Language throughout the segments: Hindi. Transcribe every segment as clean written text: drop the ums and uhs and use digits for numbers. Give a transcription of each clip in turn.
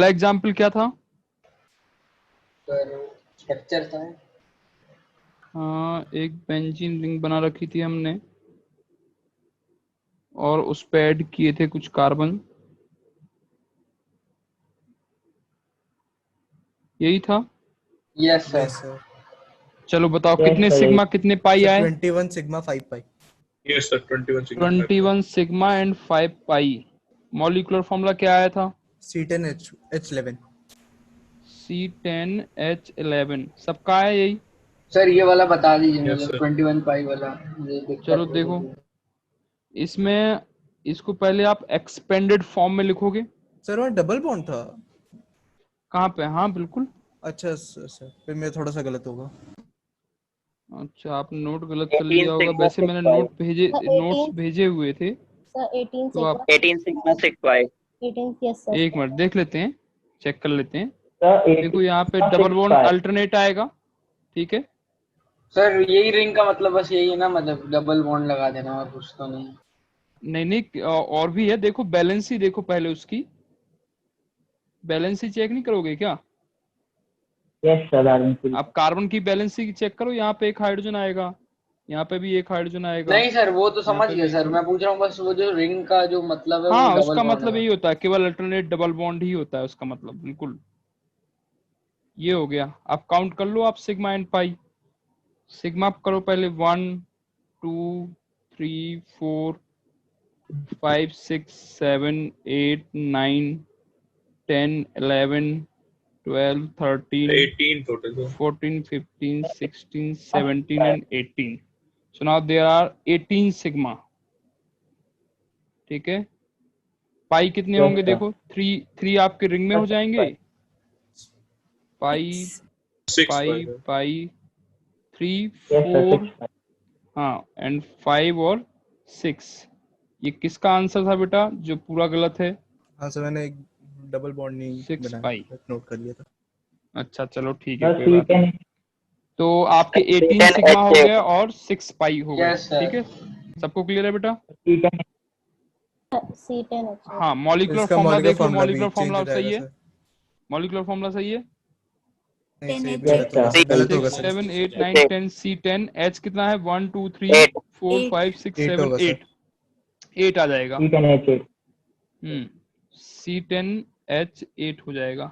पहला एग्जाम्पल क्या था? सर स्ट्रक्चर था। हाँ, एक बेंजीन रिंग बना रखी थी हमने और उस पे ऐड किए थे कुछ कार्बन, यही था। Yes sir. Yes sir. चलो बताओ Yes, कितने sir. सिग्मा कितने पाई सर आए? 21 sigma 5 pi. Yes, sir. 21 sigma 5 pi. 21 sigma and 5 pi. Molecular formula क्या आया था? C10H11। C10H11। सबका है यही? सर ये वाला बता दीजिए, Yes, मतलब sir. 21 पाई वाला मुझे दिक्कत चलो हो देखो, रही है। इसमें इसको पहले आप एक्सपेंडेड फॉर्म में लिखोगे। सर वहाँ डबल बॉन्ड था। कहाँ पे? हाँ बिल्कुल। अच्छा सर फिर मैं थोड़ा सा गलत होगा। अच्छा, आपने नोट गलत कर 18 लिया होगा। sigma वैसे 6 मैंने pi. नोट्स 18 भेजे हुए थे। सर 18 तो आप 18 sigma 6 pi. 18 yes sir. एक मिनट देख लेते हैं, चेक कर लेते हैं। Sir, 18 देखो यहाँ पे sigma double 6 bond pi. Alternate आएगा, ठीक है। सर यही रिंग का मतलब बस यही है ना, मतलब डबल बॉन्ड लगा देना और कुछ तो नहीं। नहीं नहीं, और भी है। देखो बैलेंस ही देखो पहले, उसकी बैलेंस ही चेक नहीं करोगे क्या? Yes, sir. Arvind Puri. आप कार्बन की बैलेंस ही चेक करो। यहाँ पे एक हाइड्रोजन आएगा, यहाँ पे भी एक हाइड्रोजन आएगा, नहीं सर वो तो यहाँ समझ पे गया भी। सर, मैं पूछ रहा हूँ बस वो जो रिंग का जो मतलब है वो हाँ, डबल उसका बॉन्ड मतलब लगा। यही होता है, केवल अल्टरनेट डबल बॉन्ड ही होता है उसका मतलब, बिल्कुल। ये हो गया। आप काउंट कर लो आप सिग्मा एंड पाई। सिग्मा करो पहले 1 2 3 4 5 6 7 8 9 10 11 12 13 18 total, sir. 14 15 16 17 and 18. So now there are 18 sigma, ठीक है। पाई कितने Yes, होंगे? sir. देखो 3 आपके रिंग में हो जाएंगे। पाई 6 pi, पाई sir. पाई 3 Yes, sir. 4, 6 pi. हाँ एंड 5 और 6। ये किसका आंसर था बेटा जो पूरा गलत है? हाँ सर मैंने एक डबल बॉन्ड नहीं 6 बनाया, पाई। नोट कर लिया था। अच्छा चलो ठीक है, Sir, कोई बात नहीं। तो आपके 18 C10 सिग्मा हो H8. गया और 6 पाई हो गए, यस सर। ठीक है। सबको क्लियर है बेटा? C10. C10 अच्छा। हाँ, तो मॉलिक्यूलर इसका फॉर्मूला मॉलिक्यूलर देख लो। फॉर्मूला भी मॉलिक्यूलर चेंज फॉर्मूला हो जाएगा सही है? सर? मॉलिक्यूलर फॉर्मूला सही है? नहीं सही H8. गलत होगा सर, गलत होगा 6 सर। 7 8 9 10 C10 H कितना है? 1 2 3 8. 4 5 6 8 7 होगा सर। 8 8 आ जाएगा। C10 H8. C10 H8 हो जाएगा।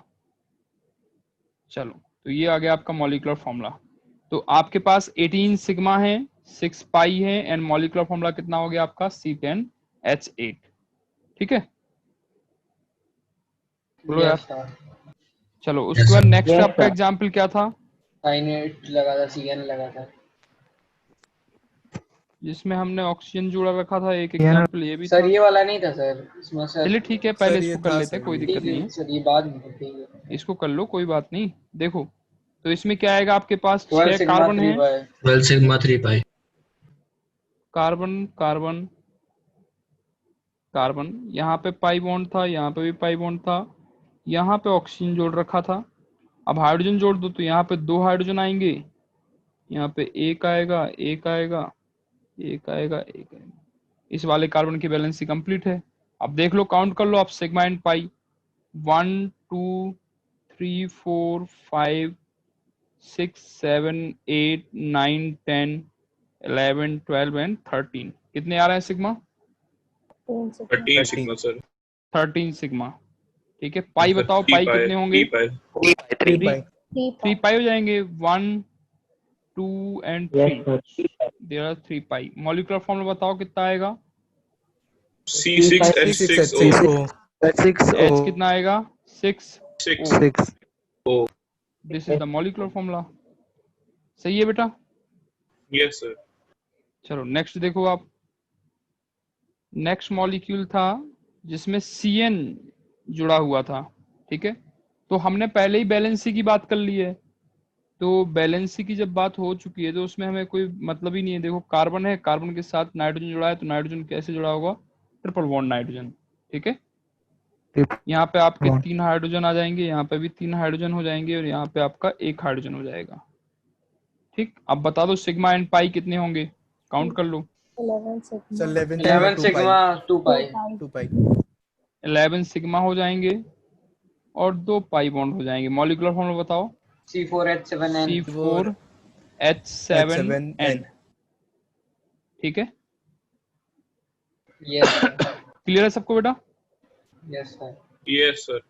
चलो, तो ये आ गया आपका मॉलिक्यूलर फॉर्मूला। तो आपके पास 18 सिग्मा है, 6 पाई है एंड मॉलिक्यूलर फॉर्मूला कितना हो गया आपका? C10H8, ठीक है। बोलो यार। Yes sir. चलो उसके बाद नेक्स्ट Yes, आपका sir. एग्जाम्पल क्या था? साइनेट लगा था, सीएन लगा था। जिसमें हमने ऑक्सीजन जोड़ा रखा था। एक एग्जाम्पल ये भी सर था। ये वाला नहीं था सर इसमें सर। चलिए ठीक है, पहले सर ये इसको कर था लेते हैं, सर, कोई ये दिक्कत ठीक नहीं है है। सर, ये बाद में ठीक है। इसको कर लो, कोई बात नहीं। देखो, तो इसमें क्या आएगा आपके पास? 12 6 सिग्मा कार्बन 3 है। By 12 sigma 3 pi. Carbon carbon carbon, यहाँ पे पाई बॉन्ड था, यहाँ पे भी पाई बॉन्ड था, यहाँ पे ऑक्सीजन जोड़ रखा था। अब हाइड्रोजन जोड़ दो तो यहाँ पे 2 हाइड्रोजन आएंगे, यहाँ पे एक आएगा, एक आएगा, एक आएगा, एक आएगा। इस वाले कार्बन की बैलेंस कंप्लीट है। अब देख लो, काउंट कर लो आप सिग्मा एंड पाई। 1 2 3 4 5 6 7 8 9 10 11 12 एंड 13। कितने आ रहे हैं sigma? 13 sigma। 13 sigma, sir. 13 sigma, ठीक है। पाई बताओ, 3 पाई pi, कितने होंगे? 3 pi. 3 pi. 3 3 pi. पाई। 3 3 pi। पाई हो जाएंगे। 1 2 and Yes, 3, sir. 3 pi. There are 3 pi. Molecular formula बताओ कितना आएगा? C6H6O. C6H6O। H कितना आएगा? 6 O। 6. 6। Oh, this is the molecular formula. सही है बेटा? yes, sir. चलो नेक्स्ट देखो आप। नेक्स्ट मॉलिक्यूल था जिसमें CN जुड़ा हुआ था, ठीक है। तो हमने पहले ही बैलेंसी की बात कर ली है। तो बैलेंसी की जब बात हो चुकी है तो उसमें हमें कोई मतलब ही नहीं है। देखो कार्बन है, कार्बन के साथ नाइट्रोजन जुड़ा है, तो नाइट्रोजन कैसे जुड़ा होगा? ट्रिपल बॉन्ड नाइट्रोजन, ठीक है। यहाँ पे आपके 3 हाइड्रोजन आ जाएंगे, यहाँ पे भी 3 हाइड्रोजन हो जाएंगे और यहाँ पे आपका 1 हाइड्रोजन हो जाएगा, ठीक। अब बता दो सिग्मा एंड पाई कितने होंगे? काउंट कर लो। 11 sigma। सर 11 11 सिग्मा 2 पाई। सिग्मा 2 पाई। 2 pi। 2 पाई। 11 सिग्मा हो जाएंगे और 2 पाई बॉन्ड हो जाएंगे। मॉलिक्यूलर फॉर्मूला बताओ। C4H7N। C4H7N। ठीक है, यस सर। क्लियर है सबको बेटा? Yes sir. Yes, sir.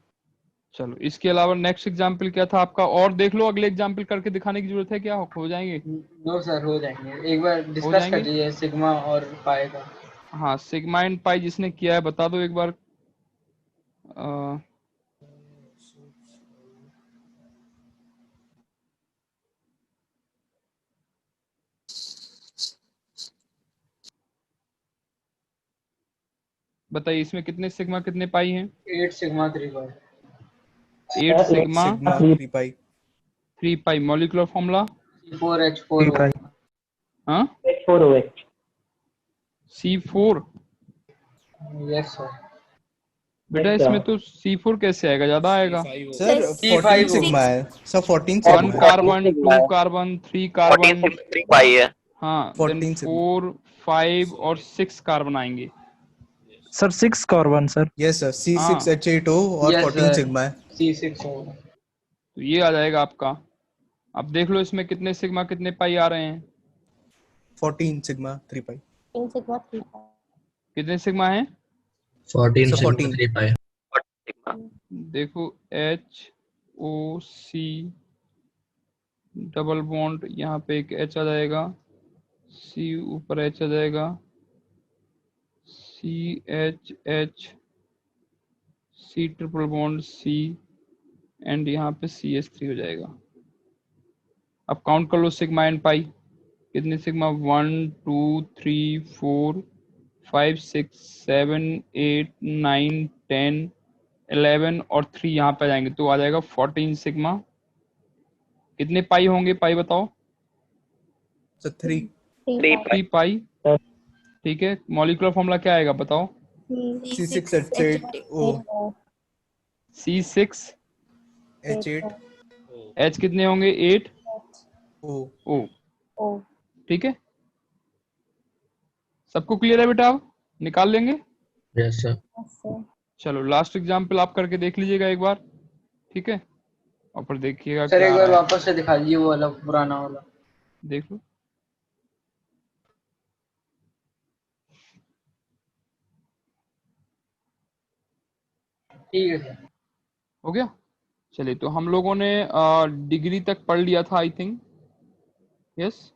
चलो, इसके अलावा नेक्स्ट एग्जाम्पल क्या था आपका? और देख लो, अगले एग्जाम्पल करके दिखाने की जरूरत है क्या? हो जाएंगे? नो सर, हो जाएंगे। एक बार हो डिस्कस कर जाएंगे। लीजिए सिग्मा और पाई का। हाँ, सिग्मा एंड पाई जिसने किया है बता दो एक बार। अ, बताइए इसमें कितने सिग्मा कितने पाई हैं? 8 sigma 3 pi. 8 sigma sigma 3 pi. 3 pi. Molecular formula? C4H4O। 3 pi. हाँ, H4OH। C4। Yes sir. बेटा इसमें तो C4 कैसे आएगा? ज्यादा आएगा। सर C5 14 हो। सिग्मा है सर, 14 1 सिग्मा है। कार्बन, 2 सिग्मा है। Carbon, 3 14 carbon. से 3 पाई है। हाँ, देन 14 सिग्मा। 4, 5 और 6 कार्बन आएंगे। Sir 6 carbon sir. Yes sir, हाँ, C6H8O और यस 14 सर, सिग्मा है। C6 हो। तो ये आ जाएगा आपका। अब देख लो इसमें कितने सिग्मा कितने पाई आ रहे हैं? 14 सिग्मा 3 पाई। 10 sigma 3 pi. कितने सिग्मा हैं? 14 सर sigma 14। 3 pi. 14 सिग्मा। देखो, HOC डबल बॉन्ड, यहाँ पे एक H आ जाएगा, C ऊपर H आ जाएगा, CHH, C triple bond C and यहाँ पे CH3 हो जाएगा। अब काउंट कर लो सिग्मा एंड पाई। कितने सिग्मा? 1 2 3 4 5 6 7 8 9 10 11 और 3 यहाँ पे आ जाएंगे तो आ जाएगा 14 सिग्मा। कितने पाई होंगे? पाई बताओ। सर 3। 3 3 pi. 3 पाई। ठीक है, मॉलिक्यूलर फॉर्मूला क्या आएगा बताओ? C6H8O। C6 H8 H कितने होंगे? 8 O। O। O. ठीक है, सबको क्लियर है बेटा? अब निकाल लेंगे। Yes, sir. Yes, sir. चलो, लास्ट एग्जाम्पल आप करके देख लीजिएगा एक बार। ठीक है, और फिर देखिएगा सर क्या एक आ बार रहा है। वापस से दिखा दीजिए वो वाला पुराना वाला। देख लो। ठीक है सर। हो गया? चलिए, तो हम लोगों ने डिग्री तक पढ़ लिया था I think. Yes.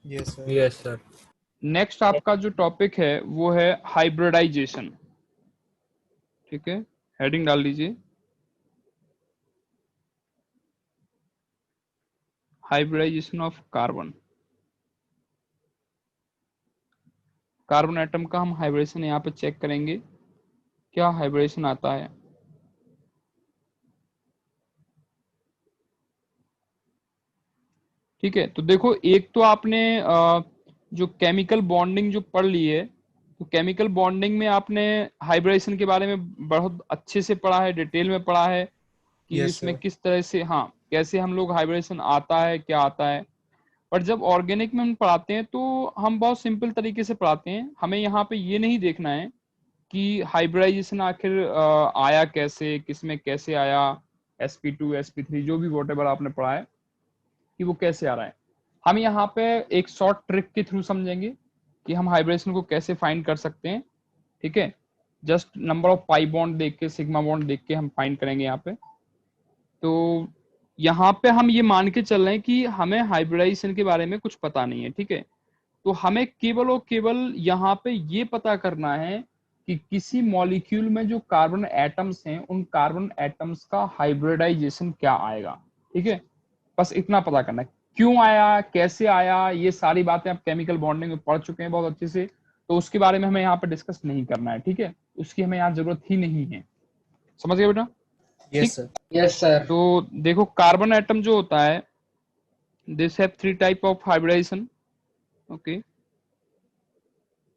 Yes sir. Yes, sir. Next आपका जो टॉपिक है वो है हाइब्रिडाइजेशन। ठीक है, हेडिंग डाल लीजिए, hybridisation of carbon. Carbon atom का हम हाइब्रिडेशन यहाँ पे चेक करेंगे, क्या हाइब्रिडेशन आता है। ठीक है, तो देखो, एक तो आपने जो केमिकल बॉन्डिंग जो पढ़ ली है, तो केमिकल बॉन्डिंग में आपने हाइब्रिडेशन के बारे में बहुत अच्छे से पढ़ा है, डिटेल में पढ़ा है कि यस इसमें सर। किस तरह से, हाँ, कैसे हम लोग हाइब्रिडेशन आता है, क्या आता है। पर जब ऑर्गेनिक में हम पढ़ाते हैं तो हम बहुत सिंपल तरीके से पढ़ाते हैं। हमें यहाँ पे ये नहीं देखना है कि हाइब्रिडाइजेशन आखिर आया कैसे, किसमें कैसे आया, sp2 sp3 जो भी वॉटेवर आपने पढ़ा है कि वो कैसे आ रहा है। हम यहाँ पे एक शॉर्ट ट्रिक के थ्रू समझेंगे कि हम हाइब्रिडेशन को कैसे फाइंड कर सकते हैं। ठीक है, just number of pi bond देख के, सिग्मा बॉन्ड देख के हम फाइंड करेंगे यहाँ पे। तो यहाँ पे हम ये मान के चल रहे हैं कि हमें हाइब्रिडाइजेशन के बारे में कुछ पता नहीं है। ठीक है, तो हमें केवल और केवल यहाँ पे ये पता करना है कि किसी मॉलिक्यूल में जो कार्बन एटम्स हैं उन कार्बन एटम्स का हाइब्रिडाइजेशन क्या आएगा। ठीक है, बस इतना पता करना है। क्यों आया, कैसे आया, ये सारी बातें आप केमिकल बॉन्डिंग में पढ़ चुके हैं बहुत अच्छे से, तो उसके बारे में हमें यहाँ पे डिस्कस नहीं करना है। ठीक है, उसकी हमें यहाँ जरूरत ही नहीं है। समझ गए बेटा? Yes sir. Yes sir. तो देखो, कार्बन एटम जो होता है, this have 3 type of hybridisation. Okay,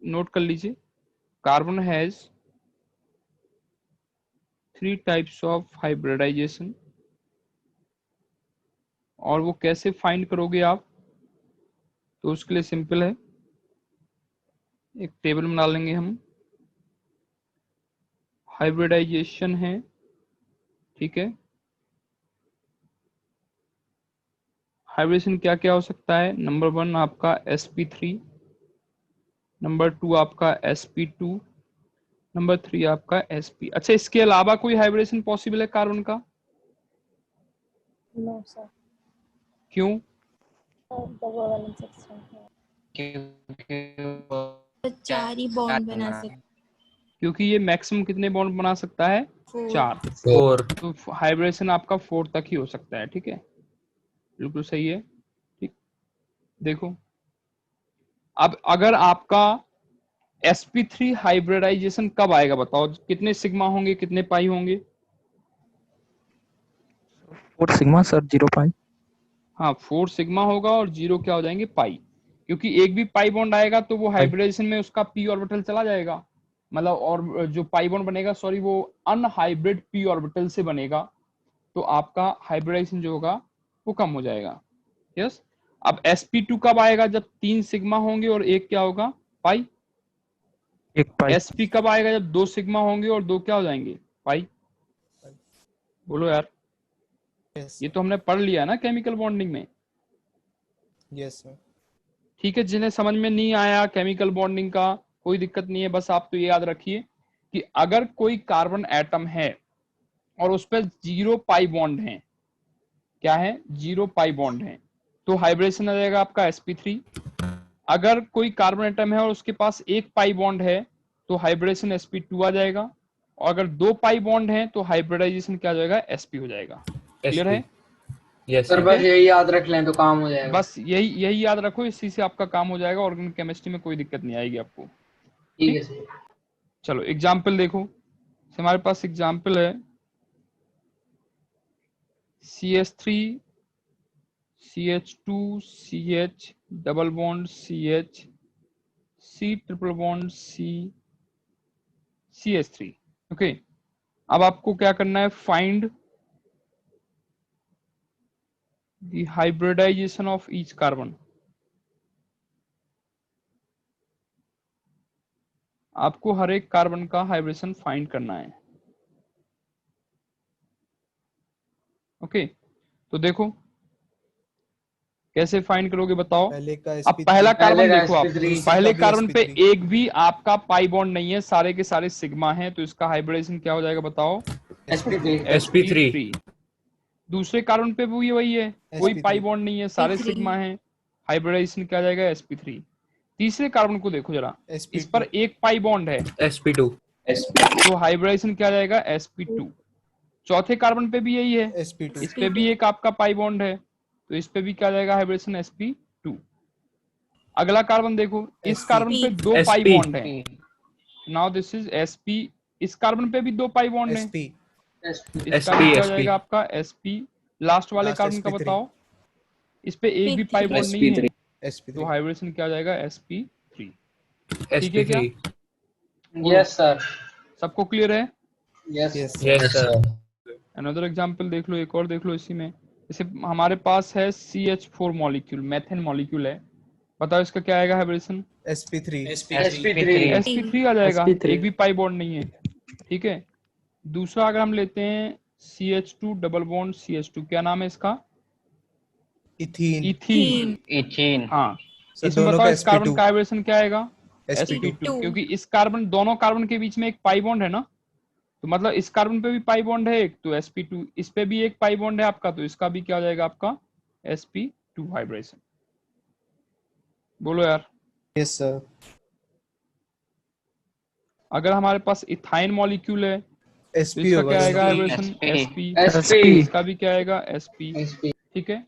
note कर लीजिए, carbon has 3 types of hybridisation. और वो कैसे फाइंड करोगे आप? तो उसके लिए सिंपल है, एक टेबल बना लेंगे हम। हाइब्रिडाइजेशन है ठीक है। हाइब्रिडेशन क्या क्या हो सकता है? नंबर 1 आपका sp3, नंबर 2 आपका sp2, नंबर 3 आपका sp। अच्छा, इसके अलावा कोई हाइब्रिडेशन पॉसिबल है कार्बन का? No, sir. क्यों? The covalent section. क्योंकि 4 ही बॉन्ड बना सकते। क्योंकि ये मैक्सिमम कितने बॉन्ड बना सकता है? 4। 4 तो हाइब्रिडेशन आपका 4 तक ही हो सकता है। ठीक है, बिल्कुल सही है। ठीक, देखो अब अगर आपका sp3 हाइब्रिडाइजेशन कब आएगा बताओ? कितने सिग्मा होंगे, कितने पाई होंगे? 4 सिग्मा सर 0.5। हाँ, 4 सिग्मा होगा और 0 क्या हो जाएंगे? पाई। क्योंकि एक भी पाई बॉन्ड आएगा तो वो हाइब्रिडेशन में उसका p ऑर्बिटल चला जाएगा, मतलब और जो पाई बॉन्ड बनेगा, सॉरी, वो अनहाइब्रिड p ऑर्बिटल से बनेगा, तो आपका हाइब्रिडाइजेशन जो होगा वो कम हो जाएगा। यस। अब sp2 कब आएगा? जब 3 सिग्मा होंगे और एक क्या होगा? पाई। 1 पाई। sp कब आएगा? जब 2 सिग्मा होंगे और 2 क्या हो जाएंगे? पाई। बोलो यार, Yes, ये sir. तो हमने पढ़ लिया ना केमिकल बॉन्डिंग में। Yes, sir. ठीक है, जिन्हें समझ में नहीं आया केमिकल बॉन्डिंग का कोई दिक्कत नहीं है, बस आप तो ये याद रखिए कि अगर कोई कार्बन एटम है और उस पर 0 पाई बॉन्ड है, क्या है? 0 पाई बॉन्ड है, तो हाइब्रिडेशन आ जाएगा आपका sp3। अगर कोई कार्बन एटम है और उसके पास 1 पाई बॉन्ड है तो हाइब्रिडेशन sp2 आ जाएगा, और अगर 2 पाई बॉन्ड है तो हाइब्रिडाइजेशन क्या हो जाएगा? sp हो जाएगा। क्लियर है? Yes sir sir. बस यही याद रख लें तो काम हो जाएगा। बस यही याद रखो, इसी से आपका काम हो जाएगा। ऑर्गेनिक केमिस्ट्री में कोई दिक्कत नहीं आएगी आपको। ठीक है सर। चलो एग्जाम्पल देखो, हमारे पास एग्जाम्पल है CH3 CH2 CH double bond CH C triple bond C CH3। Okay, अब आपको क्या करना है? Find the hybridisation of each carbon. आपको हर एक कार्बन का हाइब्रिडेशन फाइंड करना है। ओके, तो देखो कैसे फाइंड करोगे बताओ? पहले का अब पहला sp3, कार्बन पहले का देखो आप, sp3, पहले दूसरे का भी कार्बन पे sp3, एक भी आपका पाई बॉन्ड नहीं है, सारे के सारे सिग्मा हैं, तो इसका हाइब्रिडेशन क्या हो जाएगा बताओ? sp3। sp3 दूसरे कार्बन पे भी वही है, कोई sp3, पाई बॉन्ड नहीं है, सारे sp3। सिग्मा हैं, हाइब्रिडाइजेशन क्या आ जाएगा? sp3। तीसरे कार्बन को देखो जरा, इस sp2, पर एक पाई बॉन्ड है sp2 तो हाइब्रिडाइजेशन क्या आ जाएगा? sp2। चौथे कार्बन पे भी यही है, sp2, इस पे भी एक आपका पाई बॉन्ड है, तो इस पे भी क्या आ जाएगा? Hybridisation sp2। अगला कार्बन देखो, इस sp, कार्बन पे 2 पाई sp बॉन्ड है, नाउ दिस इज sp। इस कार्बन पे भी 2 पाई बॉन्ड है, sp, इसका sp भी क्या हो sp जाएगा आपका? sp। लास्ट वाले last कार्बन का sp3, बताओ, इस पे एक भी पाई बॉन्ड नहीं है, तो sp3, हाइब्रिडेशन क्या हो जाएगा? sp3। ठीक है क्या? sp3 yes sir. सबको क्लियर है? Yes yes, sir. Yes sir. Another example देख लो, एक और देख लो इसी में। जैसे हमारे पास है CH4 मॉलिक्यूल, मेथेन मॉलिक्यूल है, बताओ इसका क्या आएगा हाइब्रिडेशन? sp3, sp3। sp3 आ जाएगा, एक भी पाई बॉन्ड नहीं है। ठीक है, दूसरा अगर हम लेते हैं CH2 डबल बॉन्ड CH2, क्या नाम है इसका? ethene, ethene. इथीन। हाँ, सर इसमें दोनों बताओ का इस कार्बन sp2, का हाइब्रिडेशन क्या आएगा? sp2, sp2, क्योंकि इस कार्बन, दोनों कार्बन के बीच में एक पाई बॉन्ड है ना, तो मतलब इस कार्बन पे भी पाई बॉन्ड है एक, तो sp2। इस पे भी एक पाई बॉन्ड है आपका, तो इसका भी क्या हो जाएगा आपका? sp2 hybridisation. बोलो यार। yes sir, अगर हमारे पास इथाइन मॉलिक्यूल है तो sp इसका होगा क्या आएगा सर, हाइब्रिडेशन? sp। sp। इसका भी क्या आएगा? sp। sp। ठीक है।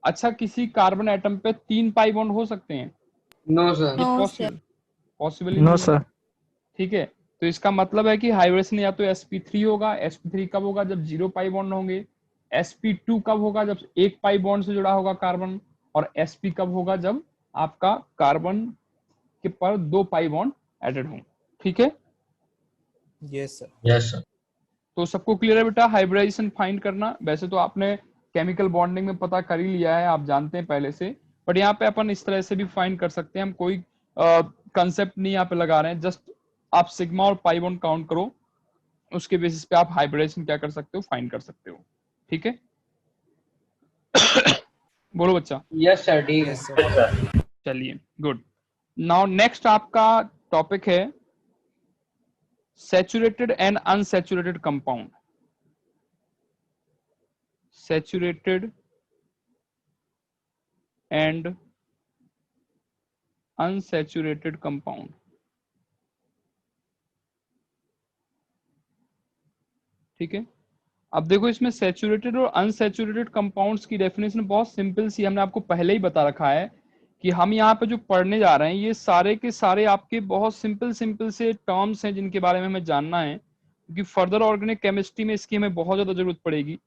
अच्छा, किसी कार्बन एटम पे 3 पाई बॉन्ड हो सकते हैं? No sir. ये नो सर। पॉसिबल ही नो नहीं है। सर। ठीक है, तो इसका मतलब है कि हाइब्रिडेशन या तो sp3 होगा। sp3 कब होगा? जब 0 पाई बॉन्ड होंगे। sp2 कब होगा? जब 1 पाई बॉन्ड से जुड़ा होगा कार्बन। और sp कब होगा? जब आपका कार्बन के पर 2 पाई बॉन्ड एडेड हों। ठीक है, yes sir, यस सर। तो सबको क्लियर है बेटा हाइब्रिडाइजेशन फाइंड करना? वैसे तो आपने केमिकल बॉन्डिंग में पता कर ही लिया है, आप जानते हैं पहले से, बट यहाँ पे अपन इस तरह से भी फाइंड कर सकते हैं। हम कोई कंसेप्ट नहीं यहाँ पे लगा रहे हैं, जस्ट आप सिग्मा और पाई बॉन्ड काउंट करो, उसके बेसिस पे आप हाइब्रिडेशन क्या कर सकते हो, फाइंड कर सकते हो। ठीक है, बोलो बच्चा। यस सर, ठीक है। Yes, sir. चलिए, गुड। नाउ नेक्स्ट आपका टॉपिक है saturated and unsaturated compound. Saturated and unsaturated compound. ठीक है, अब देखो इसमें सैचुरेटेड और अनसैचुरेटेड कंपाउंड्स की डेफिनेशन बहुत सिंपल सी, हमने आपको पहले ही बता रखा है कि हम यहाँ पे जो पढ़ने जा रहे हैं ये सारे के सारे आपके बहुत सिंपल सिंपल से टर्म्स हैं जिनके बारे में हमें जानना है, क्योंकि फर्दर ऑर्गेनिक केमिस्ट्री में इसकी हमें बहुत ज्यादा जरूरत पड़ेगी।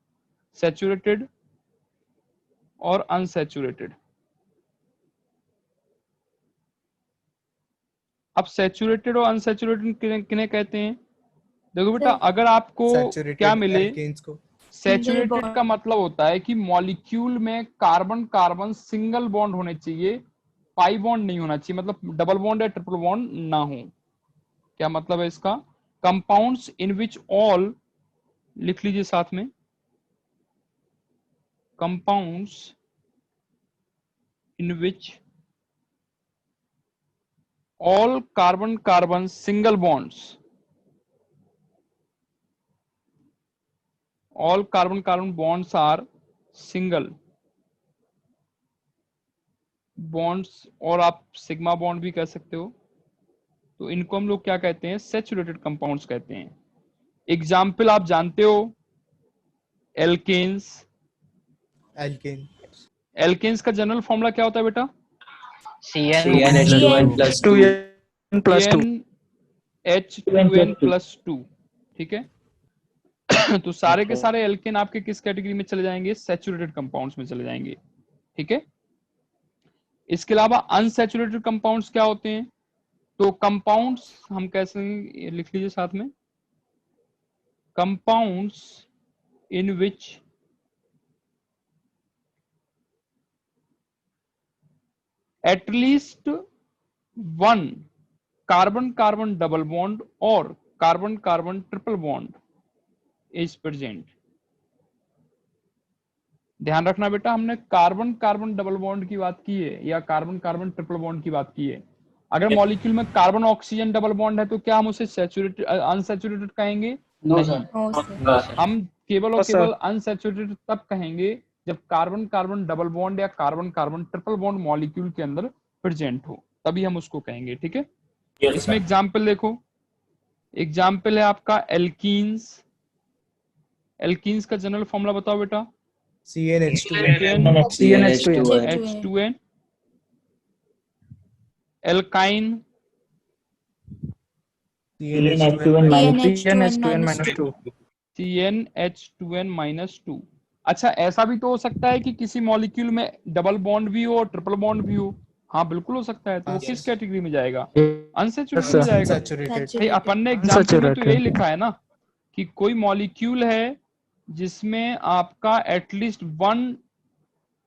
सैचुरेटेड और अनसैचुरेटेड। अब सैचुरेटेड और अनसैचुरेटेड किन्हें कहते हैं? देखो बेटा, अगर आपको Saturated क्या मिले, alkanes को सैचुरेटेड का मतलब होता है कि मॉलिक्यूल में कार्बन कार्बन सिंगल बॉन्ड होने चाहिए, पाई बॉन्ड नहीं होना चाहिए, मतलब डबल बॉन्ड या ट्रिपल बॉन्ड ना हो। क्या मतलब है इसका? कंपाउंड्स इन विच ऑल, लिख लीजिए साथ में, compounds in which all carbon carbon single bonds, all carbon carbon bonds are single bonds, और आप सिग्मा बॉन्ड भी कह सकते हो। तो इनको हम लोग क्या कहते हैं? सैचुरेटेड कंपाउंड्स कहते हैं। एग्जाम्पल आप जानते हो, एल्केन्स। alkane एल्केन्स का जनरल फॉर्मूला क्या होता है बेटा? Two N plus two CnH2n+2। ठीक है, तो सारे के सारे एल्केन आपके किस कैटेगरी में चले जाएंगे? सैचुरेटेड कंपाउंड्स में चले जाएंगे। ठीक है, इसके अलावा अनसैचुरेटेड कंपाउंड्स क्या होते हैं? तो कंपाउंड्स हम कैसे, लिख लीजिए साथ में, compounds in which at least one carbon carbon double bond और carbon carbon triple bond is present. ध्यान रखना बेटा, हमने कार्बन कार्बन डबल बॉन्ड की बात की है या कार्बन कार्बन ट्रिपल बॉन्ड की बात की है। अगर मॉलिक्यूल में कार्बन ऑक्सीजन डबल बॉन्ड है तो क्या हम उसे सैचुरेटेड अनसैचुरेटेड कहेंगे? नो नहीं, सर। No sir. हम केवल और Yes, sir. केवल अनसैचुरेटेड तब कहेंगे जब कार्बन कार्बन डबल बॉन्ड या carbon carbon triple bond molecule के अंदर प्रेजेंट हो, तभी हम उसको कहेंगे। ठीक है, इसमें एग्जाम्पल देखो, एग्जाम्पल है आपका एल्कीन्स। एल्कीन्स का जनरल फॉर्मूला बताओ बेटा। CnH2n CnH2n, alkyne, CnH2n CnH2n-2। अच्छा, ऐसा भी तो हो सकता है कि किसी मॉलिक्यूल में डबल बॉन्ड भी हो और ट्रिपल बॉन्ड भी हो। हाँ बिल्कुल हो सकता है, तो वो किस कैटेगरी में जाएगा? अनसैचुरेटेड में जाएगा। unsaturated भाई अपन ने एग्जाम्पल में तो यही लिखा है ना कि कोई मॉलिक्यूल है जिसमें आपका एटलीस्ट वन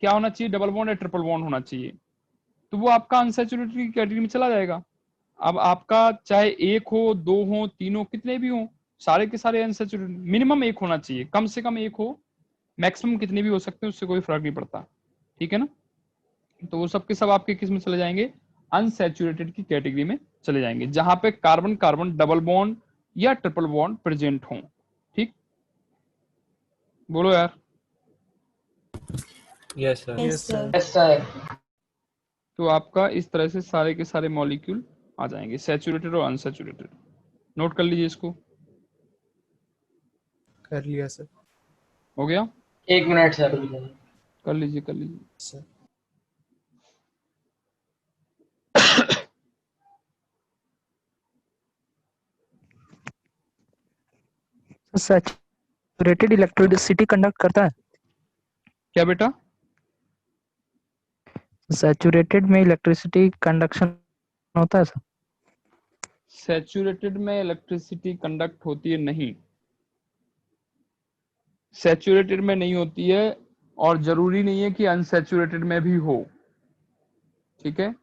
क्या होना चाहिए? डबल बॉन्ड या ट्रिपल बॉन्ड होना चाहिए, तो वो आपका अनसैचुरेटेड की कैटेगरी में चला जाएगा। अब आपका चाहे एक हो, दो हो, तीन हो, कितने भी हो, सारे के सारे अनसैचुरेटेड, मिनिमम एक होना चाहिए, कम से कम एक हो, मैक्सिमम कितने भी हो सकते हैं, उससे कोई फर्क नहीं पड़ता। ठीक है ना, तो वो सब के सब आपके किस में चले जाएंगे? अनसैचुरेटेड की कैटेगरी में चले जाएंगे, जहां पे कार्बन कार्बन डबल बॉन्ड या ट्रिपल बॉन्ड प्रेजेंट हो। ठीक, बोलो यार। Yes, sir. Yes, sir. Yes sir. तो आपका इस तरह से सारे के सारे मॉलिक्यूल आ जाएंगे, सैचुरेटेड और अनसैचुरेटेड। नोट कर लीजिए इसको। कर लिया सर। हो गया? 1 मिनट सर। कर लीजिए, कर लीजिए। सर सैचुरेटेड इलेक्ट्रिसिटी कंडक्ट करता है। क्या बेटा? सैचुरेटेड में इलेक्ट्रिसिटी कंडक्शन होता है सर। सैचुरेटेड में इलेक्ट्रिसिटी कंडक्ट होती है? नहीं, सैचुरेटेड में नहीं होती है, और जरूरी नहीं है कि अनसैचुरेटेड में भी हो। ठीक है,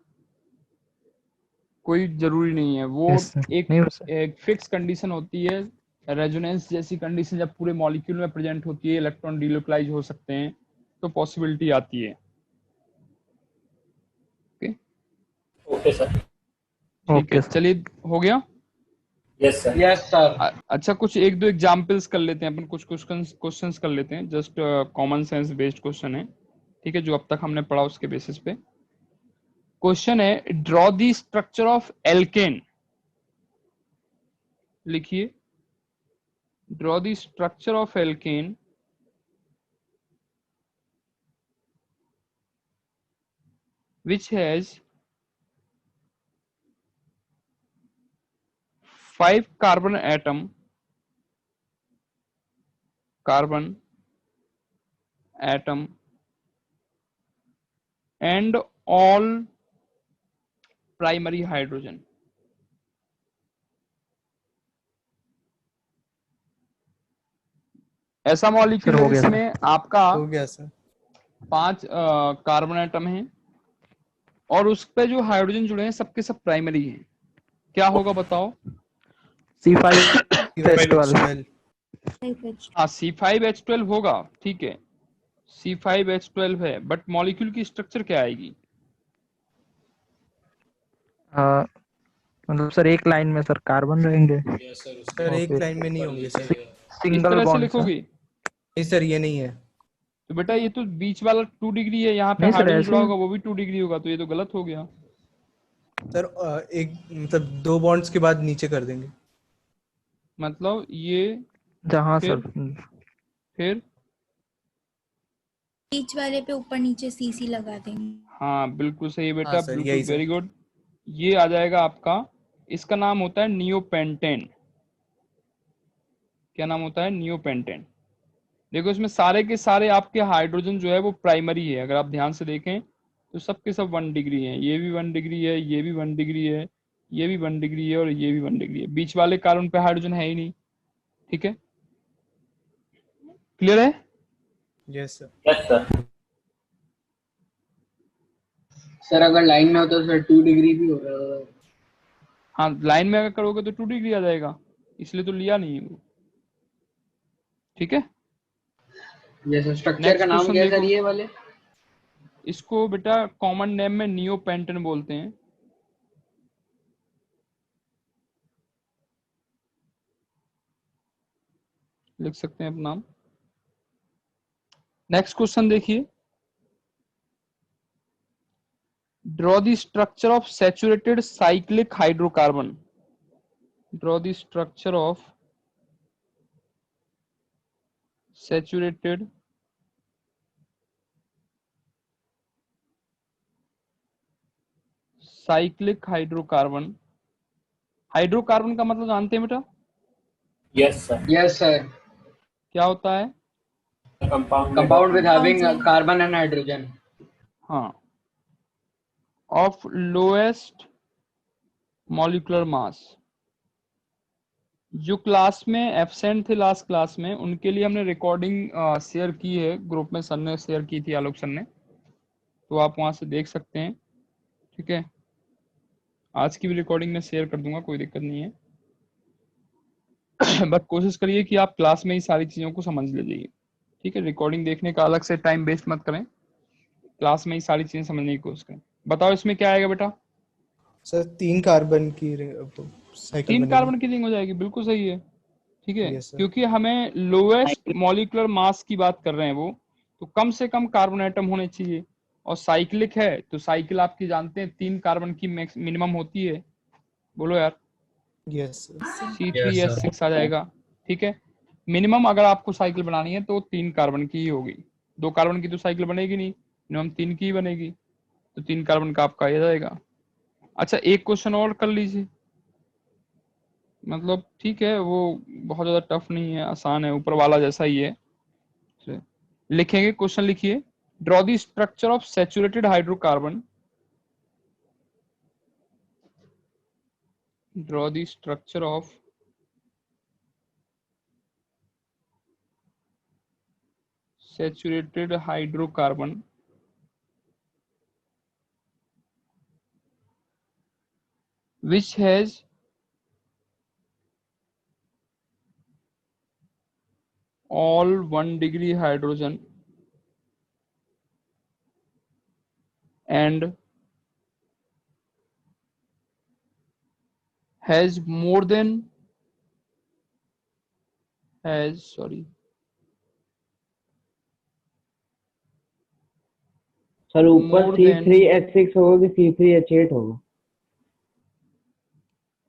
कोई जरूरी नहीं है, वो Yes, sir. नहीं हो सर। एक फिक्स कंडीशन होती है रेजोनेंस जैसी कंडीशन जब पूरे मॉलिक्यूल में प्रेजेंट होती है, इलेक्ट्रॉन डिलोकलाइज हो सकते हैं, तो पॉसिबिलिटी आती है। Okay okay sir. ठीक है, ओके सर। चलिए हो गया। Yes sir. Yes sir. अच्छा, कुछ एक दो एग्जांपल्स कर लेते हैं अपन, कुछ क्वेश्चंस कर लेते हैं, just common sense based question है, ठीक है, जो अब तक हमने पढ़ा उसके बेसिस पे। क्वेश्चन है, draw the structure of alkene. लिखिए, draw the structure of alkene which has 5 carbon atom and all primary hydrogen। ऐसा मॉलिक्यूल सर, है हो गया सर। जिसमें आपका हो गया सर। 5 कार्बन एटम हैं और उस पे जो हाइड्रोजन जुड़े हैं सबके सब प्राइमरी हैं। क्या होगा बताओ? C5H12। हाँ, C5H12 होगा, ठीक है, C5H12 है, बट मॉलिक्यूल की स्ट्रक्चर क्या आएगी? मतलब सर एक लाइन में सर कार्बन रहेंगे। सर एक लाइन में नहीं होंगे सर। इस सिंगल तरह से बॉन्ड सर। लिखोगे? नहीं सर, ये नहीं है। तो बेटा ये तो बीच वाला 2 डिग्री है, यहाँ पे नहीं सर, हाइड्रोजन ऐसे जुड़ा ही। होगा वो भी 2 डिग्री होगा, तो ये तो गलत हो गया। सर एक मतलब 2 बॉन्ड्स के बाद नीचे कर देंगे। मतलब ये जहाँ फिर सर फिर बीच वाले पे ऊपर नीचे सीसी लगा देंगे। हाँ बिल्कुल सही बेटा, हाँ सर, बिल्कुल यही सर। Very good. ये आ जाएगा आपका, इसका नाम होता है नियोपेंटेन। क्या नाम होता है? नियोपेंटेन। देखो इसमें सारे के सारे आपके हाइड्रोजन जो है वो प्राइमरी है, अगर आप ध्यान से देखें तो सबके सब 1 डिग्री है, ये भी 1 डिग्री है, ये भी 1 डिग्री है, ये भी 1 डिग्री है और ये भी 1 डिग्री है। बीच वाले कार्बन पे हाइड्रोजन है ही नहीं, ठीक है, क्लियर है? Yes sir. Yes sir. Sir अगर लाइन में होता तो सर 2 डिग्री भी हो रहा होगा। हाँ, लाइन में अगर करोगे तो 2 डिग्री आ जाएगा, इसलिए तो लिया नहीं है वो, ठीक है। ये सर स्ट्रक्चर का नेक्स्ट नाम क्वेश्चन क्या है सर देखो, ये वाले? इसको बेटा कॉमन नेम में नियोपेंटेन बोलते हैं। लिख सकते हैं अपना नाम। नेक्स्ट क्वेश्चन देखिए, draw the structure of saturated cyclic hydrocarbon. Draw the structure of saturated cyclic hydrocarbon. Hydrocarbon का मतलब जानते हैं बेटा? Yes sir. Yes sir. क्या होता है? Compound with having Compounds with- carbon and hydrogen. हाँ, ऑफ लोएस्ट मॉलिक्यूलर मास। जो क्लास में एब्सेंट थे लास्ट क्लास में, उनके लिए हमने रिकॉर्डिंग शेयर की है ग्रुप में, सर ने शेयर की थी, आलोक सर ने, तो आप वहां से देख सकते हैं, ठीक है। आज की भी रिकॉर्डिंग में शेयर कर दूंगा, कोई दिक्कत नहीं है। बट कोशिश करिए कि आप क्लास में ही सारी चीज़ों को समझ ले जाइए, ठीक है। रिकॉर्डिंग देखने का अलग से टाइम वेस्ट मत करें, क्लास में ही सारी चीज़ें समझने की कोशिश करें। बताओ इसमें क्या आएगा बेटा? सर 3 कार्बन की साइकिल 3 बनेगी। कार्बन की रिंग हो जाएगी, बिल्कुल सही है, ठीक है। Yes sir. क्योंकि हमें लोएस्ट मॉलिक्यूलर मास की बात कर रहे हैं वो, तो कम से कम कार्बन एटम होने चाहिए, और साइक्लिक है तो साइकिल आपकी जानते हैं 3 कार्बन की मिनिमम होती है। बोलो यार। Yes sir. Yes, sir. C3H6 आ जाएगा, ठीक है। मिनिमम अगर आपको साइकिल बनानी है तो 3 कार्बन की ही होगी, 2 कार्बन की तो साइकिल बनेगी नहीं, मिनिमम 3 की ही बनेगी, तो 3 कार्बन का आपका आ जाएगा। अच्छा, एक क्वेश्चन और कर लीजिए, मतलब ठीक है, वो बहुत ज्यादा टफ नहीं है, आसान है, ऊपर वाला जैसा ही है। लिखेंगे, क्वेश्चन लिखिए, draw the structure of saturated hydrocarbon. Draw the structure of saturated hydrocarbon which has all 1 degree hydrogen and has more than sir ऊपर more सी than थ्री एच सिक्स होगा कि C3H8 होगा?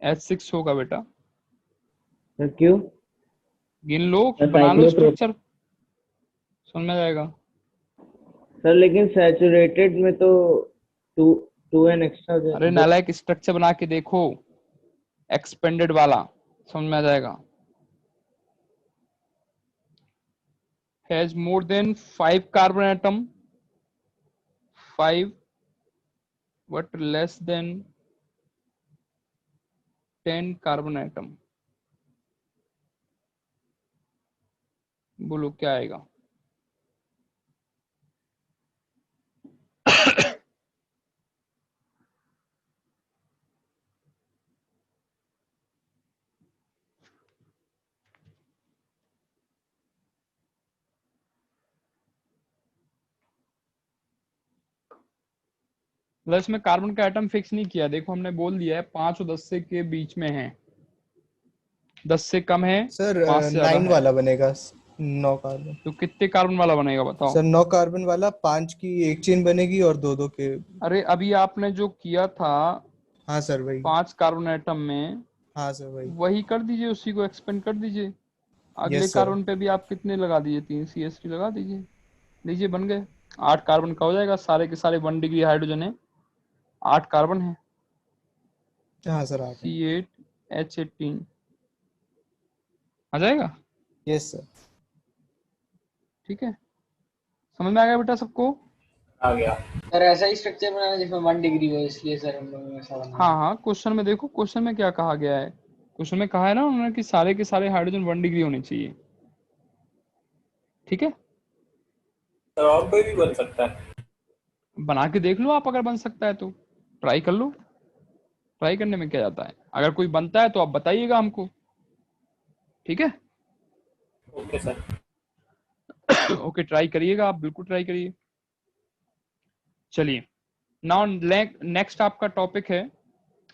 H6 होगा बेटा, सर क्यों? गिन लो, सर बना लो साइक्लोप्रो स्ट्रक्चर, समझ में आ जाएगा। सर लेकिन सैचुरेटेड में तो टू टू एन एक्स्ट्रा अरे नालायक, स्ट्रक्चर बना के देखो एक्सपेंडेड वाला, समझ में आ जाएगा। Has more than 5 carbon atom, 5 but less than 10 carbon atom. बोलो क्या आएगा? मतलब इसमें कार्बन का एटम फिक्स नहीं किया, देखो हमने बोल दिया है 5 और 10 से के बीच में है, 10 से कम है, सर 5 से ज्यादा 9 है। वाला बनेगा, 9 कार्बन। तो कितने कार्बन वाला बनेगा बताओ? सर 9 कार्बन वाला 5 की एक चेन बनेगी और 2-2 के। अरे अभी आपने जो किया था हाँ सर वही। 5 कार्बन एटम में, हाँ सर वही। वही कर दीजिए, उसी को एक्सपेंड कर दीजिए। अगले यस सर। कार्बन पे भी आप कितने लगा दीजिए, 3 CH3 लगा दीजिए, लीजिए बन गए। 8 कार्बन का हो जाएगा, सारे के सारे 1 डिग्री हाइड्रोजन है, 8 कार्बन है, हाँ सर आ गया। C8H18 आ जाएगा। Yes sir. ठीक है, समझ में आ गया बेटा सबको? आ गया। सर ऐसा ही स्ट्रक्चर बनाना जिसमें 1 डिग्री हो, इसलिए सर हम लोगों ने ऐसा बनाया। हाँ हाँ, क्वेश्चन में देखो, क्वेश्चन में क्या कहा गया है, क्वेश्चन में कहा है ना उन्होंने कि सारे के सारे हाइड्रोजन 1 डिग्री होने चाहिए। ठीक है, सर और कोई भी बन सकता है? बना के देख लो आप, अगर बन सकता है तो ट्राई कर लो, ट्राई करने में क्या जाता है। अगर कोई बनता है तो आप बताइएगा हमको, ठीक है? Okay sir. ओके, ट्राई करिएगा आप, बिल्कुल ट्राई करिए। चलिए, नाउ नेक्स्ट आपका टॉपिक है,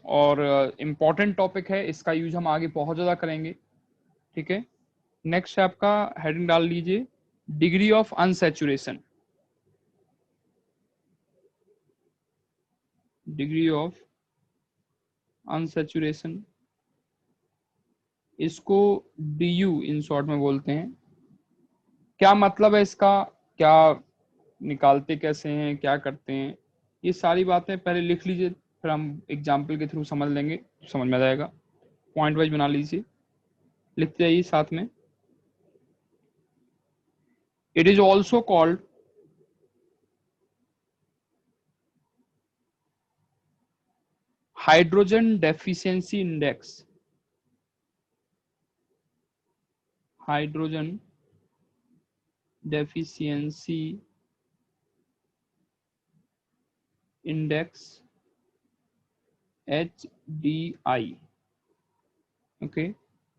और इम्पॉर्टेंट टॉपिक है, इसका यूज हम आगे बहुत ज्यादा करेंगे। ठीक है, नेक्स्ट है आपका, हेडिंग डाल लीजिए, degree of unsaturation. Degree of unsaturation, इसको DU इन शॉर्ट में बोलते हैं। क्या मतलब है इसका, क्या निकालते कैसे हैं, क्या करते हैं, ये सारी बातें पहले लिख लीजिए, फिर हम एग्जाम्पल के थ्रू समझ लेंगे, समझ में आ जाएगा। पॉइंट वाइज बना लीजिए, लिखते जाइए साथ में। It is also called hydrogen deficiency index. Hydrogen deficiency index, HDI। Okay,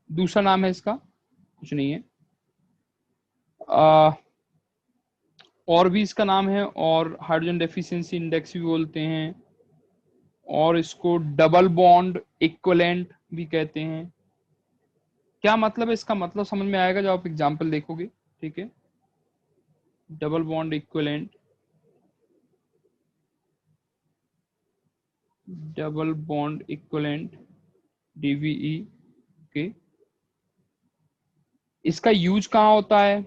दूसरा नाम है इसका, कुछ नहीं है, और भी इसका नाम है, और हाइड्रोजन डेफिशिएंसी इंडेक्स भी बोलते हैं, और इसको डबल बॉन्ड इक्विवेलेंट भी कहते हैं। क्या मतलब है इसका, मतलब समझ में आएगा जब आप एग्जाम्पल देखोगे। ठीक है, double bond equivalent, double bond equivalent, DBE। Okay, इसका यूज कहाँ होता है?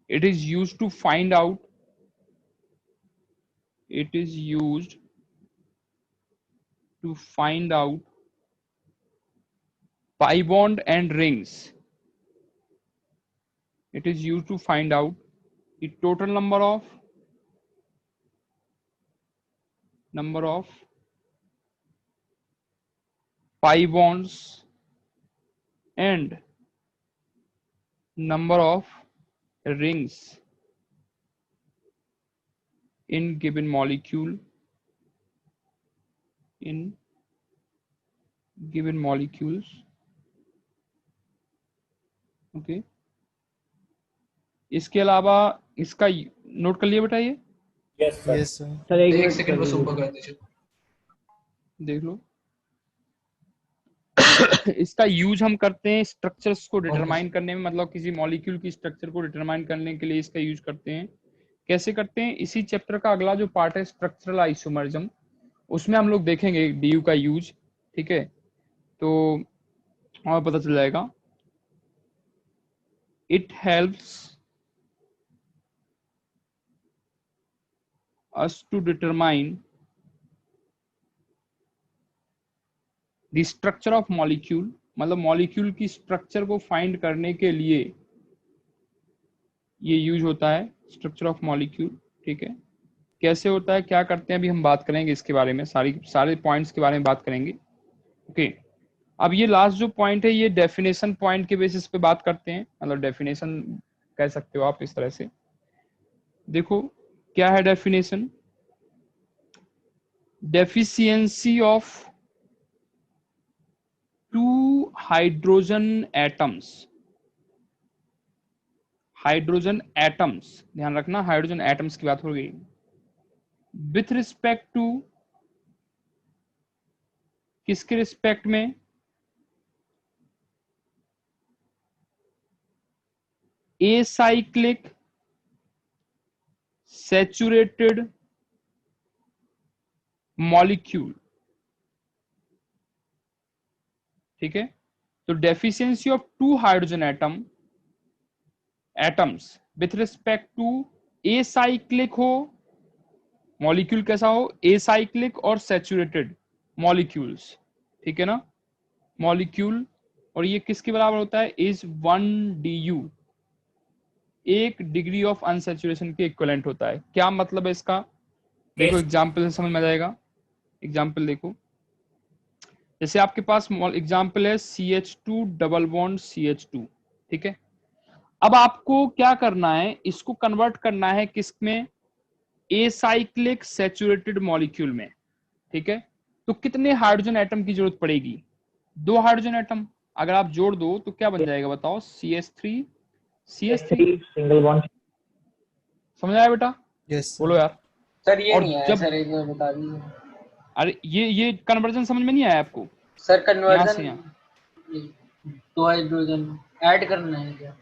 It is use to find out, it is used to find out pi bond and rings. It is used to find out the total number of pi bonds and number of rings in given molecule, in given molecules. Okay, इसके अलावा इसका नोट कर लिया बेटा, ये yes sir. Yes sir. Sir एक एक मिनट सेकंड कर बस ऊपर दीजिए। कर दीजिए। देख लो। इसका यूज हम करते हैं स्ट्रक्चर्स को डिटरमाइन करने में, मतलब किसी मॉलिक्यूल की स्ट्रक्चर को डिटरमाइन करने के लिए इसका यूज करते हैं। कैसे करते हैं? इसी चैप्टर का अगला जो पार्ट है स्ट्रक्चरल आइसोमरिज्म, उसमें हम लोग देखेंगे डीयू का यूज। ठीक है, तो हमें पता चल जाएगा। It helps us to determine the structure of molecule, मतलब मॉलिक्यूल की स्ट्रक्चर को फाइंड करने के लिए ये यूज होता है स्ट्रक्चर ऑफ मॉलिक्यूल। ठीक है, कैसे होता है, क्या करते हैं, अभी हम बात करेंगे इसके बारे में, सारे पॉइंट्स के बारे में बात करेंगे। ओके, अब ये लास्ट जो पॉइंट है ये डेफिनेशन पॉइंट के बेसिस पे बात करते हैं, मतलब डेफिनेशन कह सकते हो आप इस तरह से। देखो क्या है definition. deficiency of two hydrogen atoms, hydrogen atoms, ध्यान रखना हाइड्रोजन एटम्स की बात हो गई, विथ रिस्पेक्ट टू, किसके रिस्पेक्ट में, एसाइक्लिक सैचुरेटेड मॉलिक्यूल। ठीक है, तो deficiency of two hydrogen atoms with respect to acyclic हो, मॉलिक्यूल कैसा हो, एसाइक्लिक और सैचुरेटेड मॉलिक्यूल्स। ठीक है ना, मॉलिक्यूल, और ये किसके बराबर होता है, is 1 DU, 1 degree of unsaturation के इक्विवेलेंट होता है। क्या मतलब है इसका, देखो एग्जाम्पल से समझ में आ जाएगा। एग्जाम्पल देखो, जैसे आपके पास एग्जाम्पल है CH2 डबल बॉन्ड CH2। ठीक है, अब आपको क्या करना है, इसको कन्वर्ट करना है किसमें, एसाइक्लिक सैचुरेटेड मॉलिक्यूल में। ठीक है, तो कितने हाइड्रोजन एटम की जरूरत पड़ेगी, 2 हाइड्रोजन एटम। अगर आप जोड़ दो तो क्या बन जाएगा बताओ, CH3 सिंगल बॉन्ड। समझ आया बेटा? यस बोलो यार। सर ये और नहीं आया जब सर, एक बार बता दीजिए। अरे ये कन्वर्जन समझ में नहीं आया आपको? सर यहाँ से कन्वर्जन यहाँ, 2 हाइड्रोजन ऐड करना है क्या?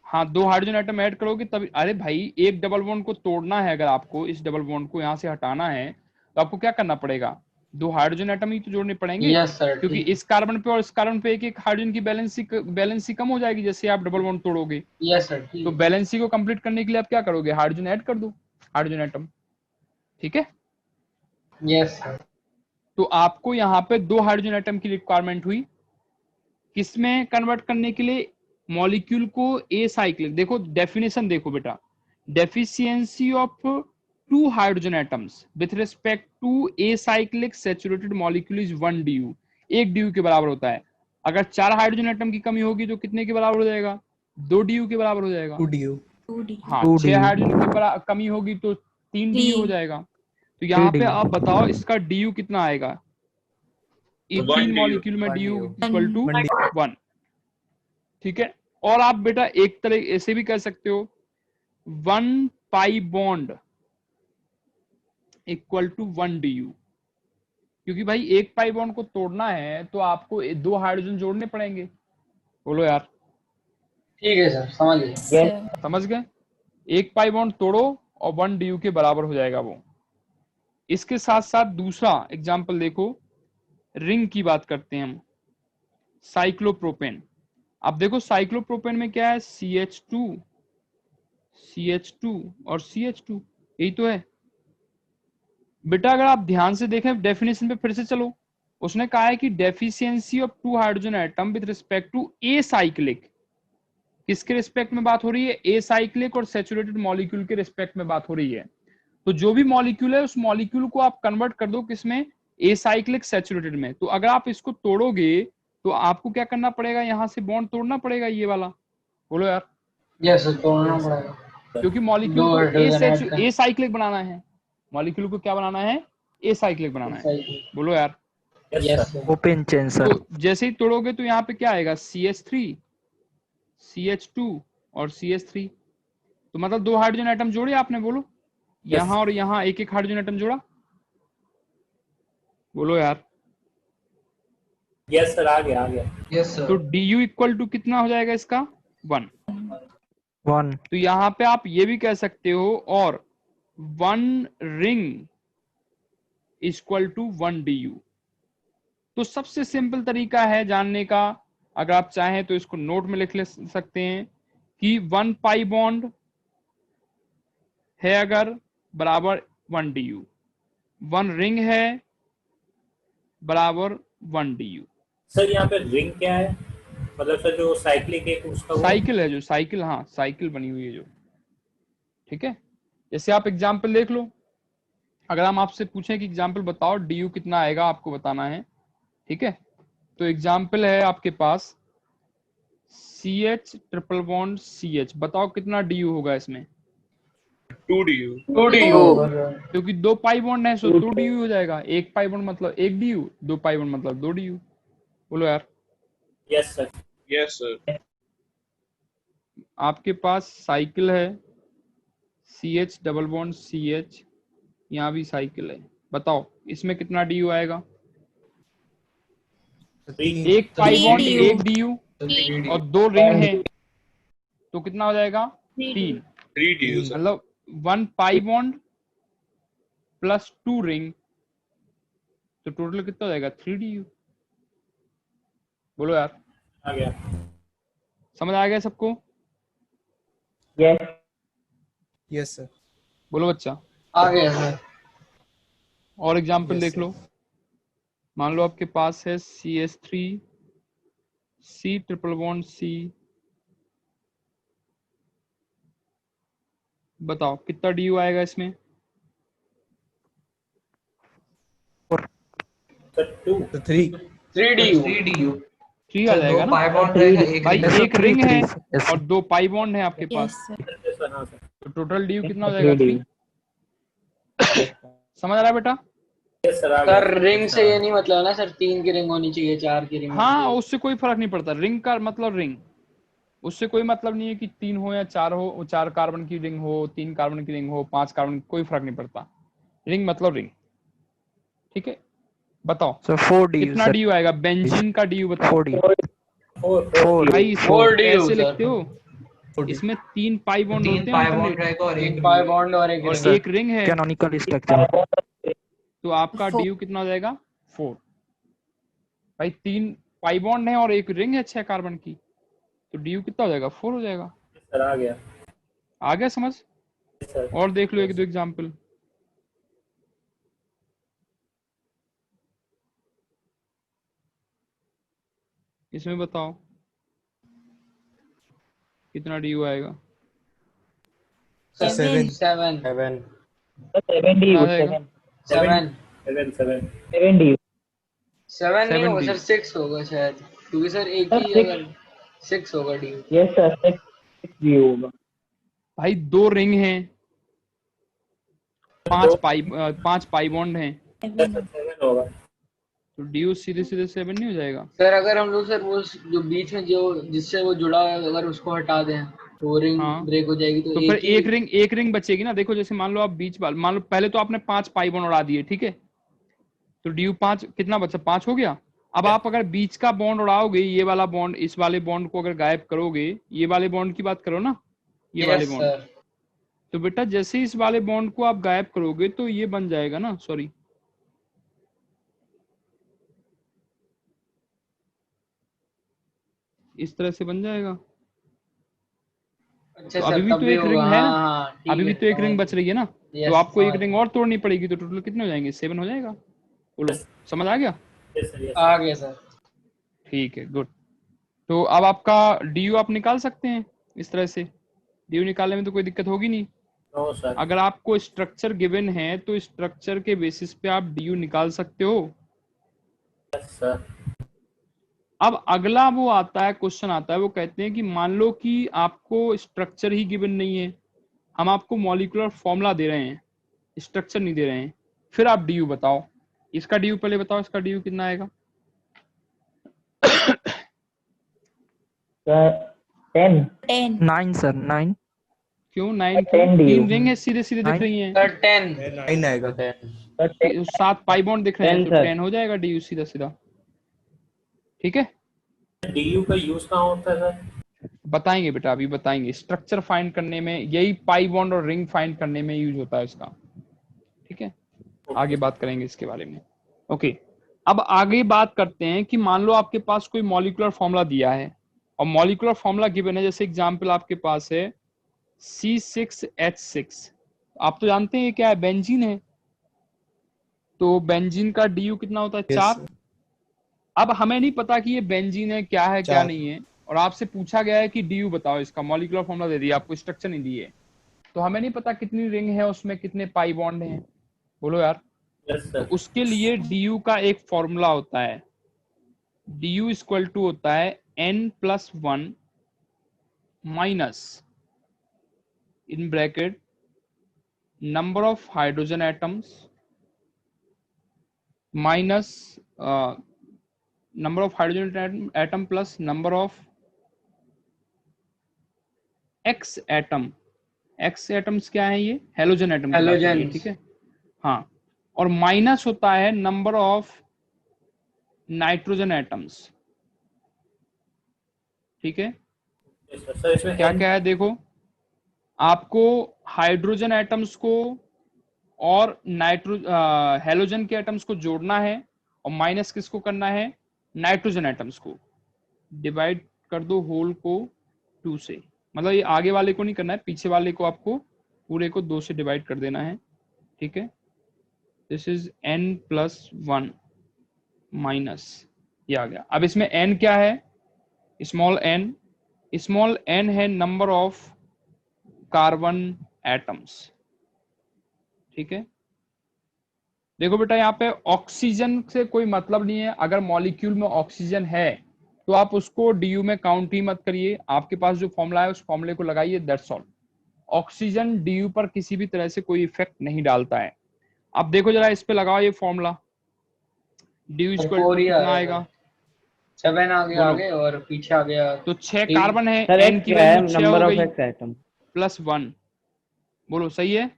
हाँ 2 हाइड्रोजन एटम ऐड करोगे तब। अरे भाई एक डबल बॉन्ड को तोड़ना है, अगर आपको इस डबल बॉन्ड को यहाँ से हटाना है तो आपको क्या करना पड़ेगा, 2 हाइड्रोजन एटम ही तो जोड़ने पड़ेंगे। यस सर, क्योंकि ठीक। इस कार्बन पे और इस कार्बन पे एक हाइड्रोजन की बैलेंसी कम हो जाएगी जैसे आप डबल बॉन्ड तोड़ोगे। यस सर, ठीक। तो बैलेंसी को कंप्लीट करने के लिए आप क्या करोगे, हाइड्रोजन ऐड कर दो, हाइड्रोजन एटम। ठीक है, यस सर। तो आपको यहाँ पे 2 हाइड्रोजन एटम की रिक्वायरमेंट हुई, किसमें कन्वर्ट करने के लिए, मॉलिक्यूल को एसाइक्लिक। देखो डेफिनेशन देखो बेटा, deficiency of 2 hydrogen atoms with respect to acyclic saturated molecule is 1 DU, 1 DU के बराबर होता है। अगर 4 हाइड्रोजन एटम की कमी होगी तो कितने के बराबर हो जाएगा, 2 DU के बराबर हो जाएगा। 2 DU। 2D हाँ 2 6 DU हाइड्रोजन की कमी होगी तो 3 DU हो जाएगा। तो यहाँ 3 पे DU आप बताओ इसका DU कितना आएगा, ये 1 तीन DU। मॉलिक्यूल में 1 DU DU। Equal to 1 DU। 1। ठीक है, और आप बेटा एक तरह ऐसे भी कह सकते हो 1 pi bond equal to 1 DU, क्योंकि भाई 1 पाई बॉन्ड को तोड़ना है तो आपको 2 हाइड्रोजन जोड़ने पड़ेंगे। बोलो यार, ठीक है सर, समझ गए। सर समझ गए? 1 पाई बॉन्ड तोड़ो और 1 DU के बराबर हो जाएगा वो। इसके साथ साथ दूसरा एग्जाम्पल देखो, रिंग की बात करते हैं हम, साइक्लोप्रोपेन। अब देखो साइक्लोप्रोपेन में क्या है, CH2 और CH2, यही तो है बेटा। अगर आप ध्यान से देखें डेफिनेशन पे फिर से चलो, उसने कहा है कि deficiency of 2 hydrogen atom with respect to acyclic, किसके रिस्पेक्ट में बात हो रही है, एसाइक्लिक और सैचुरेटेड मॉलिक्यूल के रिस्पेक्ट में बात हो रही है। तो जो भी मॉलिक्यूल है उस मॉलिक्यूल को आप कन्वर्ट कर दो किसमें, एसाइक्लिक सैचुरेटेड में। तो अगर आप इसको तोड़ोगे तो आपको क्या करना पड़ेगा, यहां से बॉन्ड तोड़ना पड़ेगा ये वाला। बोलो यार, यस सर, तोड़ना पड़ेगा। क्योंकि मॉलिक्यूल 2 को हाइड्रोजन ऐड कर। एसाइक्लिक बनाना है, मॉलिक्यूल को क्या बनाना है, एसाइक्लिक बनाना है। बोलो यार, yes sir. Open chain sir. तो जैसे ही तोड़ोगे तो यहाँ पे क्या आएगा, CH3 CH2 और CH3। तो मतलब 2 हाइड्रोजन एटम जोड़े आपने, बोलो। यहाँ और यहाँ एक एक हाइड्रोजन एटम जोड़ा, बोलो यार। यस सर, आ गया आ गया। यस तो सर। du इक्वल टू कितना हो जाएगा इसका, 1। 1 तो यहाँ पे आप ये भी कह सकते हो, और 1 रिंग इक्वल टू 1 du। तो सबसे सिंपल तरीका है जानने का, अगर आप चाहें तो इसको नोट में लिख ले सकते हैं कि 1 पाई बॉन्ड है अगर बराबर 1 du, 1 रिंग है बराबर 1 du। सर यहाँ पे रिंग क्या है, मतलब सर जो साइक्लिक है उसका वो? साइकिल है जो, साइकिल, हाँ साइकिल बनी हुई है जो, ठीक है। जैसे आप एग्जाम्पल देख लो, अगर हम आपसे पूछें कि एग्जाम्पल बताओ du कितना आएगा, आपको बताना है, ठीक है। तो एग्जाम्पल है आपके पास CH ट्रिपल बॉन्ड CH, बताओ कितना du होगा इसमें, 2du। 2du। क्योंकि 2 पाई बॉन्ड है, सो 2 du हो जाएगा। 1 पाई बॉन्ड मतलब 1 du, 2 पाई बॉन्ड मतलब 2 du। बोलो यार। Yes sir. Yes sir। आपके पास साइकिल है CH डबल बॉन्ड CH, यहाँ भी साइकिल है, बताओ इसमें कितना du आएगा। 1 पाई 3 बॉन्ड du। 1 du और 2 रिंग है, तो कितना हो जाएगा 3। 3du sir। मतलब 1 पाई बॉन्ड प्लस 2 रिंग, तो टोटल कितना हो जाएगा 3 du। बोलो यार, आ गया। समझ आ गया सबको। यस। Yes sir. बोलो बच्चा। आ गया सर। और एग्जाम्पल Yes, देख sir. लो, मान लो आपके पास है CH3 C triple bond C, बताओ कितना du आएगा इसमें। सर 2। तो 3। 3du। 3du। 3 आ जाएगा दो ना पाई बॉन्ड रहेगा, एक भाई, रिंग। एक रिंग है और 2 पाई बॉन्ड है आपके यस पास, सर। सर हाँ सर। तो टोटल du कितना हो जाएगा 3। समझ आ रहा है बेटा। यस सर, आ गया। सर रिंग से ये नहीं मतलब ना सर 3 की रिंग होनी चाहिए, 4 की रिंग होनी हाँ, चाहिए। उससे कोई फर्क नहीं पड़ता, रिंग का मतलब रिंग, उससे कोई मतलब नहीं है कि 3 हो या 4 हो, 4 कार्बन की रिंग हो, 3 कार्बन की रिंग हो, 5 कार्बन, कोई फर्क नहीं पड़ता, रिंग मतलब रिंग, ठीक है। बताओ So 4 du कितना sir. du आएगा, बेंजीन का du बताओ। 4 du. 4 भाई इसको 4du कैसे सर। लिखते हो, 40। इसमें 3 पाई बॉन्ड 3 होते हैं पाई बॉन्ड अल्टरनेट, रहेगा और 3 एक पाई रिंग। बॉन्ड और एक और रिंग। एक रिंग है, Canonical structure. तो आपका Four. du कितना हो जाएगा 4। भाई 3 पाई बॉन्ड है और एक रिंग है 6 कार्बन की, तो du कितना हो जाएगा 4 हो जाएगा। सर आ गया। आ गया समझ। सर और देख लो एक दो एग्जाम्पल, इसमें बताओ कितना du आएगा। सर 7। 7 कितना आ जाएगा 7 7 7 7 नहीं होगा 7 सर, du। 6 होगा शायद, क्योंकि सर एक ही अगर 6 होगा du। यस सर, 6 होगा। भाई 2 रिंग हैं, 5 पाई बॉन्ड हैं, 7 होगा। तो du सीधे सीधे 7 नहीं हो जाएगा। सर अगर हम लोग सर वो जो बीच में जो जिससे वो जुड़ा है अगर उसको हटा दें तो वो रिंग हाँ, ब्रेक हो जाएगी, तो तो फिर एक ही। एक रिंग बचेगी ना। देखो जैसे मान लो आप बीच वाल, मान लो पहले तो आपने 5 पाई बॉन्ड उड़ा दिए, ठीक है, तो du 5 कितना बचा, 5 हो गया। अब आप अगर बीच का बॉन्ड उड़ाओगे, ये वाला बॉन्ड इस वाले बॉन्ड को अगर गायब करोगे, ये वाले बॉन्ड की बात करो ना, ये वाले यस बॉन्ड, सर। तो बेटा जैसे इस वाले बॉन्ड को आप गायब करोगे तो ये बन जाएगा ना, सॉरी इस तरह से बन जाएगा। अच्छा तो सर अभी भी तब तो भी एक होगा, रिंग है ना, हाँ हाँ ठीक अभी है, भी तो एक समझ रिंग बच रही है ना, तो यस आपको एक समझ रिंग और तोड़नी पड़ेगी, तो टोटल कितने हो जाएंगे 7 हो जाएगा। बोलो समझ आ गया। Yes sir. यस आ गया सर। ठीक है, गुड। तो अब आपका du आप निकाल सकते हैं इस तरह से, du निकालने में तो कोई दिक्कत होगी नहीं। No sir. अगर आपको स्ट्रक्चर गिवन है तो स्ट्रक्चर के बेसिस पे आप du निकाल सकते हो। Yes sir. अब अगला वो आता है, क्वेश्चन आता है, वो कहते हैं कि मान लो कि आपको स्ट्रक्चर ही गिवन नहीं है, हम आपको मॉलिक्यूलर फॉर्मूला दे रहे हैं, स्ट्रक्चर नहीं दे रहे हैं, फिर आप du बताओ। इसका du पहले बताओ, इसका du कितना आएगा। 10। 10. 9 sir. 9. क्यों 9 क्यों? 10 तीन DU रिंग है सीधे सीधे दिख Nine? रही हैं। सर 10 9 आएगा। 7 पाई बॉन्ड दिख रहे हैं 10 तो सर। 10 हो जाएगा डी यू सीधा सीधा। ठीक है, डीयू का यूज कहाँ होता है सर? बताएंगे बेटा, अभी बताएंगे। स्ट्रक्चर फाइंड करने में, यही पाई बॉन्ड और रिंग फाइंड करने में यूज होता है इसका। ठीक है, आगे बात करेंगे इसके बारे में। ओके, अब आगे बात करते हैं कि मान लो आपके पास कोई मॉलिक्यूलर फॉर्मूला दिया है और मॉलिक्यूलर फॉर्मूला गिवन है, जैसे एग्जांपल आपके पास है C6H6। आप तो जानते हैं ये क्या है, बेंजीन है। तो बेंजीन का DU कितना होता है? Yes, 4। sir. अब हमें नहीं पता कि ये बेंजीन है क्या है क्या 4। नहीं है, और आपसे पूछा गया है कि DU बताओ, इसका मॉलिक्यूलर फॉर्मूला दे दिया, आपको स्ट्रक्चर नहीं दिए, तो हमें नहीं पता कितनी रिंग है उसमें, कितने पाई बॉन्ड हैं। बोलो यार। यस तो सर। उसके लिए DU का एक फॉर्मूला होता है, DU इक्वल टू होता है N+1 minus in bracket number of hydrogen atoms minus number of hydrogen atom plus number of x atom. X atoms क्या है? ये हेलोजन एटम की बात हो रही है। Halogens। ठीक है, हाँ। और माइनस होता है नंबर ऑफ नाइट्रोजन एटम्स। ठीक है, यस सर। सर इसमें क्या N क्या है देखो, आपको हाइड्रोजन एटम्स को और हेलोजन के एटम्स को जोड़ना है, और माइनस किसको करना है? नाइट्रोजन एटम्स को। डिवाइड कर दो होल को 2 से, मतलब ये आगे वाले को नहीं करना है, पीछे वाले को आपको पूरे को 2 से डिवाइड कर देना है। ठीक है, दिस इज N+1 माइनस, ये आ गया। अब इसमें n क्या है? स्मॉल n है नंबर ऑफ कार्बन एटम्स। ठीक है, देखो बेटा, यहाँ पे ऑक्सीजन से कोई मतलब नहीं है। अगर मॉलिक्यूल में ऑक्सीजन है तो आप उसको DU में काउंट ही मत करिए, आपके पास जो फॉर्मूला है उस फॉर्मूले को लगाइए, दैट्स ऑल। ऑक्सीजन DU पर किसी भी तरह से कोई इफेक्ट नहीं डालता है। अब देखो जरा इस पे लगाओ ये फॉर्मूला, DU इक्वल 4 टू ही कितना आया आएगा? 7 आ गया बोलो। आगे और पीछे आ गया तो 6 3। कार्बन है, सर n एक्स की क्या है? वैल्यू 6 नंबर हो ऑफ गई, एक्स एटम। +1। बोलो सही है,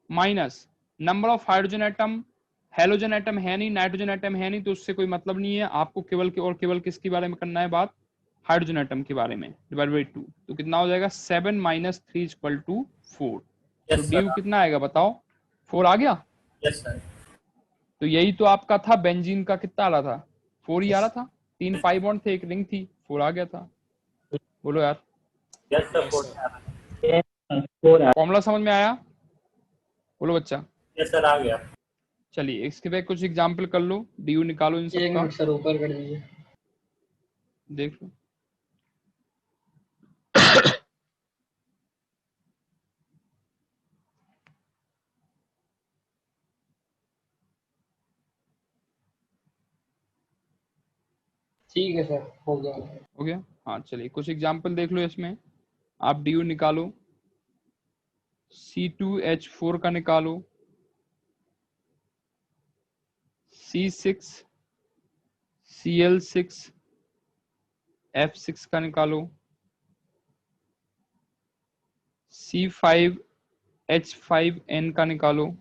minus number of hydrogen atom. Halogen atom है नहीं, नाइट्रोजन एटम है नहीं, तो उससे कोई मतलब नहीं है। आपको केवल और केवल किसके बारे में करना है बात? हाइड्रोजन एटम के बारे में। डिवाइड बाई 2, तो कितना हो जाएगा? 7 - 3 इक्वल टू 4। तो यस DU सर। कितना आएगा बताओ? 4 आ गया। Yes sir. तो यही तो आपका था, बेंजीन का कितना आ रहा था? 4 ही आ रहा था। 3 पाई बॉन्ड थे, एक रिंग थी, 4 आ गया था। बोलो यार, यस सर। फॉर्मूला समझ में आया? बोलो बच्चा। यस सर, आ गया। चलिए इसके बाद कुछ एग्जाम्पल कर लो, DU निकालो इन 1 सबका, मिनट सर, ऊपर कर दीजिए। देख लो। ठीक है सर, हो गया। हो गया, हाँ। चलिए कुछ एग्जाम्पल देख लो इसमें। आप DU निकालो, C2H4 का निकालो, C6Cl6F6 का निकालो, C5H5N का निकालो,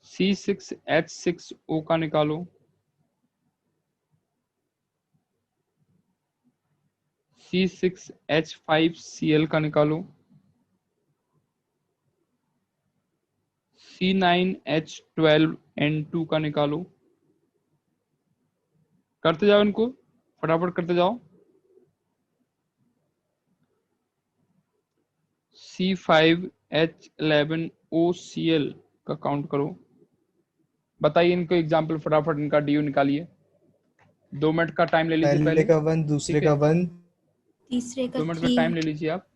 C6H6O का निकालो, C6H5Cl का निकालो, C9H12N2 का निकालो। करते जाओ इनको, फटाफट करते जाओ। C5H11OCl का काउंट करो। बताइए इनको एग्जाम्पल, फटाफट इनका DU निकालिए। 2 मिनट का टाइम ले लीजिए पहले पहले। का 1, दूसरे ठीक है, का 1। तीसरे का 2 मिनट का 3। टाइम ले लीजिए आप।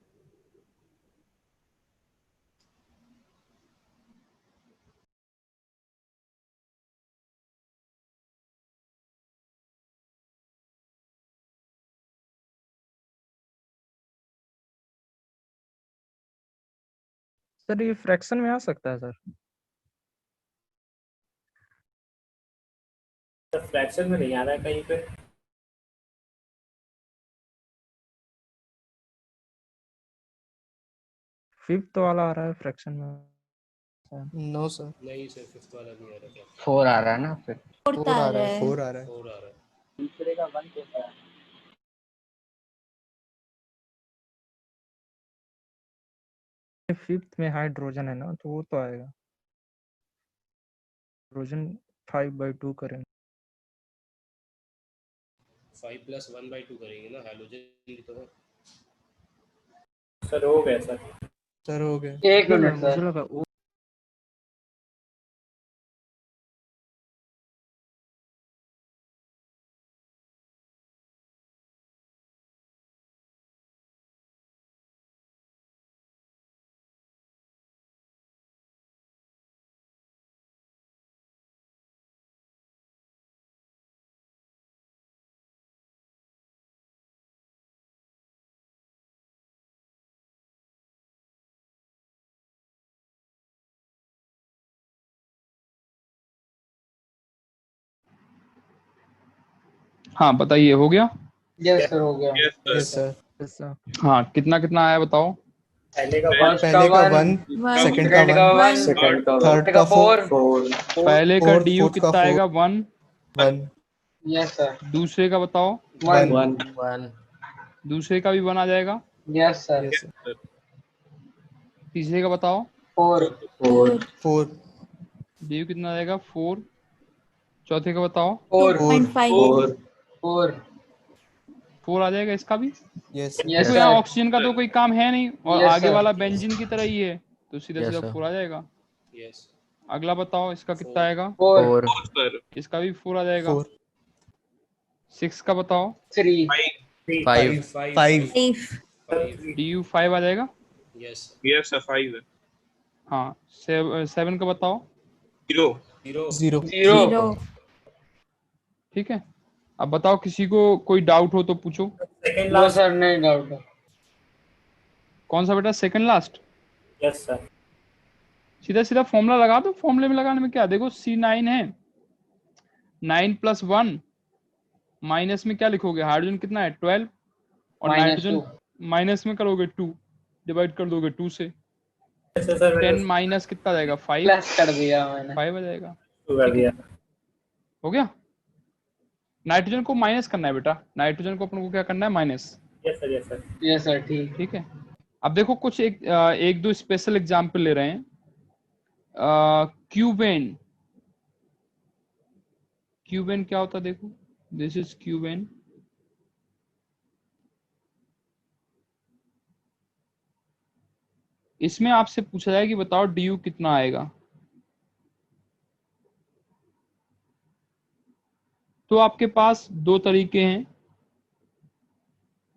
सर ये फ्रैक्शन में आ सकता है सर? सर फ्रैक्शन में नहीं आ रहा है कहीं पे। फिफ्थ वाला आ रहा है फ्रैक्शन में। नो सर, नहीं सर, फिफ्थ वाला नहीं आ रहा। 4 आ रहा है ना फिर। फोर्थ 4 आ आ रहा रहा है, है। 4 आ रहा है। 4 आ रहा है। दूसरे का 1 कैसा है? फिफ्थ में हाइड्रोजन है ना, तो वो तो आएगा। हाइड्रोजन 5/2 करेंगे। 5 + 1/2 करेंगे ना, हाइड्रोजन भी तो है। सर हो गया सर। सर हो गया। 1 नहीं, मिनट मुझे सर। लगा वो हाँ बताइए, हो गया? यस सर, हो गया। Yes, sir. Yes sir. ऐसा। हाँ, कितना कितना आया बताओ? पहले का पहले- वन। पहले का 1, वन, सेकंड का सेकंड का 1, 1, सेकंड का थर्ड का 4, 4, पहले का फोर्थ डी फोर्थ का कितना 4, आएगा? 1। 1, यस सर, दूसरे का बताओ? 1, 1 दूसरे का भी 1 आ जाएगा। Yes sir, yes sir. sir. तीसरे का बताओ? 4, फोर, 4, डी कितना आ जाएगा? 4। चौथे का बताओ? 4, 2.5। 4, 4 आ जाएगा इसका भी। Yes sir. यस देखो यहाँ सर, ऑक्सीजन का तो कोई काम है नहीं, और Yes, आगे sir. वाला बेंजीन की तरह ही है, तो सीधा Yes, सीधा sir. 4 आ जाएगा। यस। अगला बताओ, इसका कितना आएगा? 4, 4 Sir. इसका भी 4 आ जाएगा। 4, 6 का बताओ? 3, 5 5, 5। डी यू 5 आ जाएगा। यस। Yes, sir. 5. हाँ। 7 का बताओ? 0. 0। 0, 0, 0। ठीक है, अब बताओ किसी को कोई डाउट हो तो पूछो। Second no last. सर, नहीं डाउट है। कौन सा बेटा? Second last. Yes sir. सीधा सीधा फॉर्मूला लगा दो, फॉर्मूले में लगाने में क्या, देखो C9 है, 9 + 1 माइनस में क्या लिखोगे? हाइड्रोजन कितना है? 12, और नाइट्रोजन -2, माइनस में करोगे 2, डिवाइड कर दोगे 2 से। Yes sir. 10 माइनस कितना आ जाएगा? 5। प्लस कर दिया मैंने। 5 आ जाएगा। कर दिया। हो गया। नाइट्रोजन को माइनस करना है बेटा, नाइट्रोजन को अपन को क्या करना है? Minus. Yes sir, yes sir. Yes sir, ठीक। ठीक है, अब देखो कुछ एक दो स्पेशल एग्जाम्पल ले रहे हैं। क्यूबेन। क्यूबेन क्या होता है देखो, दिस इज क्यूबेन। इसमें आपसे पूछा जाए कि बताओ डी यू कितना आएगा, तो आपके पास दो तरीके हैं।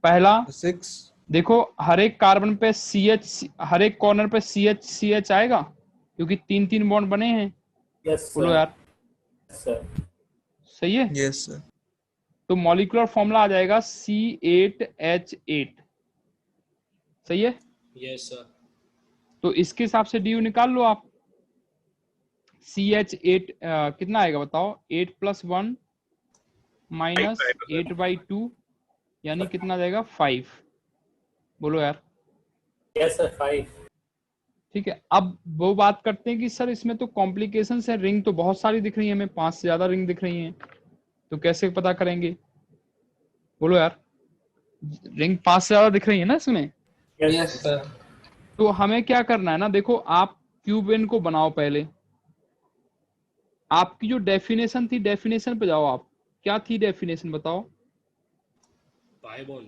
पहला, 6, देखो हर एक कार्बन पे CH, हर एक कॉर्नर पे CH आएगा, क्योंकि 3-3 बॉन्ड बने हैं। यस बोलो सर। यार, सर। सही है? Yes sir. तो मॉलिक्यूलर फॉर्मूला आ जाएगा C8H8। सही है? Yes sir. तो इसके हिसाब से डी यू निकाल लो आप। CH8 कितना आएगा बताओ? 8 + 1 माइनस 8/2, यानी कितना आ जाएगा? 5। बोलो यार। Yes sir. 5। ठीक है, अब वो बात करते हैं कि सर इसमें तो कॉम्प्लिकेशन है, रिंग तो बहुत सारी दिख रही है हमें, 5 से ज्यादा रिंग दिख रही हैं, तो कैसे पता करेंगे? बोलो यार, रिंग 5 से ज्यादा दिख रही है ना इसमें। यस सर, तो हमें क्या करना है ना, देखो आप क्यूबेन को बनाओ पहले। आपकी जो डेफिनेशन थी, डेफिनेशन पे जाओ आप। क्या थी डेफिनेशन बताओ? Pi bond.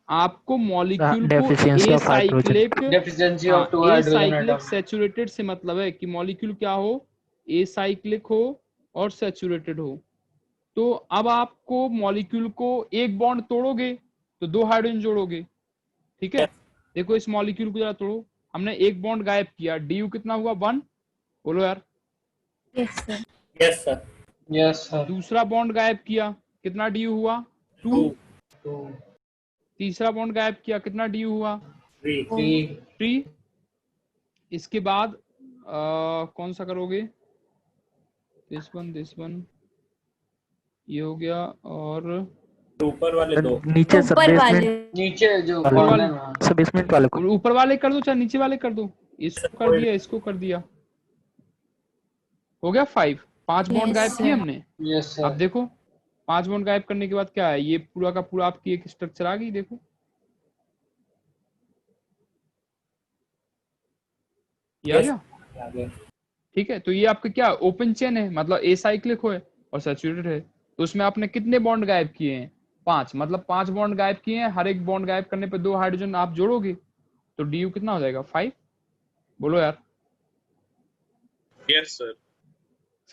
आपको मॉलिक्यूल को Deficiency of hydrogen. Acyclic, deficiency of 2 hydrogen acyclic atom. Saturated से मतलब है कि मॉलिक्यूल क्या हो? एसाइक्लिक हो और सैचुरेटेड हो। तो अब आपको मॉलिक्यूल को एक बॉन्ड तोड़ोगे तो 2 हाइड्रोजन जोड़ोगे। ठीक है, देखो इस मॉलिक्यूल को जरा तोड़ो, हमने एक बॉन्ड गायब किया, डी यू कितना हुआ? 1। बोलो यार। Yes sir. Yes sir. Yes sir, दूसरा बॉन्ड गायब किया, कितना डी यू हुआ? 2। 2, तीसरा बॉन्ड गायब किया, कितना डी यू हुआ? 3। 3, 3। इसके बाद कौन सा करोगे? दिस वन, ये हो गया, और तो ऊपर वाले दो नीचे सर ऊपर वाले बेसमेंट नीचे जो वाले कॉर्नर में, हाँ। सर बेसमेंट वाले को और ऊपर वाले कर दो चाहे नीचे वाले कर दो, इसको कर दिया, इसको कर दिया, हो गया 5। 5 बॉन्ड Yes, गायब किए sir. हमने। यस अब सर। देखो 5 बॉन्ड गायब करने के बाद क्या है, ये पूरा का पूरा आपकी एक स्ट्रक्चर आ गई, देखो ये आ Yes. गया। आगे ठीक है, तो ये आपका क्या ओपन चेन है, मतलब एसाइक्लिक है और सैचुरेटेड है, तो उसमें आपने कितने बॉन्ड गायब किए हैं, 5, मतलब 5 बॉन्ड गायब किए हैं। हर एक बॉन्ड गायब करने पे 2 हाइड्रोजन आप जोड़ोगे तो डी कितना हो जाएगा 5। बोलो यार, Yes, sir.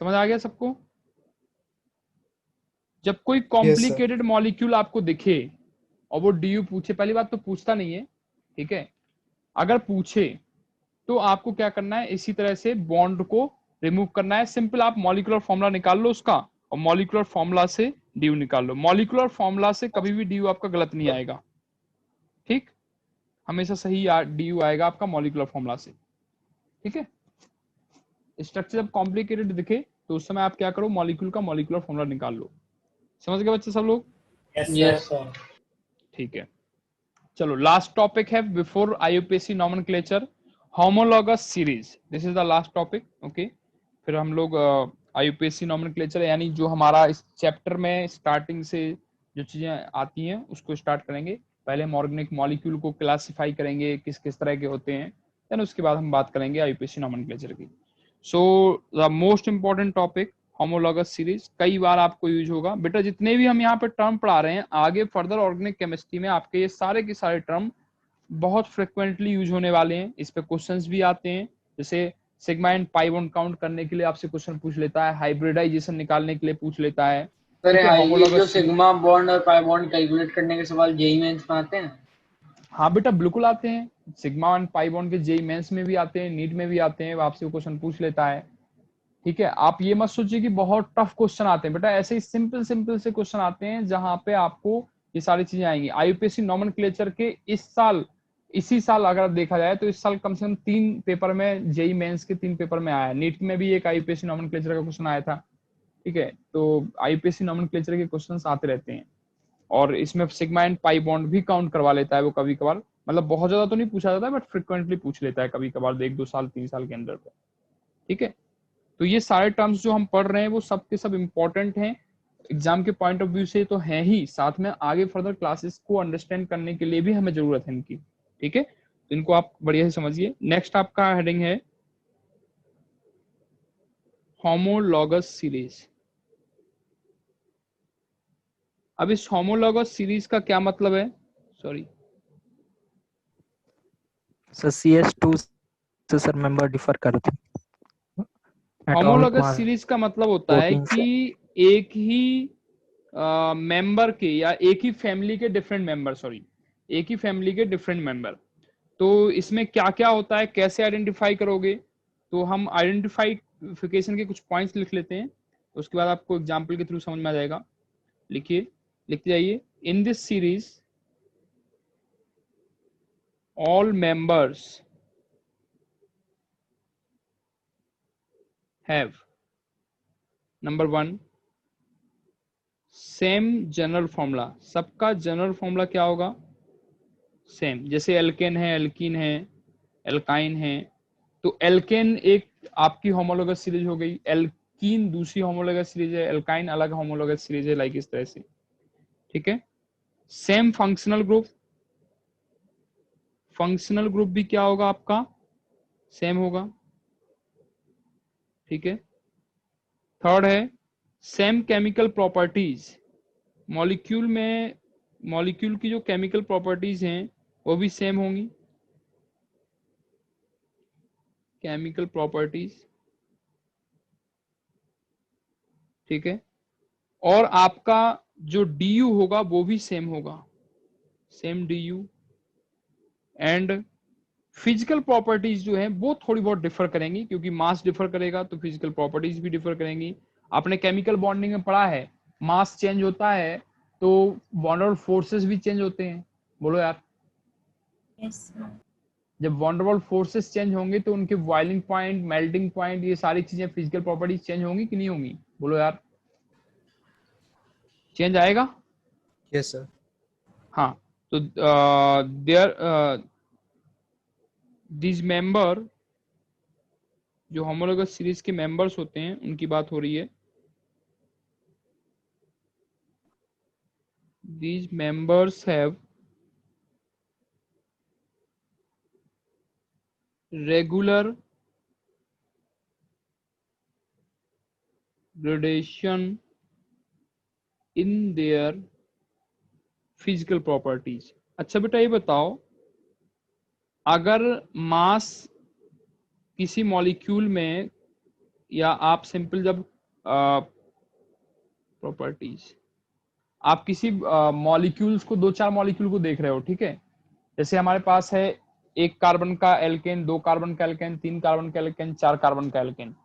समझ आ गया सबको? जब कोई Yes, sir. कॉम्प्लिकेटेड मॉलिक्यूल आपको दिखे और वो डी पूछे, पहली बात तो पूछता नहीं है, ठीक है, अगर पूछे तो आपको क्या करना है, इसी तरह से बॉन्ड को रिमूव करना है। सिंपल, आप मॉलिक्यूलर फॉर्मूला निकाल लो उसका और मॉलिक्यूलर फॉर्मूला से ड्यू निकाल लो। मॉलिक्यूलर फॉर्मूला से कभी भी ड्यू आपका गलत नहीं आएगा, ठीक, हमेशा सही ड्यू आएगा आपका मॉलिक्यूलर फॉर्मूला से, ठीक है। स्ट्रक्चर जब कॉम्प्लिकेटेड दिखे तो उस समय आप क्या करो, मॉलिक्यूल का मॉलिक्यूलर फॉर्मूला निकाल लो। समझ गए बच्चे सब लोग? Yes, sir. Yes sir. ठीक है, चलो लास्ट टॉपिक है before IUPAC nomenclature, homologous series. This is the last topic, okay. फिर हम लोग आईयूपीएसी नॉमेनक्लेचर यानी जो हमारा इस चैप्टर में स्टार्टिंग से जो चीजें आती हैं उसको स्टार्ट करेंगे। पहले हम ऑर्गेनिक मॉलिक्यूल को क्लासिफाई करेंगे किस किस तरह के होते हैं, देन उसके बाद हम बात करेंगे आईयूपीएसी नॉमेनक्लेचर की। So the most important topic homologous series, कई बार आपको यूज होगा बेटा। जितने भी हम यहाँ पे टर्म पढ़ा रहे हैं आगे फर्दर ऑर्गेनिक केमिस्ट्री में आपके ये सारे के सारे टर्म बहुत फ्रिक्वेंटली यूज होने वाले हैं। इस पे क्वेश्चंस भी आते हैं, जैसे sigma and pi bond count करने के लिए आपसे क्वेश्चन पूछ लेता है, हाइब्रिडाइजेशन निकालने के लिए पूछ लेता है, सर ठीक है। ये जो होमोलॉगस, सिग्मा बॉन्ड और पाई बॉन्ड कैलकुलेट करने के सवाल जेईई मेंस में आते हैं। हाँ बेटा बिल्कुल आते हैं, सिग्मा एंड पाई बॉन्ड के जेईई मेंस में भी आते हैं, नीट में भी आते हैं, वो आपसे क्वेश्चन पूछ लेता है, ठीक है। आप ये मत सोचिए कि बहुत टफ क्वेश्चन आते हैं बेटा, ऐसे ही सिंपल सिंपल से क्वेश्चन आते हैं जहां पे आपको ये सारी चीजें आएंगी। आईयूपीएसी नॉमेनक्लेचर के इस साल, इसी साल अगर देखा जाए तो इस साल कम से कम 3 पेपर में, जेईई मेंस के 3 पेपर में आया, नीट में भी एक आईयूपीएसी नॉमेनक्लेचर का क्वेश्चन आया था, ठीक है। तो आईयूपीएसी नॉमेनक्लेचर के क्वेश्चंस आते रहते हैं और इसमें सिग्मा एंड पाई बॉन्ड भी काउंट करवा लेता है वो कभी कभार, मतलब बहुत ज्यादा तो नहीं पूछा जाता है बट फ्रिक्वेंटली पूछ लेता है कभी कभार 1-2 साल 3 साल के अंदर पे, ठीक है। तो ये सारे टर्म्स जो हम पढ़ रहे हैं वो सब के सब इंपॉर्टेंट हैं एग्जाम के पॉइंट ऑफ व्यू से तो है ही, साथ में आगे फर्दर क्लासेस को अंडरस्टैंड करने के लिए भी हमें जरूरत है इनकी, ठीक है। तो इनको आप बढ़िया से समझिए। नेक्स्ट आपका हेडिंग है होमोलॉगस सीरीज। अब इस होमोलॉगस सीरीज का क्या मतलब है, सॉरी सर CS2 से सर मेंबर डिफर करते हैं होमोलॉगस सीरीज का मतलब होता है 14 से। कि एक ही मेंबर के या एक ही फैमिली के डिफरेंट मेंबर, सॉरी एक ही फैमिली के डिफरेंट मेंबर। तो इसमें क्या क्या होता है, कैसे आइडेंटिफाई करोगे, तो हम आइडेंटिफाइफिकेशन के कुछ पॉइंट्स लिख लेते हैं, उसके बाद आपको एग्जांपल के थ्रू समझ में आ जाएगा। लिखिए, लिखते जाइए। In this series all members have number 1 same general formula. सबका जनरल फॉर्मूला क्या होगा, सेम। जैसे एल्केन है, एल्कीन है, एल्काइन है, तो एल्केन एक आपकी होमोलॉगस सीरीज हो गई, एल्कीन दूसरी होमोलॉगस सीरीज है, एल्काइन अलग होमोलॉगस सीरीज है, लाइक इस तरह से, ठीक है। Same functional group, functional group भी क्या होगा आपका, सेम होगा, ठीक है। थर्ड है सेम केमिकल प्रॉपर्टीज, मॉलिक्यूल में मॉलिक्यूल की जो केमिकल प्रॉपर्टीज हैं वो भी सेम होंगी, केमिकल प्रॉपर्टीज, ठीक है। और आपका जो DU होगा वो भी सेम होगा, same DU। And physical properties जो है वो थोड़ी बहुत डिफर करेंगी, क्योंकि मास डिफर करेगा तो फिजिकल प्रॉपर्टीज भी डिफर करेंगी। आपने केमिकल बॉन्डिंग में पढ़ा है, मास चेंज होता है तो वॉन्डरवॉल फोर्सेस भी चेंज होते हैं, बोलो यार। Yes, sir. जब वॉन्डरवॉल फोर्सेस चेंज होंगे तो उनके बॉइलिंग पॉइंट, मेल्टिंग पॉइंट, ये सारी चीजें फिजिकल प्रॉपर्टीज चेंज होंगी कि नहीं होंगी, बोलो यार। चेंज आएगा, यस सर। हाँ, तो देयर दिस मेंबर, जो होमोलोगस सीरीज के मेंबर्स होते हैं उनकी बात हो रही है। These members have regular gradation in their physical properties। अच्छा बेटा ये बताओ, अगर मास किसी मॉलिक्यूल में, या आप सिंपल जब प्रॉपर्टीज, आप किसी मॉलिक्यूल्स को, 2-4 मॉलिक्यूल को देख रहे हो, ठीक है, जैसे हमारे पास है 1 कार्बन का एल्केन, 2 कार्बन का एल्केन, 3 कार्बन का एल्केन, 4 कार्बन का एल्केन।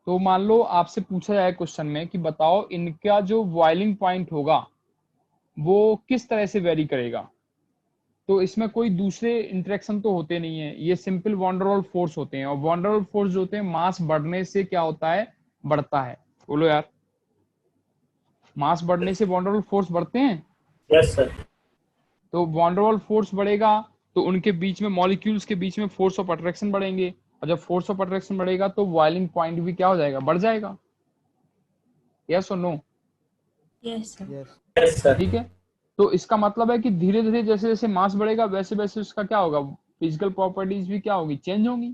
तो मान लो आपसे पूछा जाए क्वेश्चन में कि बताओ इनका जो बॉइलिंग पॉइंट होगा वो किस तरह से वेरी करेगा। तो इसमें कोई दूसरे इंटरेक्शन तो होते नहीं है, ये simple van der Waals force होते हैं, और वॉन डेर वाल्स फोर्स जो होते हैं मास बढ़ने से क्या होता है, बढ़ता है। बोलो यार, मास बढ़ने से वॉन डेर वाल्स फोर्स बढ़ते हैं। Yes sir. तो वॉन डेर वाल्स फोर्स बढ़ेगा तो उनके बीच में, मॉलिक्यूल्स के बीच में फोर्स ऑफ अट्रैक्शन बढ़ेंगे, और जब फोर्स ऑफ अट्रैक्शन बढ़ेगा तो बॉइलिंग पॉइंट भी क्या हो जाएगा, बढ़ जाएगा। यस और no? Yes sir. Yes sir. ठीक है, तो इसका मतलब है कि धीरे धीरे जैसे जैसे मास बढ़ेगा वैसे वैसे उसका क्या होगा, फिजिकल प्रॉपर्टीज भी क्या होगी, चेंज होंगी।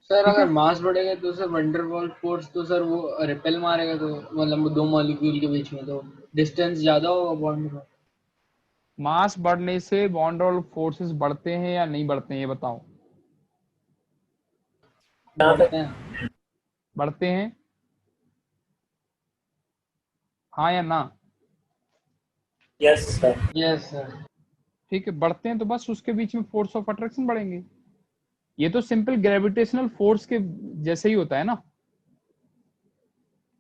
सर अगर मास बढ़ेगा तो सर वंडरवॉल फोर्स तो सर वो रिपेल मारेगा, तो मतलब 2 मॉलिक्यूल के बीच में तो डिस्टेंस ज्यादा होगा बॉन्ड का। मास बढ़ने से वॉन डेर वाल्स फोर्सेस बढ़ते हैं या नहीं बढ़ते हैं, ये बताओ। बढ़ते हैं। बढ़ते हैं, हाँ या ना? Yes sir. Yes sir. ठीक है, बढ़ते हैं तो बस उसके बीच में फोर्स ऑफ अट्रैक्शन बढ़ेंगे। ये तो सिंपल ग्रेविटेशनल फोर्स के जैसे ही होता है ना,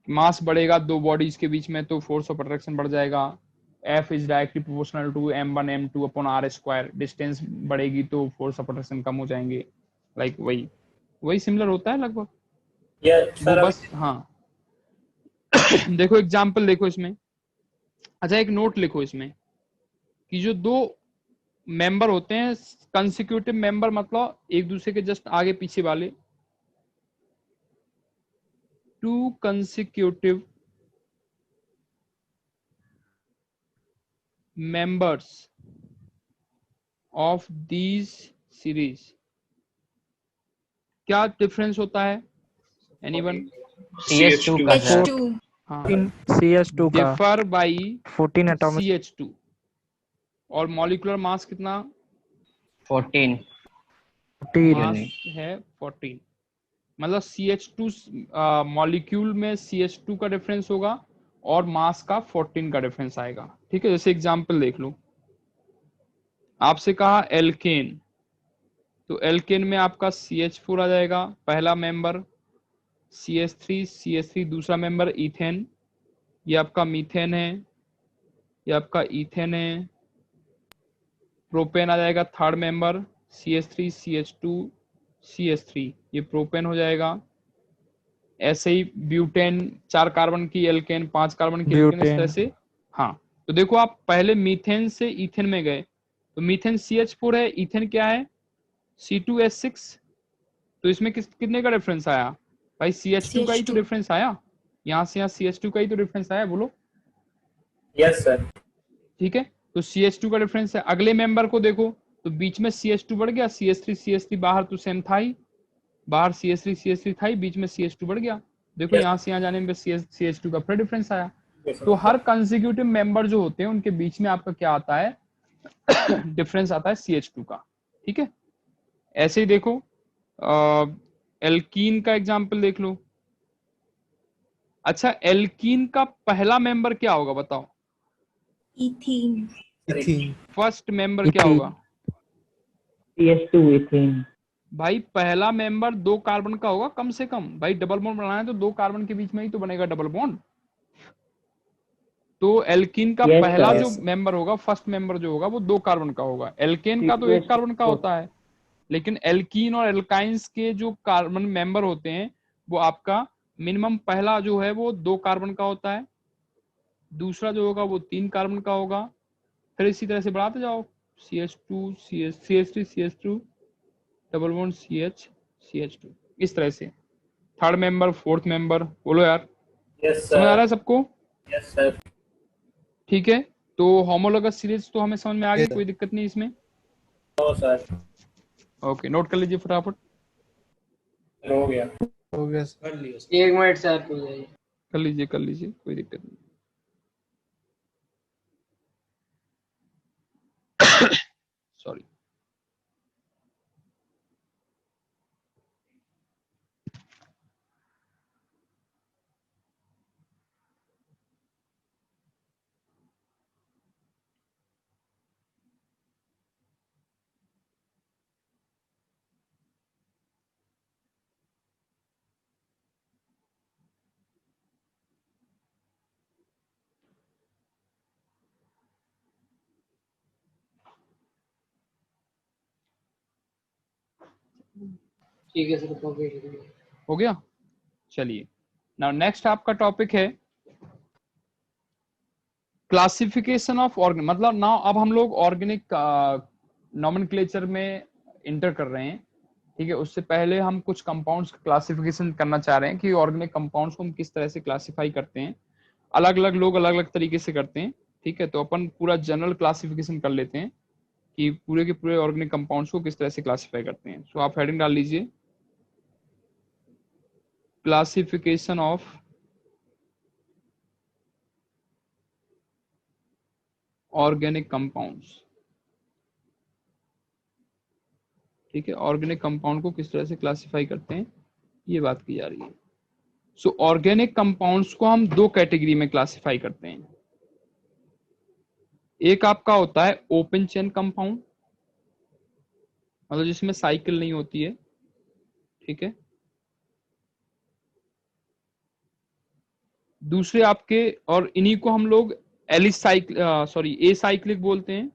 मास बढ़ेगा 2 बॉडीज के बीच में तो फोर्स ऑफ अट्रैक्शन बढ़ जाएगा। F is directly proportional to m1 m2 upon r square. Distance बढ़ेगी तो फोर्स ऑफ अट्रैक्शन कम हो जाएंगे। लाइक वही सिमिलर होता है लगभग। यस वो सर। बस, हाँ देखो एग्जांपल देखो इसमें। अच्छा एक नोट लिखो इसमें कि जो 2 मेंबर होते हैं कंसेक्यूटिव मेंबर, मतलब एक दूसरे के जस्ट आगे पीछे वाले, 2 consecutive members of these series, क्या डिफरेंस होता है, एनीवन? CH2 का सर। H2 हाँ, CH2 का डिफर बाई 14 एटॉमिक। CH2। और मॉलिक्यूलर मास कितना? 14। मास है 14। मतलब CH2 मॉलिक्यूल में CH2 का डिफरेंस होगा और मास का 14 का डिफरेंस आएगा। ठीक है, जैसे एग्जांपल देख लो, आपसे कहा एल्केन, तो एल्केन में आपका CH4 आ जाएगा पहला मेंबर, CH3 दूसरा मेंबर, इथेन, ये आपका मीथेन है, ये आपका इथेन है। प्रोपेन आ जाएगा third member, CH3 CH2 CH3, ये प्रोपेन हो जाएगा। ऐसे ही ब्यूटेन, 4 कार्बन की एल्केन, 5 कार्बन की एल्केन, इस तरह से। हाँ, तो देखो आप पहले मीथेन से इथेन में गए, तो मीथेन CH4 है, इथेन क्या है, C2H6। तो इसमें कितने का डिफरेंस आया भाई, CH2 का ही तो CH2 डिफरेंस आया, यहाँ से यहाँ CH2 का ही तो डिफरेंस आया, बोलो। Yes sir. ठीक है, तो CH2 का डिफरेंस है। अगले मेंबर को देखो, तो बीच में CH2 बढ़ गया, CH3 बाहर तो सेम था ही, बाहर CH3 था ही, बीच में CH2 बढ़ गया। देखो यहाँ से यहाँ जाने में CH2 का फिर डिफरेंस आया। तो हर कंसेक्यूटिव मेंबर जो होते हैं उनके बीच में आपका क्या आता है, डिफरेंस आता है CH2 का। ठीक है, ऐसे ही देखो एल्कीन का एग्जांपल देख लो। अच्छा, एल्कीन का पहला मेंबर क्या होगा बताओ, इथीन इथीन। फर्स्ट मेंबर क्या होगा CH2 इथेन। भाई? पहला मेंबर 2 कार्बन का होगा कम से कम भाई, डबल बॉन्ड बनाना है तो 2 कार्बन के बीच में ही तो बनेगा डबल बॉन्ड। तो एल्कीन का Yes, पहला sir. जो मेंबर होगा, फर्स्ट मेंबर जो होगा वो 2 कार्बन का होगा। एल्केन का तो 1 कार्बन का होता है, लेकिन एल्कीन और एल्काइंस के जो कार्बन मेंबर होते हैं वो आपका मिनिमम पहला जो है वो 2 कार्बन का होता है, दूसरा जो होगा वो 3 कार्बन का होगा, फिर इसी तरह से बढ़ाते जाओ, CH2 CH3 CH2 double bond CH2, इस तरह से थर्ड मेंबर, फोर्थ मेंबर। बोलो यार, यस समझ आ रहा सर। है सबको? Yes sir. ठीक है, तो होमोलोगस सीरीज तो हमें समझ में आ गई, Yes, sir. कोई दिक्कत नहीं इसमें। No sir. ओके, नोट कर लीजिए फटाफट। हो गया। हो गया सर. कर लियो सर। 1 मिनट सर हो जाइए। कर लीजिए, कोई दिक्कत नहीं। सॉरी। ठीक है सर, कॉपी कर लीजिए। हो गया, चलिए। नाउ नेक्स्ट आपका टॉपिक है क्लासिफिकेशन ऑफ ऑर्गेनिक। मतलब नाउ अब हम लोग ऑर्गेनिक नॉमेनक्लेचर में इंटर कर रहे हैं, ठीक है। उससे पहले हम कुछ कंपाउंड्स का क्लासिफिकेशन करना चाह रहे हैं कि ऑर्गेनिक कंपाउंड्स को हम किस तरह से क्लासिफाई करते हैं। अलग अलग लोग अलग अलग तरीके से करते हैं, ठीक है। तो अपन पूरा जनरल क्लासिफिकेशन कर लेते हैं कि पूरे के पूरे ऑर्गेनिक कंपाउंड्स को किस तरह से क्लासिफाई करते हैं। सो आप हेडिंग डाल लीजिए, क्लासिफिकेशन ऑफ ऑर्गेनिक कंपाउंड्स, ठीक है। ऑर्गेनिक कंपाउंड को किस तरह से क्लासिफाई करते हैं, ये बात की जा रही है। सो ऑर्गेनिक कंपाउंड्स को हम दो कैटेगरी में क्लासिफाई करते हैं। एक आपका होता है ओपन चेन कंपाउंड, मतलब जिसमें साइकिल नहीं होती है, ठीक है। दूसरे आपके, और इन्हीं को हम लोग ए साइक्लिक बोलते हैं,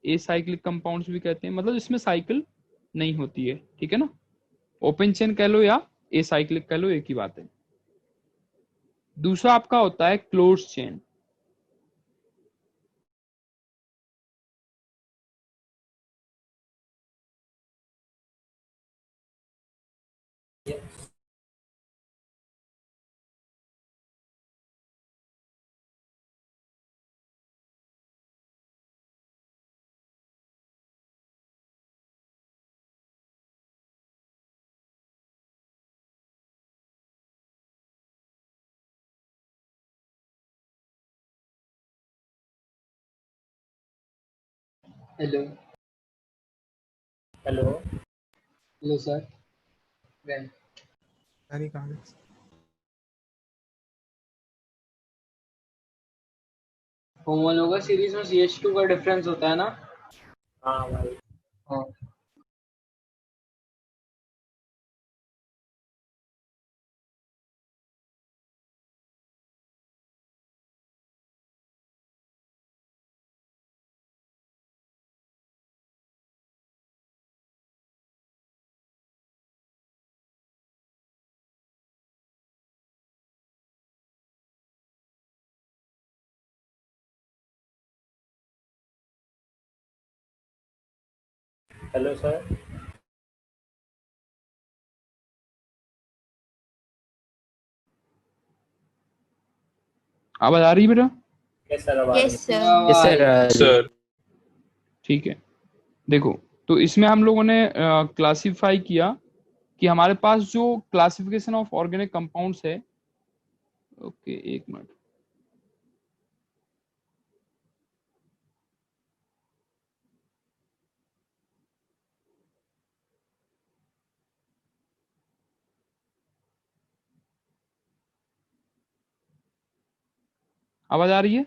ए साइक्लिक कंपाउंड्स भी कहते हैं, मतलब जिसमें साइकिल नहीं होती है, ठीक है ना। ओपन चेन कह लो या ए साइक्लिक कह लो, एक ही बात है। दूसरा आपका होता है close chain, hello. Hello. Hello sir. Well, यानी कहाँ है? होमोलोगस सीरीज में CH2 का डिफरेंस होता है ना? हाँ भाई। हाँ। Hello sir. आवाज आ रही है बेटा? यस सर, आवाज Yes, sir. Yes, sir. Sir. ठीक है, देखो, तो इसमें हम लोगों ने क्लासिफाई किया कि हमारे पास जो क्लासिफिकेशन ऑफ ऑर्गेनिक कंपाउंड्स है। ओके, एक मिनट। आवाज आ रही है?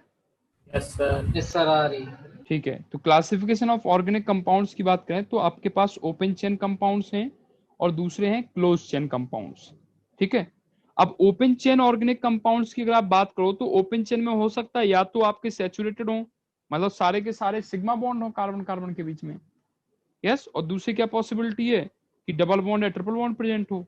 Yes sir. यस सर, आ रही है। ठीक है, तो क्लासिफिकेशन ऑफ ऑर्गेनिक कंपाउंड्स की बात करें तो आपके पास ओपन चेन कंपाउंड्स हैं और दूसरे हैं क्लोज चेन कंपाउंड्स, ठीक है। अब ओपन चेन ऑर्गेनिक कंपाउंड्स की अगर आप बात करो तो ओपन चेन में हो सकता है या तो आपके सैचुरेटेड हो, मतलब सारे के सारे सिग्मा बॉन्ड हो कार्बन कार्बन के बीच में, यस। और दूसरी क्या पॉसिबिलिटी है कि डबल बॉन्ड या ट्रिपल बॉन्ड प्रेजेंट हो,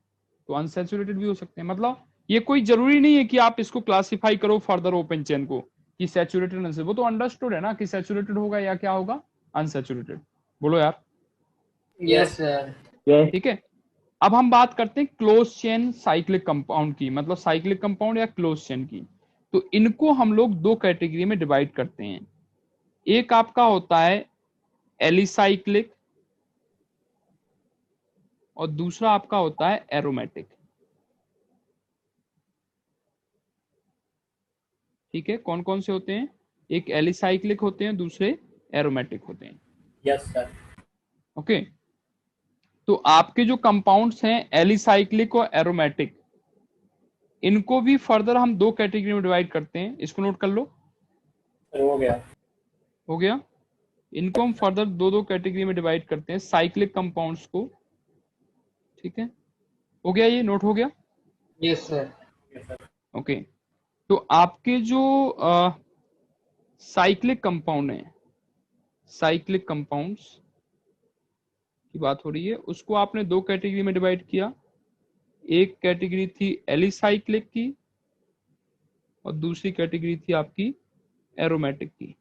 तो अनसैचुरेटेड भी हो सकते हैं। मतलब ये कोई जरूरी नहीं है कि आप इसको क्लासिफाई करो फर्दर ओपन चेन को, कि सैचुरेटेड अनसैचुरेटेड, वो तो अंडरस्टूड है ना कि सैचुरेटेड होगा या क्या होगा, अनसैचुरेटेड। बोलो यार। Yes sir. यस ठीक है, अब हम बात करते हैं क्लोज चेन साइक्लिक कंपाउंड की, मतलब साइक्लिक कंपाउंड या क्लोज चेन की। तो इनको हम लोग दो कैटेगरी में डिवाइड करते हैं। एक आपका होता है एलिसाइक्लिक और दूसरा आपका होता है एरोमेटिक। ठीक है, कौन कौन से होते हैं? एक एलिसाइक्लिक होते हैं, दूसरे एरोमेटिक होते हैं। Yes sir. ओके, तो आपके जो कंपाउंड्स हैं एलिसाइक्लिक और एरोमेटिक, इनको भी फर्दर हम दो कैटेगरी में डिवाइड करते हैं। इसको नोट कर लो। सर हो गया। हो गया। इनको हम फर्दर दो दो कैटेगरी में डिवाइड करते हैं, साइक्लिक कंपाउंड्स को। ठीक है, हो गया, ये नोट हो गया। Yes sir. ओके, तो आपके जो साइक्लिक कंपाउंड है, साइक्लिक कंपाउंड्स की बात हो रही है, उसको आपने दो कैटेगरी में डिवाइड किया। एक कैटेगरी थी एलिसाइक्लिक की और दूसरी कैटेगरी थी आपकी एरोमेटिक की।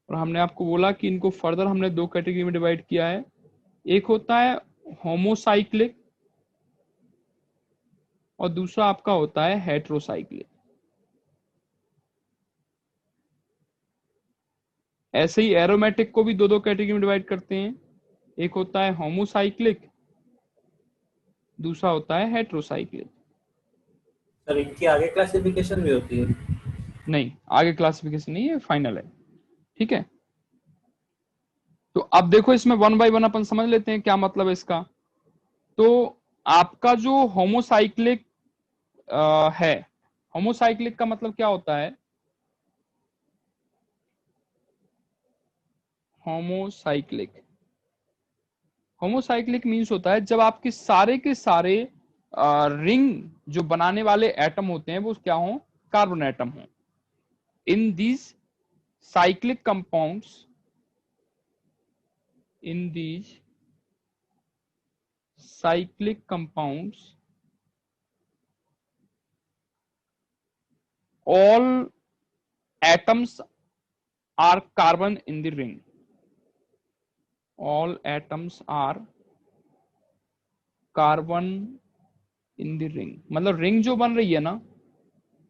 और हमने आपको बोला कि इनको फर्दर हमने दो कैटेगरी में डिवाइड किया है। एक होता है होमोसाइक्लिक और दूसरा आपका होता है हेट्रोसाइक्लिक। ऐसे ही एरोमेटिक को भी दो दो कैटेगरी में डिवाइड करते हैं। एक होता है होमोसाइक्लिक, दूसरा होता है हेट्रोसाइक्लिक। सर इनकी आगे क्लासिफिकेशन भी होती है? नहीं, आगे क्लासिफिकेशन नहीं है, फाइनल है। ठीक है, तो अब देखो इसमें वन बाय वन अपन समझ लेते हैं क्या मतलब है इसका। तो आपका जो होमोसाइक्लिक है, होमोसाइक्लिक का मतलब क्या होता है? होमोसाइक्लिक, होमोसाइक्लिक मींस होता है जब आपके सारे के सारे रिंग जो बनाने वाले एटम होते हैं वो क्या हो? कार्बन एटम हो। In these cyclic compounds, in these cyclic compounds, all atoms are carbon in the ring. All atoms are carbon in the ring, मतलब रिंग जो बन रही है ना,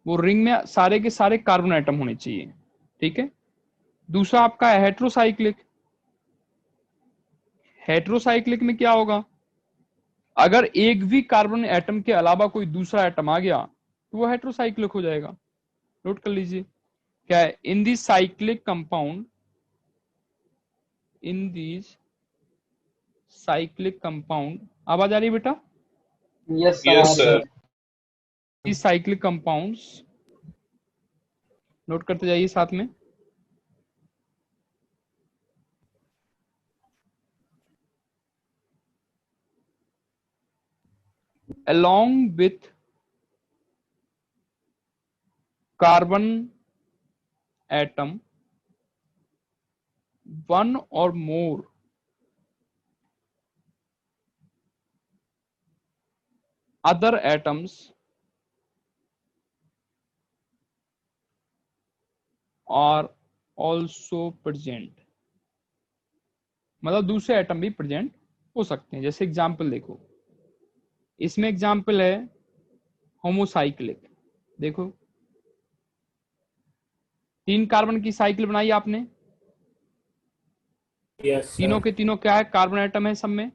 वो रिंग में सारे के सारे कार्बन एटम होने चाहिए। ठीक है, दूसरा आपका है हेट्रोसाइक्लिक। हेट्रोसाइक्लिक में क्या होगा? अगर एक भी कार्बन एटम के अलावा कोई दूसरा एटम आ गया तो वो हेट्रोसाइक्लिक हो जाएगा। नोट कर लीजिए क्या है, in this cyclic compound, in this cyclic compound, आवाज आ रही है बेटा? Yes Yes, sir. This cyclic compounds, note करते जाइए साथ में। along with carbon atom, one or more other atoms are also present, मतलब दूसरे एटम भी प्रेजेंट हो सकते हैं। जैसे एग्जांपल देखो, इसमें एग्जांपल है होमोसाइक्लिक। देखो, 3 कार्बन की साइकिल बनाई आपने। यस तीनों के तीनों क्या है? कार्बन एटम है सब में।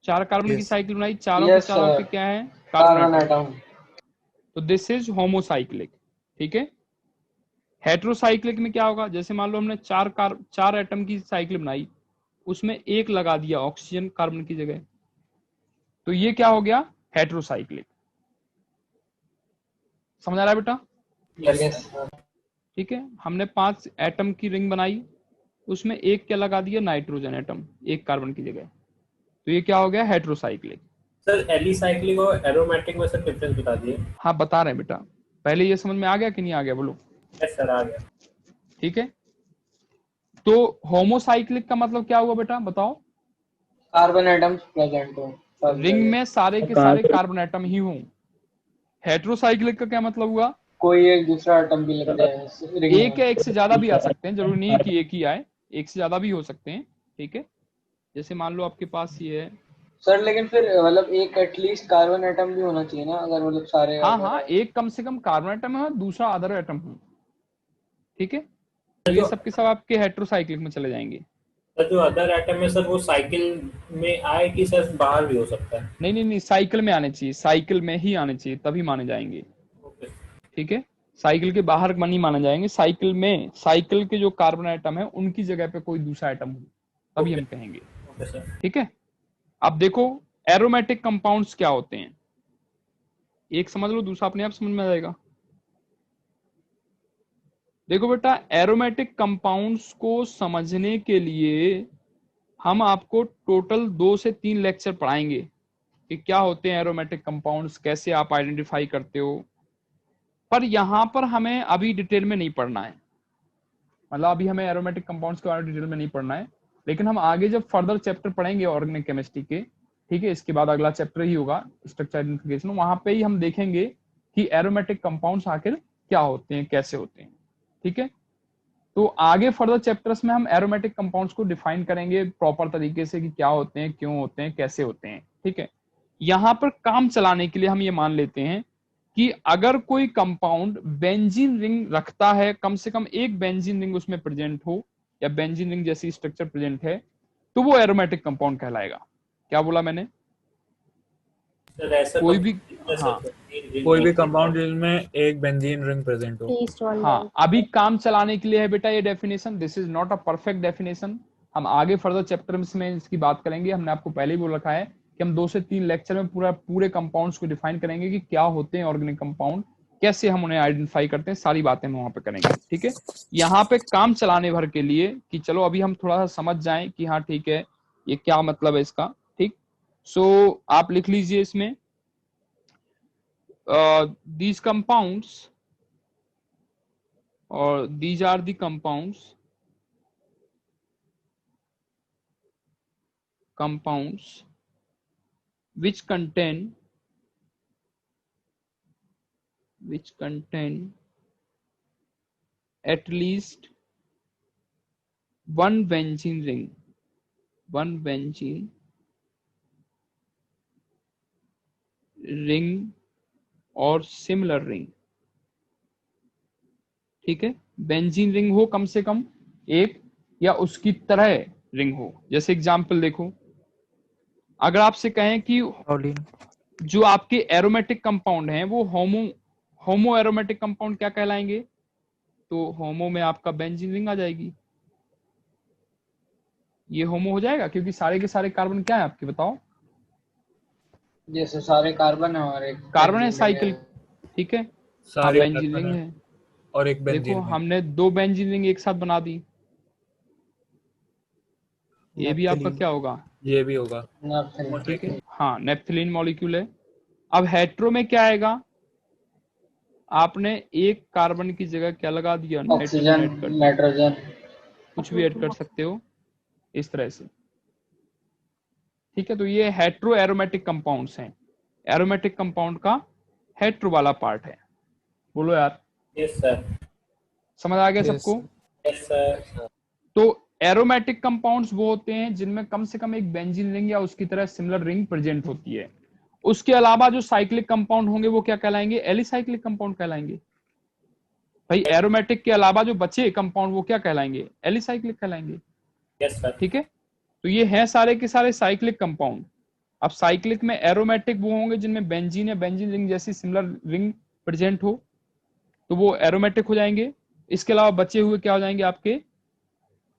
4 कार्बन की Yes. साइकिल बनाई, चारों Yes, के चारों sir. आपके क्या है? Carbon carbon atom. एटम। तो दिस इज होमोसाइक्लिक। ठीक है, हेट्रोसाइक्लिक में क्या होगा? जैसे मान लो हमने 4 एटम की साइकिल बनाई, उसमें एक लगा दिया ऑक्सीजन कार्बन की जगह, तो ये क्या हो गया? हेट्रोसाइक्लिक। समझ आ रहा है बेटा? Yes sir. ठीक है, हमने 5 एटम की रिंग बनाई, उसमें एक क्या लगा दिया? नाइट्रोजन एटम, एक कार्बन की जगह, तो ये क्या हो गया? हेट्रोसाइक्लिक। सर एलिसाइक्लिक और एरोमेटिक में सर डिफरेंस बता दिए। हाँ बता रहे हैं बेटा, पहले ये समझ में आ गया कि नहीं आ गया? बोलो। यस सर आ गया। ठीक है, तो होमोसाइक्लिक का मतलब क्या हुआ बेटा, बताओ? कार्बन एटम्स प्रेजेंट हो सब रिंग जगह। में सारे के सारे कार्बन एटम ही हों। हेट्रोसाइक्लिक का क्या मतलब हुआ? कोई एक दूसरा एटम भी लग जाए रिंग एक में। या एक से ज्यादा भी आ सकते हैं, जरूरी नहीं है कि एक ही आए, एक से ज्यादा भी हो सकते हैं। ठीक है, जैसे मान लो आपके पास ये है, सर लेकिन फिर मतलब एक एटलीस्ट कार्बन एटम भी होना चाहिए ना, अगर मतलब सारे हाँ अगर हाँ, एक कम से कम कार्बन एटम है और दूसरा अदर एटम हो। ठीक है, तो ये सब के सब आपके हेटेरोसाइक्लिक में चले जाएंगे। सर जो अदर आइटम है सर वो साइकिल में आए कि सर बाहर भी हो सकता है? नहीं नहीं नहीं, साइकिल में आने चाहिए, साइकिल में ही आने चाहिए, तभी माने जाएंगे। ओके। ठीक है, साइकिल के बाहर नहीं माने जाएंगे, साइकिल में, साइकिल के जो कार्बन आइटम है उनकी जगह पे कोई दूसरा आइटम हो, तभी हम कहेंगे। Okay sir. ठीक है, अब देखो एरोमेटिक कंपाउंड्स क्या होते हैं, एक समझ लो, दूसरा अपने आप समझ में आ जाएगा। देखो बेटा, एरोमेटिक कंपाउंड्स को समझने के लिए हम आपको टोटल 2 से 3 लेक्चर पढ़ाएंगे कि क्या होते हैं एरोमेटिक कंपाउंड्स, कैसे आप आइडेंटिफाई करते हो। पर यहां पर हमें अभी डिटेल में नहीं पढ़ना है, मतलब अभी हमें एरोमेटिक कंपाउंड्स के बारे में डिटेल में नहीं पढ़ना है, लेकिन हम आगे जब फर्दर चैप्टर पढ़ेंगे ऑर्गेनिक केमिस्ट्री के, ठीक है, इसके बाद अगला चैप्टर ही होगा स्ट्रक्चर आइडेंटिफिकेशन, वहां पे ही हम देखेंगे कि एरोमेटिक कंपाउंड्स आखिर क्या होते हैं, कैसे होते हैं। ठीक है, तो आगे फर्दर चैप्टर्स में हम एरोमेटिक कंपाउंड्स को डिफाइन करेंगे प्रॉपर तरीके से कि क्या होते हैं, क्यों होते हैं, कैसे होते हैं। ठीक है, यहां पर काम चलाने के लिए हम ये मान लेते हैं कि अगर कोई कंपाउंड बेंजीन रिंग रखता है, कम से कम एक बेंजीन रिंग उसमें प्रेजेंट हो या बेंजीन रिंग जैसी स्ट्रक्चर प्रेजेंट है, तो वो एरोमेटिक कंपाउंड कहलाएगा। क्या बोला मैंने? सर ऐसा कोई भी, हाँ, कोई भी कंपाउंड जिसमें एक बेंजीन रिंग प्रेजेंट हो। Least one हाँ, bond. अभी काम चलाने के लिए है बेटा ये definition, this is not a perfect definition. हम आगे फर्दर चैप्टर्स में इसकी बात करेंगे, हमने आपको पहले ही बोल रखा है कि हम 2 से 3 लेक्चर में पूरे कंपाउंड्स को डिफाइन करेंगे कि क्या होते हैं ऑर्गेनिक कंपाउंड, कैसे हम उन्हें आइडेंटिफाई करते हैं, सारी बातें हम वहां पे करेंगे। ठीक है, यहाँ पे काम चलाने भर के लिए कि चलो अभी हम थोड़ा सा समझ जाएं कि हाँ ठीक है ये क्या मतलब है इसका। ठीक, सो आप लिख लीजिए इसमें these compounds or these are the compounds which contain at least one benzene ring और सिमिलर रिंग। ठीक है, बेंजीन रिंग हो कम से कम एक या उसकी तरह रिंग हो। जैसे एग्जांपल देखो, अगर आपसे कहें कि जो आपके एरोमेटिक कंपाउंड हैं वो होमो एरोमेटिक कंपाउंड क्या कहलाएंगे, तो होमो में आपका बेंजीन रिंग आ जाएगी, ये होमो हो जाएगा क्योंकि सारे के सारे कार्बन क्या है आपके, बताओ? जैसे सारे कार्बन है और एक कार्बन है, बेंजीन साइकिल। है। ठीक है, हाँ, सारे बेंजीन कार्बन रिंग है है। और एक बेंजीन देखो रिंग। हमने 2 बेंजीन रिंग एक साथ बना दी, ये भी आपका नेप्थलीन। क्या होगा, ये भी होगा। ठीक है, हाँ, नेप्थलीन मॉलिक्यूल है। अब हेट्रो में क्या आएगा, आपने एक कार्बन की जगह क्या लगा दिया, नाइट्रोजन ऑक्सीजन, ऐड कर दिया, नाइट्रोजन, कुछ भी ऐड कर सकते हो इस तरह से। ठीक है, तो ये हेट्रो एरोमेटिक कंपाउंड्स हैं, एरोमेटिक कंपाउंड का हेट्रो वाला पार्ट है। बोलो यार, यस सर। समझ आ गया Yes. सबको? Yes sir. तो एरोमेटिक कंपाउंड्स वो होते हैं जिनमें कम से कम एक बेंजीन रिंग या उसकी तरह सिमिलर रिंग प्रेजेंट होती है। उसके अलावा जो साइक्लिक कंपाउंड होंगे वो क्या कहलाएंगे, एलिसाइक्लिक कंपाउंड कहलाएंगे। भाई एरोमेटिक के अलावा जो बचे कंपाउंड वो क्या कहलाएंगे, एलिसाइक्लिक कहलाएंगे। Yes sir. ठीक है, तो ये हैं सारे के सारे साइक्लिक कंपाउंड। अब साइक्लिक में एरोमेटिक वो होंगे जिनमें बेंजीन या बेंजीन रिंग जैसी सिमिलर रिंग प्रेजेंट हो, तो वो एरोमेटिक हो जाएंगे। इसके अलावा बचे हुए क्या हो जाएंगे आपके,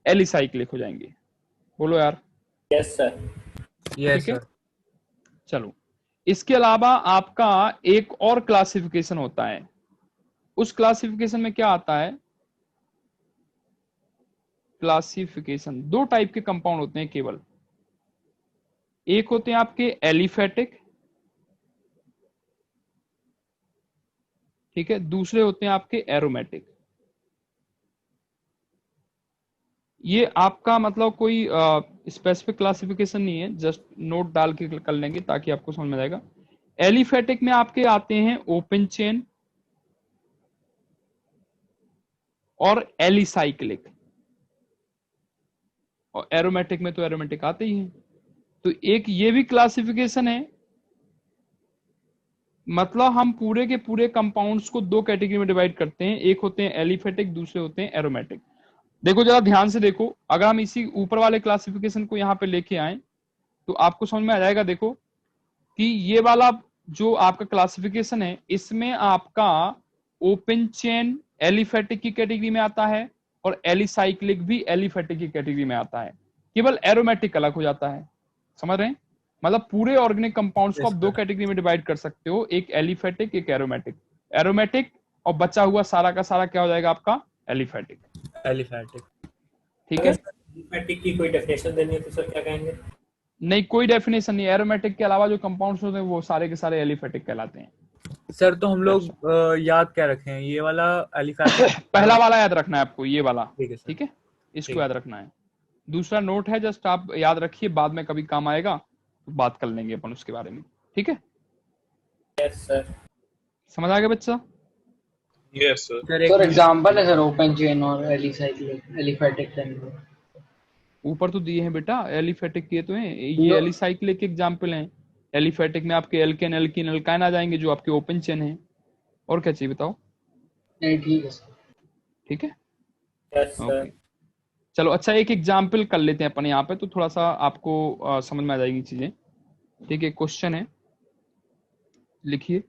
एलिसाइक्लिक हो जाएंगे। बोलो यार। Yes sir. यस ठीक है, सर। चलो, इसके अलावा आपका एक और क्लासिफिकेशन होता है, उस क्लासिफिकेशन में क्या आता है, क्लासिफिकेशन 2 टाइप के कंपाउंड होते हैं केवल, एक होते हैं आपके एलिफेटिक, ठीक है, दूसरे होते हैं आपके एरोमेटिक। ये आपका मतलब कोई स्पेसिफिक क्लासिफिकेशन नहीं है, जस्ट नोट डाल के कर लेंगे ताकि आपको समझ में आएगा। एलिफेटिक में आपके आते हैं ओपन चेन, और एलिसाइक्लिक, और एरोमेटिक में तो एरोमेटिक आते ही हैं। तो एक ये भी क्लासिफिकेशन है, मतलब हम पूरे के पूरे कंपाउंड्स को दो कैटेगरी में डिवाइड करते हैं, एक होते हैं एलिफेटिक, दूसरे होते हैं एरोमेटिक। देखो जरा ध्यान से देखो, अगर हम इसी ऊपर वाले क्लासिफिकेशन को यहाँ पे लेके आए तो आपको समझ में आ जाएगा। देखो कि ये वाला जो आपका क्लासिफिकेशन है, इसमें आपका ओपन चेन एलिफेटिक की कैटेगरी में आता है और एलिसाइक्लिक भी एलिफेटिक की कैटेगरी में आता है, केवल एरोमेटिक अलग हो जाता है। समझ रहे हैं? मतलब पूरे ऑर्गेनिक कंपाउंड्स को आप दो कैटेगरी में डिवाइड कर सकते हो, एक एलिफेटिक एक एरोमेटिक। एरोमेटिक और बचा हुआ सारा का सारा क्या हो जाएगा आपका एलिफेटिक। एलिफेटिक। ठीक है, एलिफेटिक की कोई डेफिनेशन देनी है तो सर क्या कहेंगे? नहीं कोई डेफिनेशन नहीं, एरोमेटिक के अलावा जो कंपाउंड्स होते हैं वो सारे के सारे एलिफेटिक कहलाते हैं। सर तो हम लोग याद क्या रखें, ये वाला एलिफेटिक पहला वाला याद रखना है आपको, ये वाला। ठीक है सर। ठीक है, इसको ठीक। याद रखना है। दूसरा नोट है, जस्ट आप याद रखिए, बाद में कभी काम आएगा तो बात कर लेंगे अपन उसके बारे में। ठीक है, यस सर। समझ आ गया बच्चा? यस सर एग्जांपल है सर ओपन चेन और एलिसाइक्लिक एलिफेटिक के। ऊपर तो दिए हैं बेटा, एलिफेटिक किए तो हैं, ये एलिसाइक्लिक एग्जांपल हैं। एलिफेटिक में आपके एल्केन एल्कीन एल्काइन आ जाएंगे जो आपके ओपन चेन है। और क्या चाहिए बताओ? नहीं ठीक है सर। ठीक है, यस सर। ओके चलो। अच्छा एक एग्जाम्पल कर लेते हैं अपन यहाँ पे, तो थोड़ा सा आपको समझ में आ जाएगी चीजें। ठीक है, क्वेश्चन है, लिखिए,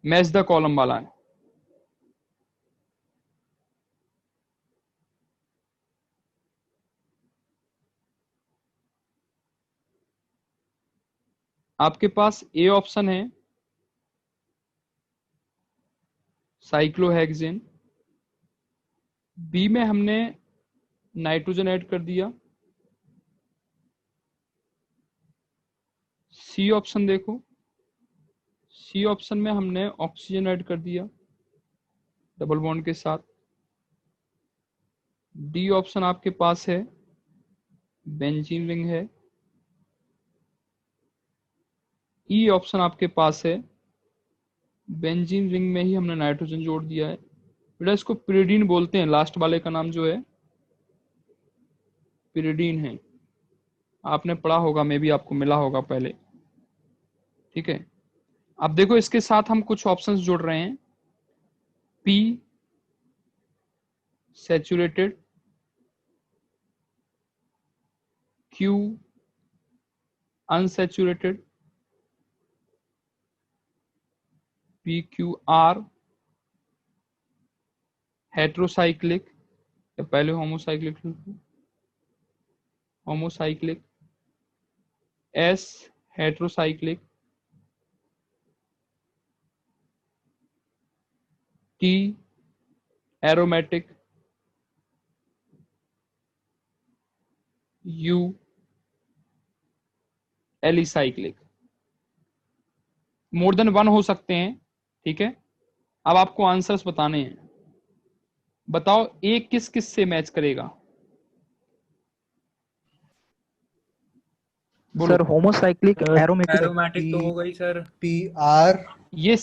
मैच द कॉलम वाला है। आपके पास ए ऑप्शन है साइक्लोहेक्सेन, बी में हमने नाइट्रोजन ऐड कर दिया, सी ऑप्शन देखो, सी ऑप्शन में हमने ऑक्सीजन ऐड कर दिया डबल बॉन्ड के साथ, डी ऑप्शन आपके पास है बेंजीन रिंग है, ई ऑप्शन आपके पास है बेंजीन रिंग में ही हमने नाइट्रोजन जोड़ दिया है। बेटा इसको पिरिडीन बोलते हैं, लास्ट वाले का नाम जो है पिरिडीन है, आपने पढ़ा होगा, मे भी आपको मिला होगा पहले। ठीक है, अब देखो इसके साथ हम कुछ ऑप्शंस जोड़ रहे हैं, P saturated, Q unsaturated, PQR heterocyclic, या पहले homocyclic, homocyclic, S heterocyclic, T aromatic, U alicyclic. More than one हो सकते हैं। ठीक है, अब आपको आंसर्स बताने हैं। बताओ ए किस किस से मैच करेगा? बोलो। सर होमोसाइक्लिक एरोमेटिक एरोमेटिक तो हो गई सर। PR ये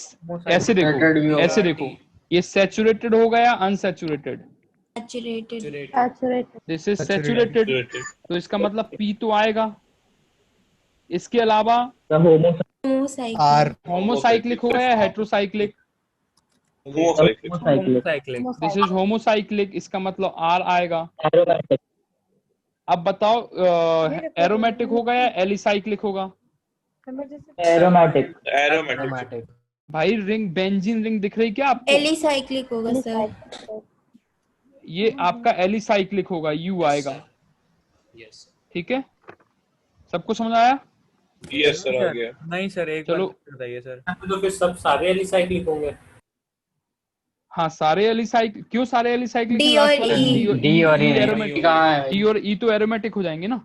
ऐसे देखो, ऐसे देखो, ये सैचुरेटेड हो गया unsaturated? Saturated. This is saturated, तो इसका मतलब पी तो आएगा। इसके अलावा R होमोसाइक्लिक हो गया heterocyclic? Homocyclic. This is homocyclic, इसका मतलब आर आएगा। अब बताओ एरोमेटिक होगा या एलिसाइक्लिक होगा? एरोमेटिक। भाई रिंग, बेंजीन रिंग दिख रही क्या आपको? एलिसाइक्लिक होगा सर। ये आपका एलिसाइक्लिक होगा, यू आएगा। यस ठीक है, सबको समझ आया? यस सर आ गया। नहीं सर, एक चलो। बार बताइए सर। तो फिर सब सारे एलिसाइक्लिक होंगे? हाँ सारे एलिसाइक्लिक, क्यों सारे एलिसाइक्लिक? D और E। डी और ई एरोमेटिक, कहाँ है? डी और ई तो एरोमेटिक हो जाएंगे ना।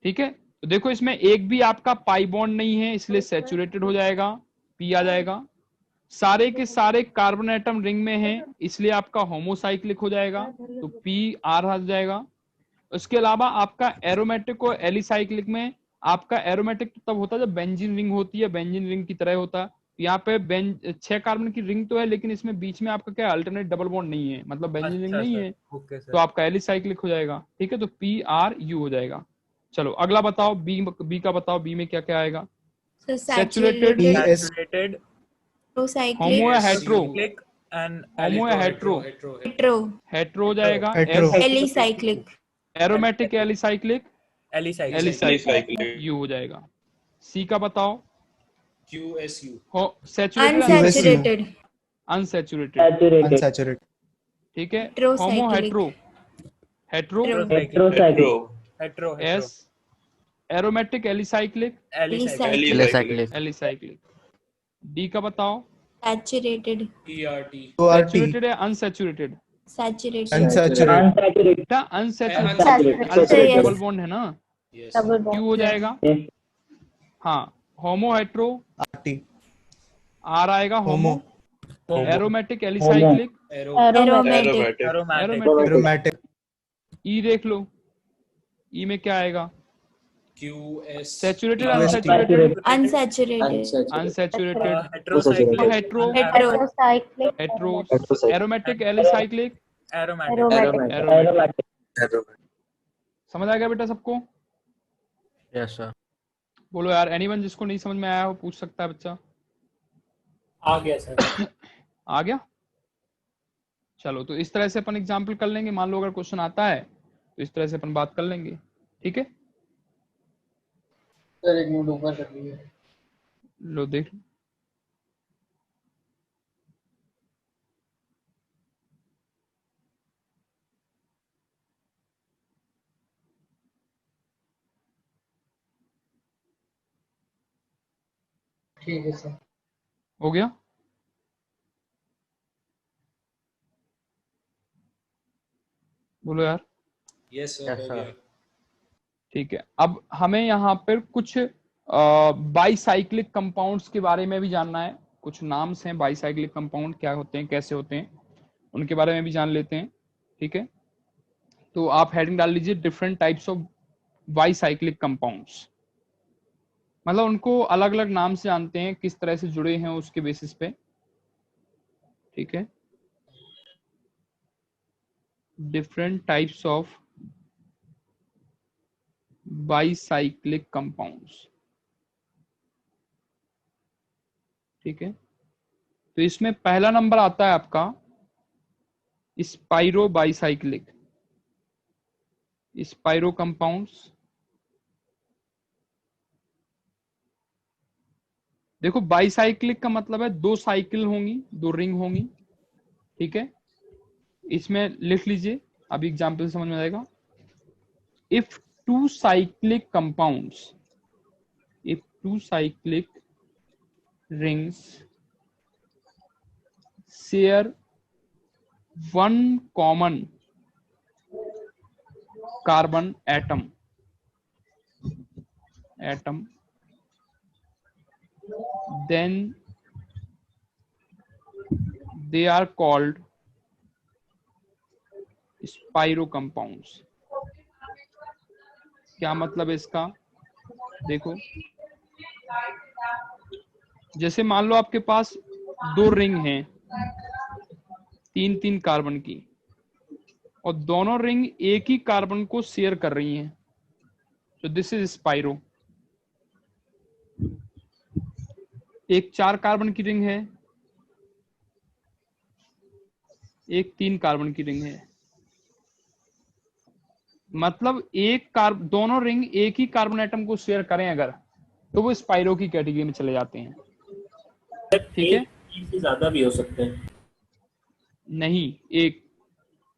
ठीक है, तो देखो इसमें एक भी आपका पाई बॉन्ड नहीं है, इसलिए सैचुरेटेड हो जाएगा, पी आ जाएगा। सारे के सारे कार्बन एटम रिंग में हैं, इसलिए आपका होमोसाइक्लिक हो जाएगा, तो पी आर आ जाएगा। उसके अलावा आपका एरोमेटिक और एलिसाइक्लिक में, आपका एरोमेटिक तो तब होता है जब बेंजीन रिंग होती है, बेंजीन रिंग की तरह होता है, यहाँ पे 6 कार्बन की रिंग तो है, लेकिन इसमें बीच में आपका क्या अल्टरनेट डबल बॉन्ड नहीं है, मतलब बेंजीन रिंग अच्छा नहीं सर, है, ओके तो सर। आपका एलिसाइक्लिक हो जाएगा। ठीक है, तो PRU हो जाएगा। चलो अगला बताओ, बी का बताओ, बी में क्या क्या आएगा? So सैचुरेटेड, PS सैचुरेटेड, होमो या heterocyclic, हेट्रो? साइक्लिक एंड होमो या हेट्रो? hetero, हेट्रो हो जाएगा। Hetero S alicyclic, aromatic alicyclic, alicyclic, alicyclic you हो जाएगा। सी का बताओ, QSU saturated unsaturated, unsaturated? Unsaturated ठीक है, होमो heterocyclic, hetero? Hetero hetero, hetero, S aromatic alicyclic, alicyclic, alicyclic, alicyclic. D का बताओ, saturated, PRT ORT सैचुरेटेड या अनसैचुरेटेड? saturated, अनसैचुरेटेड बेटा unsaturated, Unsaturated. Alternate Yes. Double bond है ना, yes Double क्यू bond. हो जाएगा। हाँ, होमो हेट्रो RT आर आएगा, होमो होमो aromatic alicyclic, aromatic, aromatic, aromatic ई देख लो, ई में क्या आएगा? QS saturated QST unsaturated? unsaturated, unsaturated. Heterocyclic, hetero hetero, Heterocyclic. Hetero aromatic alicyclic, aromatic, aromatic. समझ आ गया बेटा सबको? Yes sir. बोलो यार, एनीवन जिसको नहीं समझ में आया हो पूछ सकता है बच्चा। आ गया सर। आ गया? चलो, तो इस तरह से अपन एग्जाम्पल कर लेंगे। मान लो अगर क्वेश्चन आता है तो इस तरह से अपन बात कर लेंगे। ठीक है, सर एक मिनट ऊपर कर लीजिए। लो देख लो। ठीक है सर। हो गया? बोलो यार। यस सर, हो गया। ठीक है, अब हमें यहाँ पर कुछ बाईसाइक्लिक कंपाउंड्स के बारे में भी जानना है। कुछ नाम्स हैं बाईसाइक्लिक कंपाउंड, क्या होते हैं, कैसे होते हैं, उनके बारे में भी जान लेते हैं। ठीक है, तो आप हेडिंग डाल लीजिए different types of bicyclic compounds, मतलब उनको अलग अलग नाम से जानते हैं, किस तरह से जुड़े हैं उसके बेसिस पे। ठीक है, different types of bicyclic compounds. ठीक है, तो इसमें पहला नंबर आता है आपका स्पाइरो बाईसाइक्लिक, स्पाइरो कंपाउंड्स। देखो, बाईसाइक्लिक का मतलब है दो साइकिल होंगी, दो रिंग होंगी। ठीक है, इसमें लिख लीजिए, अभी एग्जाम्पल समझ में आएगा। If two cyclic compounds, if two cyclic rings share one common carbon atom, then they are called spiro compounds। क्या मतलब है इसका? देखो, जैसे मान लो आपके पास दो रिंग हैं 3-3 कार्बन की, और दोनों रिंग एक ही कार्बन को शेयर कर रही हैं, तो दिस इज स्पाइरो। एक 4 कार्बन की रिंग है, एक 3 कार्बन की रिंग है, मतलब दोनों रिंग एक ही कार्बन एटम को शेयर करें अगर, तो वो स्पाइरो की कैटेगरी में चले जाते हैं। ठीक है, एक से ज्यादा भी हो सकते हैं। नहीं, एक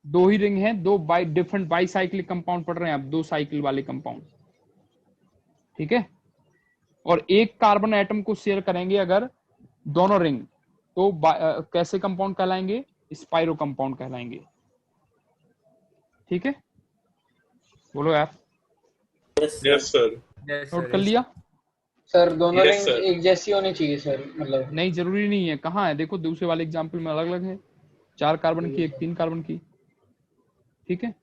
दो ही रिंग है, दो डिफरेंट बाईसाइक्लिक कंपाउंड पढ़ रहे हैं आप, दो साइकिल वाले कंपाउंड। ठीक है, और एक कार्बन एटम को शेयर करेंगे अगर दोनों रिंग, तो कैसे कंपाउंड कहलाएंगे? स्पाइरो कंपाउंड कहलाएंगे। ठीक है, बोलो यार। Yes sir. नोट कर लिया? सर दोनों Yes, रिंग sir. एक जैसी होनी चाहिए सर, मतलब नहीं, जरूरी नहीं है। कहाँ है? देखो दूसरे वाले एग्जाम्पल में अलग अलग है, 4 कार्बन की, एक 3 कार्बन की। ठीक है,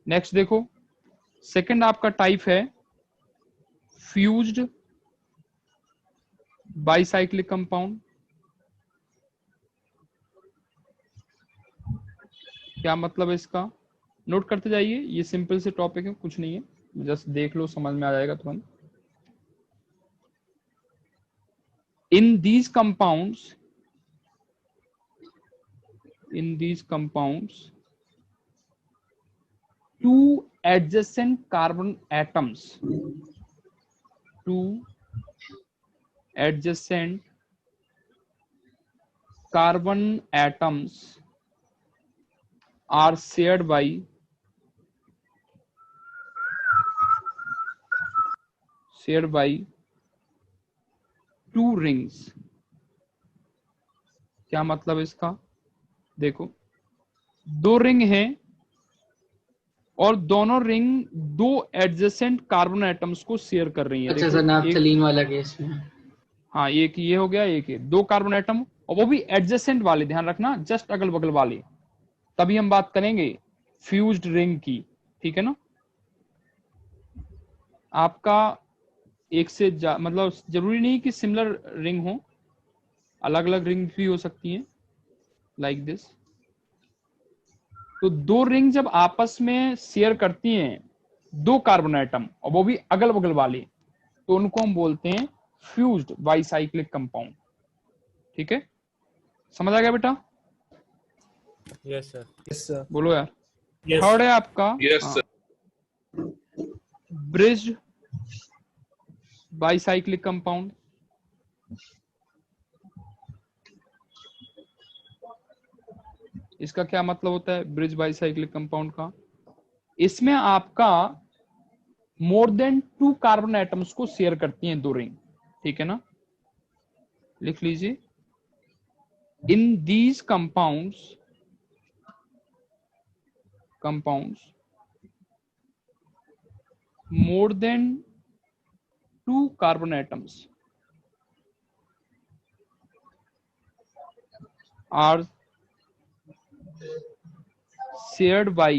नेक्स्ट देखो, सेकंड आपका टाइप है फ्यूज्ड बाईसाइक्लिक कंपाउंड। क्या मतलब है इसका, नोट करते जाइए, ये सिंपल से टॉपिक है, कुछ नहीं है, जस्ट देख लो, समझ में आ जाएगा तुरंत। इन these compounds two adjacent carbon atoms are shared by two rings। क्या मतलब इसका, देखो दो रिंग हैं और दोनों रिंग दो एडजेसेंट कार्बन एटम्स को शेयर कर रही है। अच्छा सर, नैप्थलीन वाला केस में। हाँ, एक ये हो गया, एक ये, दो कार्बन एटम, और वो भी एडजेसेंट वाले, ध्यान रखना, जस्ट अगल बगल वाले, तभी हम बात करेंगे फ्यूज्ड रिंग की, ठीक है ना। आपका एक से मतलब जरूरी नहीं कि सिमिलर रिंग हो, अलग अलग रिंग भी हो सकती हैं, लाइक दिस। तो दो रिंग जब आपस में शेयर करती हैं दो कार्बन एटम, और वो भी अगल बगल वाले, तो उनको हम बोलते हैं फ्यूज्ड बाइसाइक्लिक कंपाउंड। ठीक है, समझ आ गया बेटा? Yes sir. Yes sir. बोलो यार। Yes. थर्ड है आपका ब्रिज्ड बाइसाइक्लिक कंपाउंड। इसका क्या मतलब होता है ब्रिज बाइसाइक्लिक कंपाउंड का? इसमें आपका more than two carbon atoms को शेयर करती हैं दो रिंग, ठीक है ना। लिख लीजिए, in these compounds more than two carbon atoms are shared by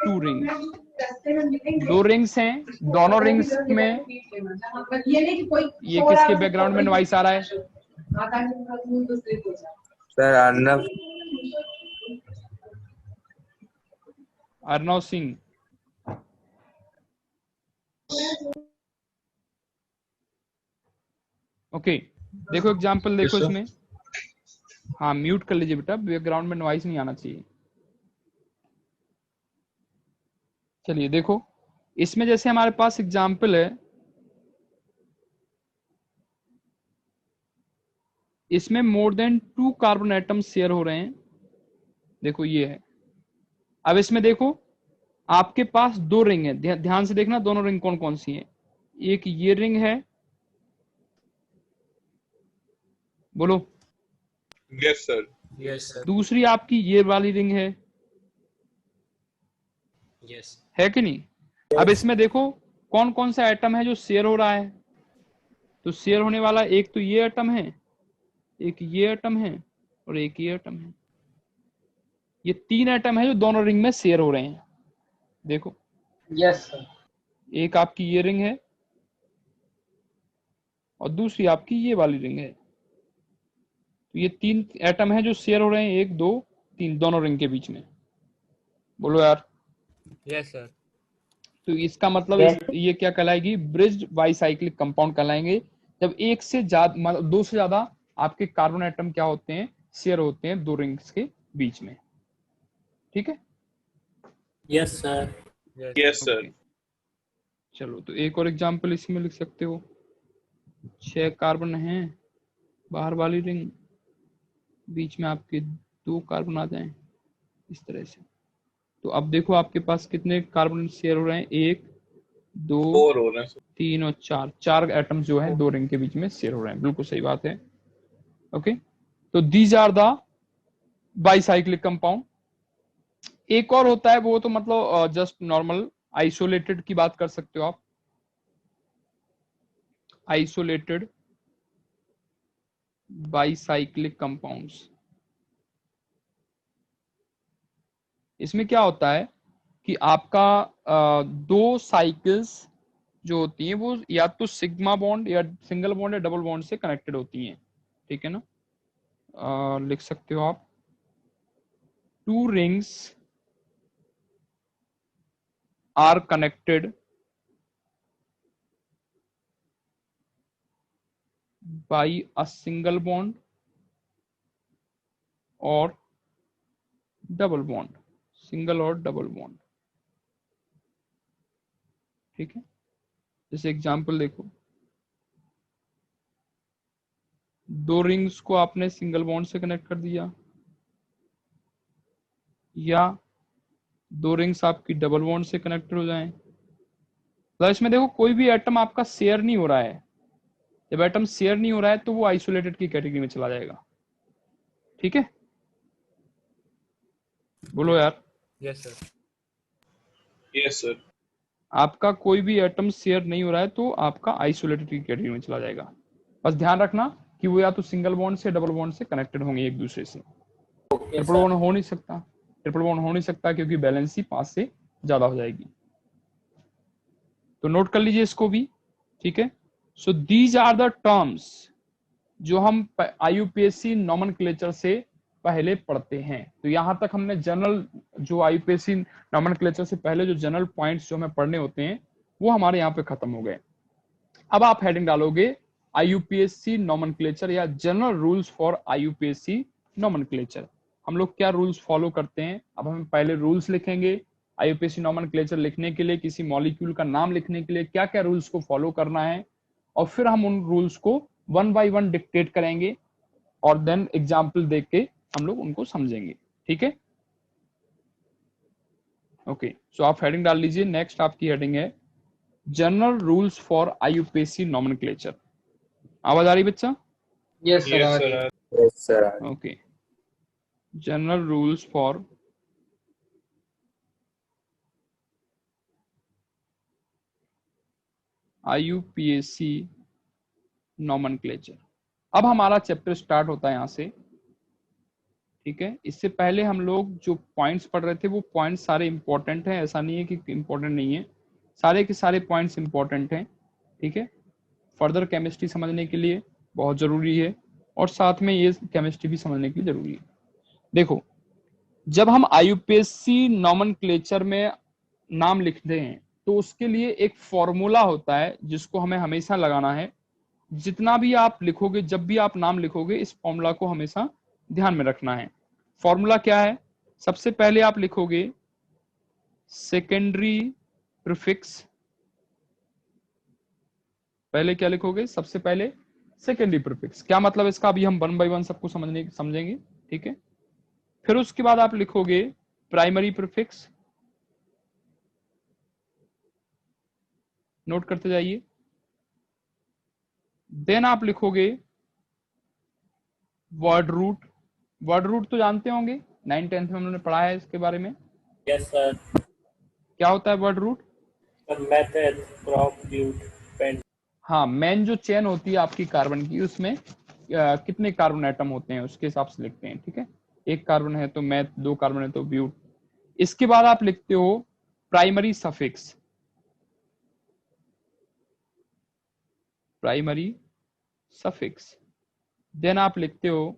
two rings। दो रिंग्स हैं, दोनों रिंग्स में, ये किसके बैकग्राउंड में नॉइस आ रहा है? सर अर्नब। अर्नव सिंह। ओके, देखो एग्जांपल देखो इसमें। हाँ, म्यूट कर लीजिए बेटा, बैकग्राउंड में नॉइस नहीं आना चाहिए। चलिए देखो, इसमें जैसे हमारे पास एग्जांपल है, इसमें more than two carbon atom share हो रहे हैं, देखो ये है। अब इसमें देखो आपके पास दो रिंग है, ध्यान से देखना दोनों रिंग कौन कौन सी हैं। एक ये रिंग है, बोलो। Yes sir. Yes sir. दूसरी आपकी ये वाली रिंग है, Yes. है कि नहीं? अब इसमें देखो कौन कौन सा एटम है जो शेयर हो रहा है। तो शेयर होने वाला एक तो ये एटम है, एक ये एटम है, और एक ये एटम है। ये तीन एटम है जो दोनों रिंग में शेयर हो रहे हैं, देखो। Yes sir. एक आपकी ये रिंग है और दूसरी आपकी ये वाली रिंग है। तो ये तीन एटम है जो शेयर हो रहे हैं, एक दो तीन, दोनों रिंग के बीच में। बोलो यार। Yes sir. तो इसका मतलब ये क्या कहलाएगी? ब्रिज्ड बाइसाइक्लिक कंपाउंड कहलाएंगे, जब एक से ज्यादा मतलब दो से ज्यादा आपके कार्बन एटम क्या होते हैं, शेयर होते हैं दो रिंग्स के बीच में। ठीक है? Yes, sir. Yes sir. चलो, तो एक और एग्जांपल इसमें लिख सकते हो। 6 कार्बन हैं, बाहर वाली रिंग, बीच में आपके 2 कार्बन आ जाएं इस तरह से। तो अब देखो आपके पास कितने कार्बन शेयर हो रहे हैं? 1 2 3 और 4, 4 एटम्स जो है दो रिंग के बीच में शेयर हो रहे हैं। बिल्कुल सही बात है। ओके, तो these are the bicyclic compound. एक और होता है, वो तो मतलब जस्ट नॉर्मल आइसोलेटेड की बात कर सकते हो आप, आइसोलेटेड बाइसाइक्लिक कंपाउंड्स। इसमें क्या होता है कि आपका दो साइकिल्स जो होती हैं वो या तो सिग्मा बॉन्ड या सिंगल बॉन्ड या डबल बॉन्ड से कनेक्टेड होती हैं, ठीक है ना। लिख सकते हो आप two rings are connected by a single bond or double bond, single और डबल बॉन्ड। ठीक है, जैसे एग्जांपल देखो, दो रिंग्स को आपने सिंगल बॉन्ड से कनेक्ट कर दिया, या दो रिंग्स आपकी डबल बॉन्ड से कनेक्टेड हो जाएं। तो इसमें देखो कोई भी एटम आपका शेयर नहीं हो रहा है। जब एटम शेयर नहीं हो रहा है तो वो आइसोलेटेड की कैटेगरी में चला जाएगा। ठीक है, बोलो यार। Yes sir. Yes sir. आपका कोई भी एटम शेयर नहीं हो रहा है तो आपका आइसोलेटेड की कैटेगरी में चला जाएगा। बस ध्यान रखना कि वो या तो सिंगल बॉन्ड से डबल बॉन्ड से कनेक्टेड होंगे एक दूसरे से। ट्रिपल बॉन्ड हो नहीं सकता, ट्रिपल बॉन्ड हो नहीं सकता क्योंकि बैलेंस ही 5 से ज्यादा हो जाएगी। तो नोट कर लीजिए इसको भी। ठीक है, so these are the terms जो हम आईयूपीएसी नॉमेनक्लेचर से पहले पढ़ते हैं। तो यहां तक हमने जनरल जो आईयूपीएसी नॉमेनक्लेचर से पहले जो जनरल पॉइंट्स जो हमें पढ़ने होते हैं वो हमारे यहाँ पे खत्म हो गए। अब आप हेडिंग डालोगे आईयूपीएसी नॉमेनक्लेचर या general rules for IUPAC nomenclature. हम लोग क्या रूल्स फॉलो करते हैं, अब हम पहले रूल्स लिखेंगे। आईयूपीएसी नॉमेनक्लेचर लिखने के लिए, किसी मॉलिक्यूल का नाम लिखने के लिए क्या क्या रूल्स को फॉलो करना है, और फिर हम उन रूल्स को 1 बाय 1 डिक्टेट करेंगे और देन एग्जाम्पल देख के हम लोग उनको समझेंगे। ठीक है, ओके। सो आप हेडिंग डाल लीजिए। नेक्स्ट आपकी हेडिंग है general rules for IUPAC nomenclature. आवाज आ रही बच्चा? Yes sir. Yes sir. Okay, general rules for IUPAC nomenclature. अब हमारा चैप्टर स्टार्ट होता है यहां से। ठीक है, इससे पहले हम लोग जो पॉइंट्स पढ़ रहे थे वो पॉइंट्स सारे इंपॉर्टेंट हैं, ऐसा नहीं है कि इंपॉर्टेंट नहीं है, सारे के सारे पॉइंट्स इंपॉर्टेंट हैं। ठीक है, फर्दर केमिस्ट्री समझने के लिए बहुत जरूरी है और साथ में ये केमिस्ट्री भी समझने के लिए जरूरी है। देखो, जब हम आईयूपीएसी नॉमेनक्लेचर में नाम लिखते हैं तो उसके लिए एक फॉर्मूला होता है जिसको हमें हमेशा लगाना है। जितना भी आप लिखोगे, जब भी आप नाम लिखोगे, इस फॉर्मूला को हमेशा ध्यान में रखना है। फॉर्मूला क्या है? सबसे पहले आप लिखोगे सेकेंडरी प्रीफिक्स। पहले क्या लिखोगे? सबसे पहले सेकेंडरी प्रीफिक्स। क्या मतलब इसका? अभी हम 1 बाय 1 सबको समझेंगे। ठीक है, फिर उसके बाद आप लिखोगे प्राइमरी प्रीफिक्स। नोट करते जाइए। देन आप लिखोगे वर्ड रूट। वर्ड रूट तो जानते होंगे, 9th 10th में हमने पढ़ा है इसके बारे में। Yes sir. क्या होता है word root? Sir method, prop, ड्यूट, पेंट। हाँ, मेन जो चेन होती है आपकी कार्बन की, उसमें कितने कार्बन एटम होते हैं उसके हिसाब से लिखते हैं। ठीक है, एक कार्बन है तो मैथ, 2 कार्बन है तो ब्यूट। इसके बाद आप लिखते हो primary suffix. Primary suffix. Then आप लिखते हो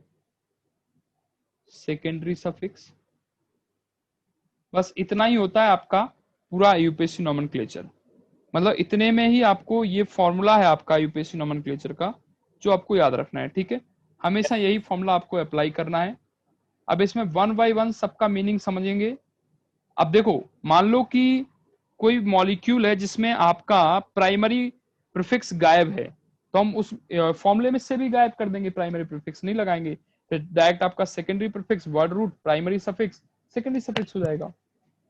सेकेंडरी सफिक्स। बस इतना ही होता है आपका पूरा आईयूपीएसी नॉमेनक्लेचर। मतलब इतने में ही आपको ये फॉर्मूला है आपका आईयूपीएसी नॉमेनक्लेचर का जो आपको याद रखना है। ठीक है, हमेशा यही फॉर्मूला आपको अप्लाई करना है। अब इसमें 1 बाय 1 सबका मीनिंग समझेंगे। अब देखो, मान लो कि कोई मॉलिक्यूल है जिसमें आपका प्राइमरी प्रीफिक्स गायब है, तो हम उस फॉर्मूले में से भी गायब कर देंगे, प्राइमरी प्रीफिक्स नहीं लगाएंगे। फिर डायरेक्ट आपका secondary prefix, word root, primary suffix, secondary suffix हो जाएगा।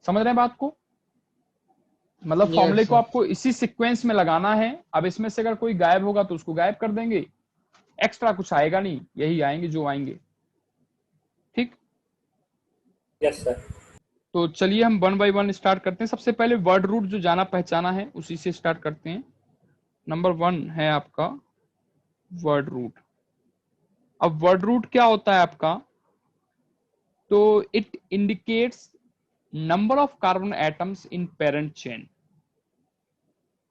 समझ रहे हैं बात को? मतलब फॉर्मूले को आपको इसी सीक्वेंस में लगाना है। अब इसमें से अगर कोई गायब होगा तो उसको गायब कर देंगे, एक्स्ट्रा कुछ आएगा नहीं, यही आएंगे जो आएंगे। ठीक, यस सर। तो चलिए हम 1 बाय 1 स्टार्ट करते हैं। सबसे पहले वर्ड रूट जो जाना पहचाना है उसी से स्टार्ट करते हैं। नंबर 1 है आपका वर्ड रूट। अब वर्ड रूट क्या होता है आपका? तो it indicates number of carbon atoms in parent chain.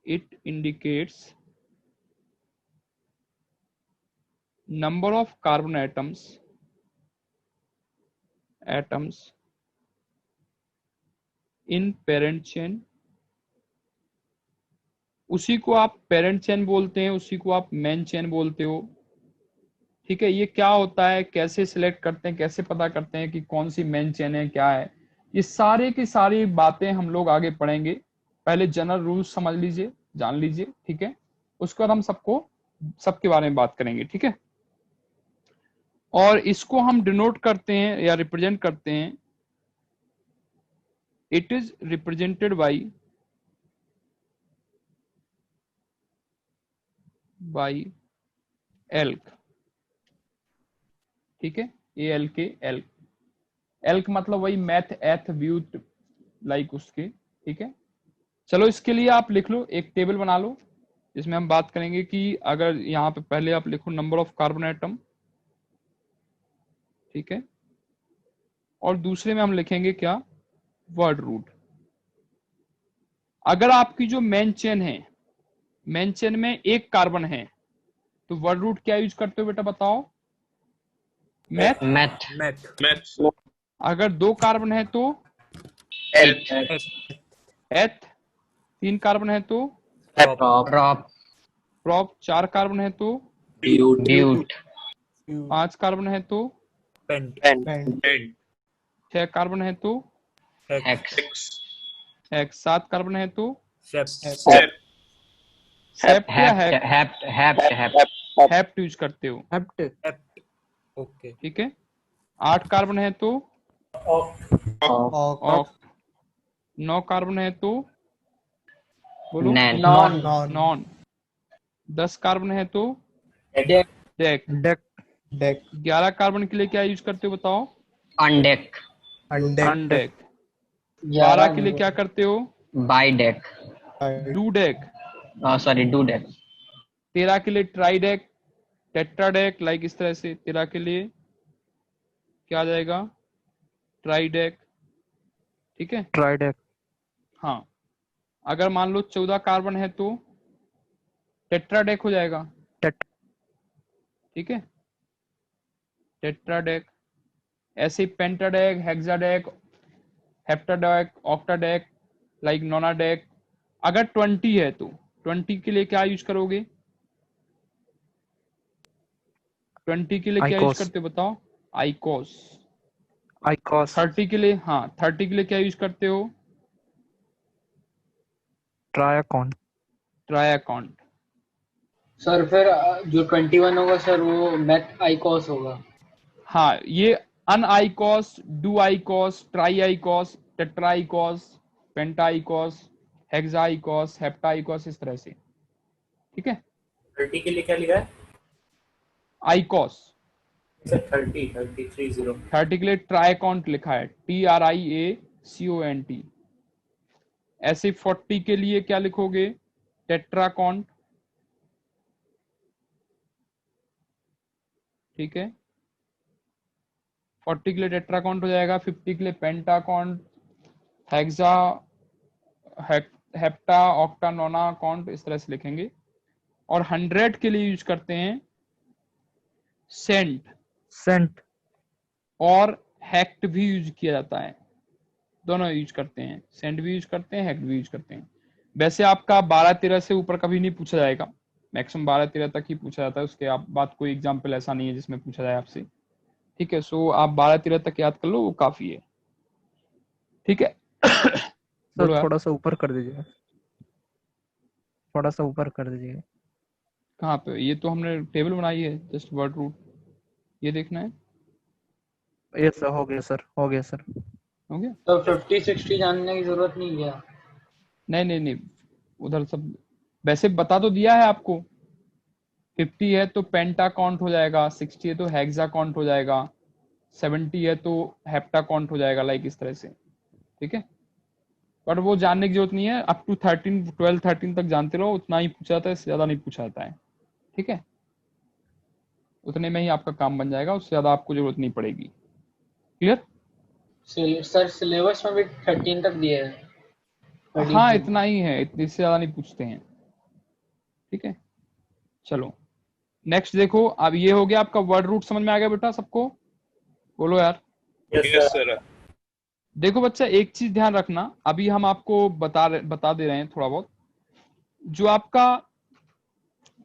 It indicates number of carbon atoms in parent chain, उसी को आप पेरेंट चेन बोलते हैं, उसी को आप मेन चेन बोलते हो। ठीक है, ये क्या होता है, कैसे सिलेक्ट करते हैं, कैसे पता करते हैं कि कौन सी मेन चेन है, क्या है, ये सारे की सारी बातें हम लोग आगे पढ़ेंगे। पहले जनरल रूल्स समझ लीजिए, जान लीजिए, ठीक है, उसके बाद हम सबके बारे में बात करेंगे। ठीक है, और इसको हम डिनोट करते हैं या रिप्रेजेंट करते हैं, it is represented by elk. ठीक है, ALK, एल्क। एल्क मतलब वही मैथ, एथ, व्यूट, लाइक उसके। ठीक है, चलो इसके लिए आप लिख लो, एक टेबल बना लो जिसमें हम बात करेंगे कि अगर यहाँ पे पहले आप लिखो नंबर ऑफ कार्बन एटम। ठीक है, और दूसरे में हम लिखेंगे क्या, वर्ड रूट। अगर आपकी जो मेन चेन है, मेन चेन में एक कार्बन है, तो वर्ड रूट क्या यूज करते हो बेटा, बताओ? मैथ। मैथ। अगर 2 कार्बन है तो एथ, 3 कार्बन है तो प्रॉप, 4 कार्बन है तो ड्यूट, 5 कार्बन है तो पेंट, 6 कार्बन है तो हेक्स, 7 कार्बन है तो सेप, सेप्ट या हेप्ट यूज करते हो। ओके। ठीक है, 8 कार्बन है तो ऑक्ट, 9 कार्बन है तो बोलो नॉन, 10 कार्बन है तो डेक। 11 कार्बन के लिए क्या यूज करते हो बताओ? अनडेक, अनडेक। 12 के लिए क्या करते हो? बाइडेक, डूडेक। सॉरी डूडेक, 13 के लिए ट्राइडेक, टेट्राडेक, लाइक इस तरह से 13 के लिए क्या आ जाएगा? ट्राइडेक। ठीक है, ट्राइडेक। हाँ, अगर मान लो 14 कार्बन है तो टेट्राडेक हो जाएगा। ठीक है, टेट्राडेक। ऐसे पेंटाडेक, हेक्साडेक, हेप्टाडेक, ऑक्टाडेक, लाइक नोनाडेक। अगर 20 है तो 20 के लिए क्या यूज करोगे? 20 के लिए क्या यूज करते हो बताओ? आइकोस। 30 के लिए, हाँ 30 के लिए क्या यूज करते हो? ट्रायाकॉन। सर फिर जो 21 होगा सर वो मैथ आइकॉस होगा। हाँ, ये अनआइकॉस, डू आइकॉस, ट्राई आइकॉस, टेट्राइकॉस, पेंटाइकॉस, हेक्साइकॉस, हेप्टाइकॉस, इस तरह से। ठीक है, 30 के लिए क्या लिखा है आइकॉस। सर? 30 के लिए ट्राइकॉन्ट लिखा है, TRIACONT। ऐसे 40 के लिए क्या लिखोगे? टेट्राकॉन्ट। ठीक है, 40 के लिए टेट्राकॉन्ट हो जाएगा। 50 के लिए पेंटाकॉन्ट, hexa, hepta, octa, Nona, can't, इस तरह से लिखेंगे। और 100 के लिए यूज करते हैं सेंट और हेक्ट भी यूज किया जाता है, दोनों यूज करते हैं, सेंट भी यूज करते हैं, हेक्ट भी यूज करते हैं। वैसे आपका 12-13 से ऊपर कभी नहीं पूछा जाएगा, मैक्सिमम 12-13 तक ही पूछा जाता है, उसके बाद कोई एग्जाम्पल ऐसा नहीं है जिसमें पूछा जाए आपसे। ठीक है, सो आप 12-13 तक याद कर लो, वो काफी है। ठीक है बोलो यार। थोड़ा सा ऊपर कर दीजिए, थोड़ा सा ऊपर कर दीजिए। कहाँ पे? ये तो हमने टेबल बनाई है, जस्ट वर्ड रूट, ये देखना है। यस सर, हो गया सर, हो गया सर। हो गया? तो 50-60 जानने की जरूरत नहीं है। नहीं, उधर सब वैसे बता तो दिया है आपको। 50 है तो पेंटा काउंट हो जाएगा, 60 है तो हेक्सा काउंट हो जाएगा, 70 है तो हेप्टा काउंट हो जाएगा, लाइक इस तरह से। ठीक है, बट वो जानने की जरूरत नहीं है, अप टू 12-13 तक जानते रहो, उतना ही पूछा जाता है, इससे ज्यादा नहीं पूछा जाता है। ठीक है, उतने में ही आपका काम बन जाएगा, उससे ज्यादा आपको जरूरत नहीं पड़ेगी। क्लियर? सर सिलेबस में भी 13 तक दिया है। हाँ, इतना ही है, इतने से ज्यादा नहीं पूछते हैं। ठीक है, चलो नेक्स्ट देखो। अब ये हो गया आपका वर्ड रूट, समझ में आ गया बेटा सबको? बोलो यार। Yes sir. देखो बच्चा, एक चीज ध्यान रखना, अभी हम आपको बता दे रहे हैं थोड़ा बहुत। जो आपका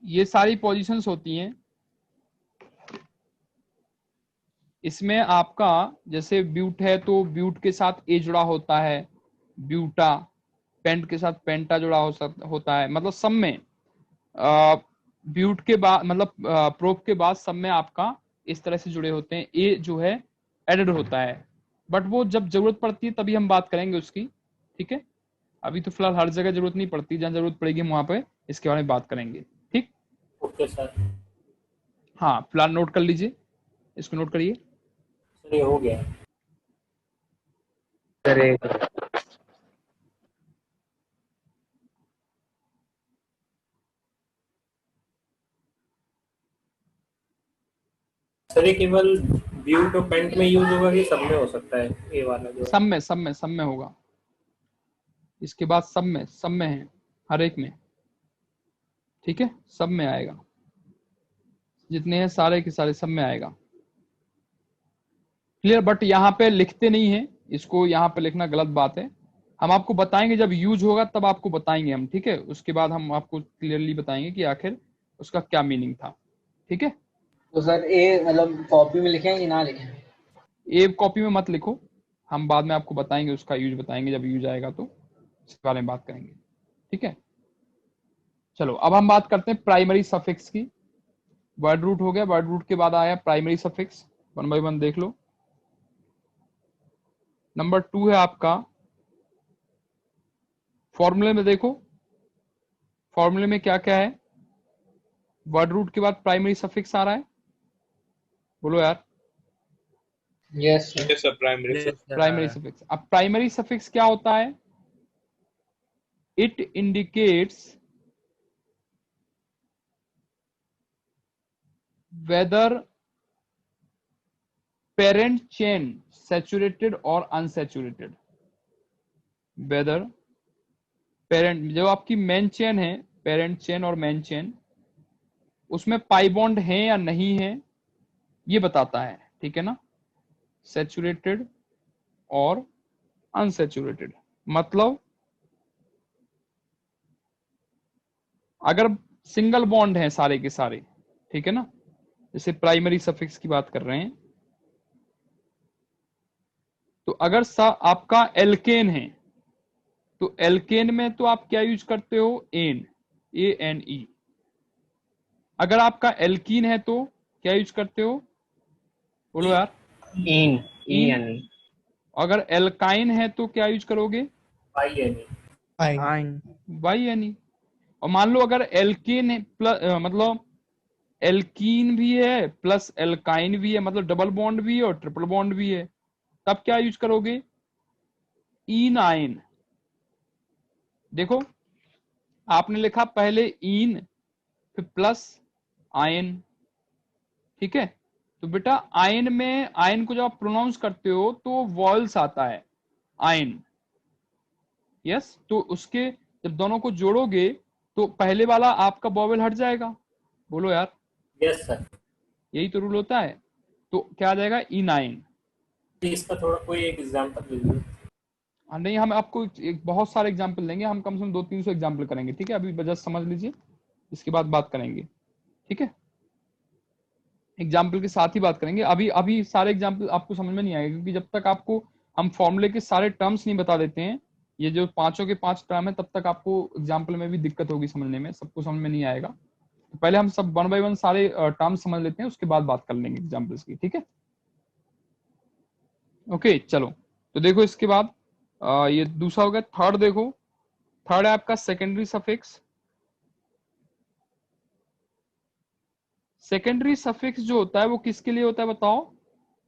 ये सारी पोजीशंस होती हैं, इसमें आपका जैसे ब्यूट है तो ब्यूट के साथ ए जुड़ा होता है, ब्यूटा। पेंट के साथ पेंटा जुड़ा होता है। मतलब सब में ब्यूट के बाद, मतलब प्रोप के बाद सब में आपका इस तरह से जुड़े होते हैं। ए जो है एडेड होता है, बट वो जब जरूरत पड़ती है तभी हम बात करेंगे उसकी, ठीक है। अभी तो फिलहाल हर जगह जरूरत नहीं पड़ती, जहां जरूरत पड़ेगी हम वहां पे इसके बारे में बात करेंगे, ठीक। Okay sir. हाँ, फिलहाल नोट कर लीजिए, इसको नोट करिए। सर ये हो गया। सर ये केवल ब्यूट और पेंट में यूज होगा कि सब में हो सकता है ये वाला जो है? सब में होगा। इसके बाद सब में है, हर एक में, ठीक है। सब में आएगा, जितने हैं सारे के सारे सब में आएगा। क्लियर। बट यहाँ पे लिखते नहीं है इसको, यहाँ पे लिखना गलत बात है। हम आपको बताएंगे जब यूज होगा तब आपको बताएंगे हम, ठीक है। उसके बाद हम आपको क्लियरली बताएंगे कि आखिर उसका क्या मीनिंग था, ठीक है। तो सर ए मतलब कॉपी में लिखें कि ना लिखें? ए कॉपी में मत लिखो, हम बाद में आपको बताएंगे, उसका यूज बताएंगे, जब यूज आएगा तो इसके बारे में बात करेंगे, ठीक है। चलो अब हम बात करते हैं प्राइमरी सफिक्स की। वर्ड रूट हो गया, वर्ड रूट के बाद आया प्राइमरी सफिक्स। 1 बाय 1 देख लो। नंबर 2 है आपका फॉर्मूले में। देखो फॉर्मूले में क्या क्या है। वर्ड रूट के बाद प्राइमरी सफिक्स आ रहा है, बोलो यार। Yes sir primary suffix. अब प्राइमरी सफिक्स क्या होता है? It indicates whether parent chain saturated और अनसैचुरेटेड। वेदर पेरेंट, जो आपकी मेन चेन है, पेरेंट चेन और मेन चेन, उसमें पाई बॉन्ड है या नहीं है, ये बताता है, ठीक है ना। सैचुरेटेड और अनसैचुरेटेड, मतलब अगर सिंगल बॉन्ड है सारे के सारे, ठीक है ना, जैसे प्राइमरी सफिक्स की बात कर रहे हैं, तो अगर आपका एल्केन है तो एल्केन में तो आप क्या यूज करते हो? N, ANE। अगर आपका एल्कीन है तो क्या यूज करते हो? बोलो यार। इन इन। अगर एल्काइन है तो क्या यूज करोगे? YNE। और मान लो अगर एल्कीन है मतलब एल्कीन भी है प्लस एल्काइन भी है, मतलब डबल बॉन्ड भी है और ट्रिपल बॉन्ड भी है, तब क्या यूज करोगे? इनाइन। देखो आपने लिखा पहले इन फिर प्लस आयन, ठीक है। तो बेटा आयन में, आयन को जब आप प्रोनाउंस करते हो तो वॉल्स आता है आयन, यस। तो उसके जब दोनों को जोड़ोगे तो पहले वाला आपका वॉवेल हट जाएगा, बोलो यार। Yes sir. यही तो रूल होता है। तो क्या आ जाएगा? इनाइन। इसका थोड़ा कोई एक एग्जांपल दीजिए। नहीं, हम आपको बहुत सारे एग्जाम्पल देंगे, हम कम से कम 200-300 एग्जाम्पल करेंगे, ठीक है। अभी बस समझ लीजिए, इसके बाद बात करेंगे, ठीक है। एग्जाम्पल के साथ ही बात करेंगे। अभी अभी सारे एग्जाम्पल आपको समझ में नहीं आएगा, क्योंकि जब तक आपको हम फॉर्मूले के सारे टर्म्स नहीं बता देते हैं, ये जो पांचों के 5 टर्म है, तब तक आपको एग्जाम्पल में भी दिक्कत होगी समझने में, सबको समझ में नहीं आएगा। तो पहले हम सब 1 बाय 1 सारे टर्म्स समझ लेते हैं, उसके बाद बात कर लेंगे एग्जाम्पल्स की, ठीक है। ओके चलो, तो देखो इसके बाद ये दूसरा हो गया। थर्ड देखो, थर्ड है आपका सेकेंडरी सफिक्स। सेकेंडरी सफिक्स जो होता है वो किसके लिए होता है बताओ?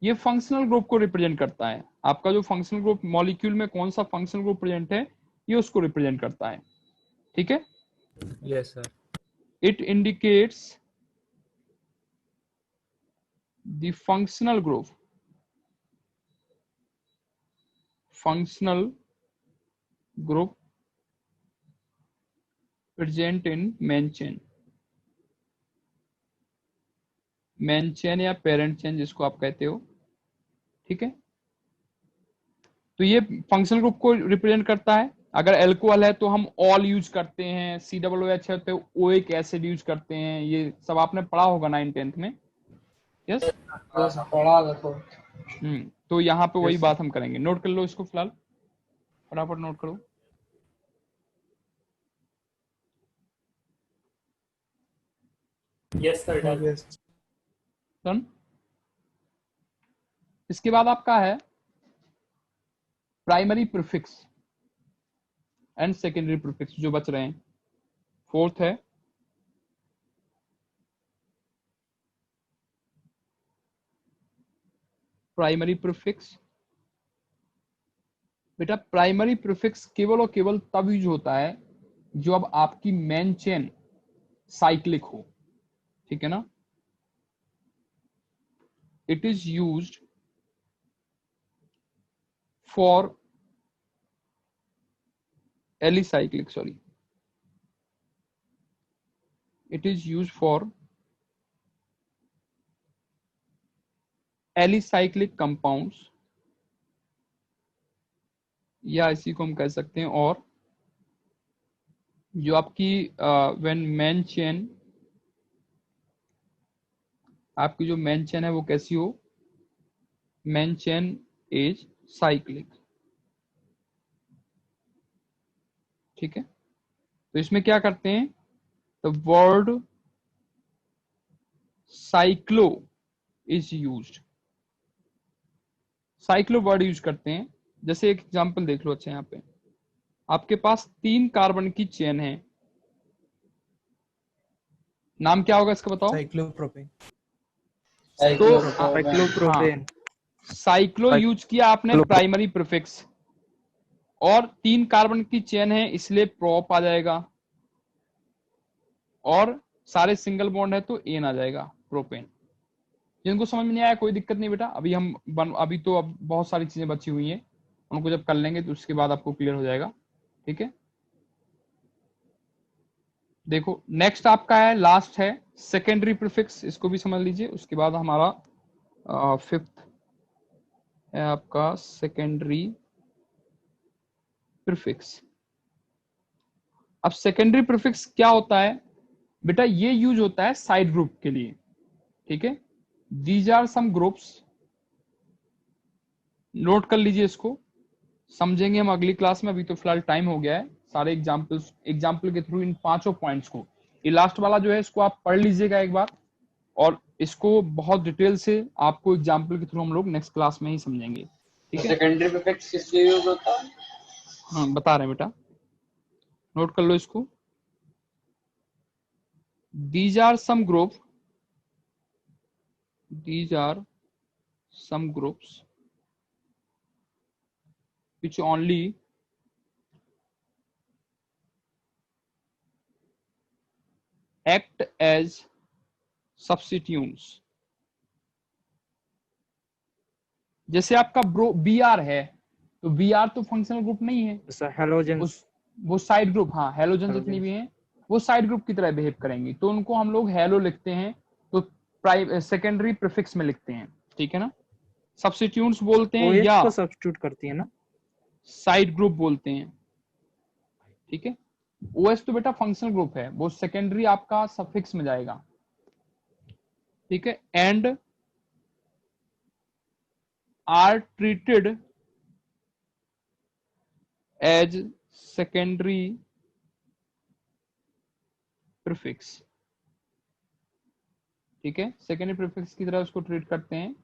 ये फंक्शनल ग्रुप को रिप्रेजेंट करता है। आपका जो फंक्शनल ग्रुप मॉलिक्यूल में कौन सा फंक्शनल ग्रुप प्रेजेंट है, ये उसको रिप्रेजेंट करता है, ठीक है। Yes sir. It indicates the functional group, functional group present in main chain. Main chain या पेरेंट चेन जिसको आप कहते हो, ठीक है। तो ये फंक्शनल ग्रुप को रिप्रेजेंट करता है। अगर अल्कोहल है तो हम ऑल यूज करते हैं, COOH है तो ओइक एसिड यूज करते हैं। ये सब आपने पढ़ा होगा 9th-10th में। यस पढ़ा था तो। तो यहाँ पे वही Yes, बात हम करेंगे। नोट कर लो इसको, फिलहाल फटाफट नोट करो। Yes sir, done. Yes. Done. इसके बाद आपका है primary prefix and secondary prefix जो बच रहे हैं। फोर्थ है प्राइमरी प्रीफिक्स। बेटा प्राइमरी प्रीफिक्स केवल और केवल तब यूज होता है जो अब आपकी मेन चेन साइक्लिक हो, ठीक है ना। It is used for alicyclic, sorry, it is used for alicyclic compounds, या इसी को हम कह सकते हैं, और जो आपकी व्हेन मेन चेन, आपकी जो मेन चेन है वो कैसी हो, मेन चेन इज साइक्लिक, ठीक है। तो इसमें क्या करते हैं, the word cyclo is used, cyclo word use करते हैं। जैसे एक एग्जांपल देख लो, अच्छा यहाँ पे आपके पास 3 कार्बन की चेन है, नाम क्या होगा इसका बताओ। Cyclopropane. तो साइक्लोप्रोपेन। साइक्लो यूज किया आपने प्राइमरी प्रीफिक्स, और 3 कार्बन की चेन है इसलिए प्रोप आ जाएगा, और सारे सिंगल बॉन्ड है तो एन आ जाएगा, प्रोपेन। जिनको समझ में नहीं आया कोई दिक्कत नहीं बेटा, अभी अभी तो अब बहुत सारी चीजें बची हुई हैं, उनको जब कर लेंगे तो उसके बाद आपको क्लियर हो जाएगा, ठीक है। देखो नेक्स्ट आपका है, लास्ट है सेकेंडरी प्रीफिक्स, इसको भी समझ लीजिए। उसके बाद हमारा 5th है आपका सेकेंडरी प्रीफिक्स। अब सेकेंडरी प्रीफिक्स क्या होता है बेटा, ये यूज होता है साइड ग्रुप के लिए, ठीक है। These are some groups, note कर लीजिए इसको, समझेंगे हम अगली क्लास में, अभी तो फिलहाल टाइम हो गया है। सारे एग्जाम्पल के थ्रू इन 5 पॉइंट्स को, ये लास्ट वाला जो है इसको आप पढ़ लीजिएगा एक बार, और इसको बहुत डिटेल से आपको एग्जाम्पल के थ्रू हम लोग नेक्स्ट क्लास में ही समझेंगे, ठीक है। सेकेंडरी प्रीफिक्स किस लिए यूज होता है? हाँ बता रहे हैं बेटा, नोट कर लो इसको। These are some group, these are some groups which only act as substituents। जैसे आपका बी आर है, तो बी आर तो फंक्शनल ग्रुप नहीं है, हेलोजेंस। वो साइड ग्रुप, हाँ हेलोजन जितनी भी हैं वो साइड ग्रुप की तरह बिहेव करेंगी, तो उनको हम लोग हेलो लिखते हैं, तो सेकेंडरी प्रीफिक्स में लिखते हैं, ठीक है ना। सब्स्टिट्यूट्स बोलते हैं ओएच या को सब्स्टिट्यूट करती है ना। साइड ग्रुप बोलते हैं, ठीक है। ओएस तो बेटा फंक्शनल ग्रुप है, वो सेकेंडरी आपका सफिक्स में जाएगा, ठीक है। And are treated as secondary prefix, ठीक है, सेकेंडरी प्रीफिक्स की तरह उसको ट्रीट करते हैं।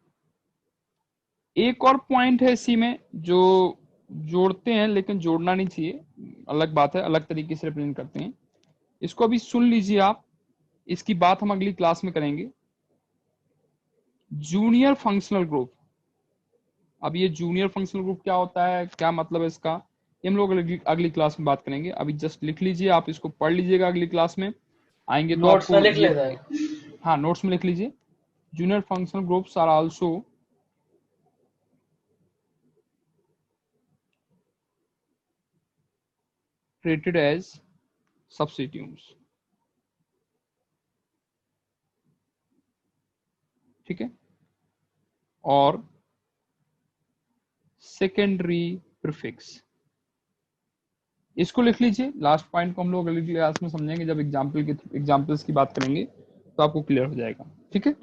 एक और पॉइंट है इसी में जो जोड़ते हैं, लेकिन जोड़ना नहीं चाहिए, अलग बात है, अलग तरीके से रिप्रेजेंट करते हैं। इसको अभी सुन लीजिए आप, इसकी बात हम अगली क्लास में करेंगे। जूनियर फंक्शनल ग्रुप, अब ये जूनियर फंक्शनल ग्रुप क्या होता है, क्या मतलब है इसका, ये हम लोग अगली क्लास में बात करेंगे। अभी जस्ट लिख लीजिए, आप इसको पढ़ लीजिएगा, अगली क्लास में आएंगे तो नोट्स में आपको लिख लेता है। हाँ नोट्स में लिख लीजिए। Junior functional groups are also treated as substitutes, ठीक है। और सेकेंडरी प्रीफिक्स। इसको लिख लीजिए। लास्ट पॉइंट को हम लोग अगली क्लास में समझेंगे, जब एग्जाम्पल्स की बात करेंगे तो आपको क्लियर हो जाएगा। ठीक है।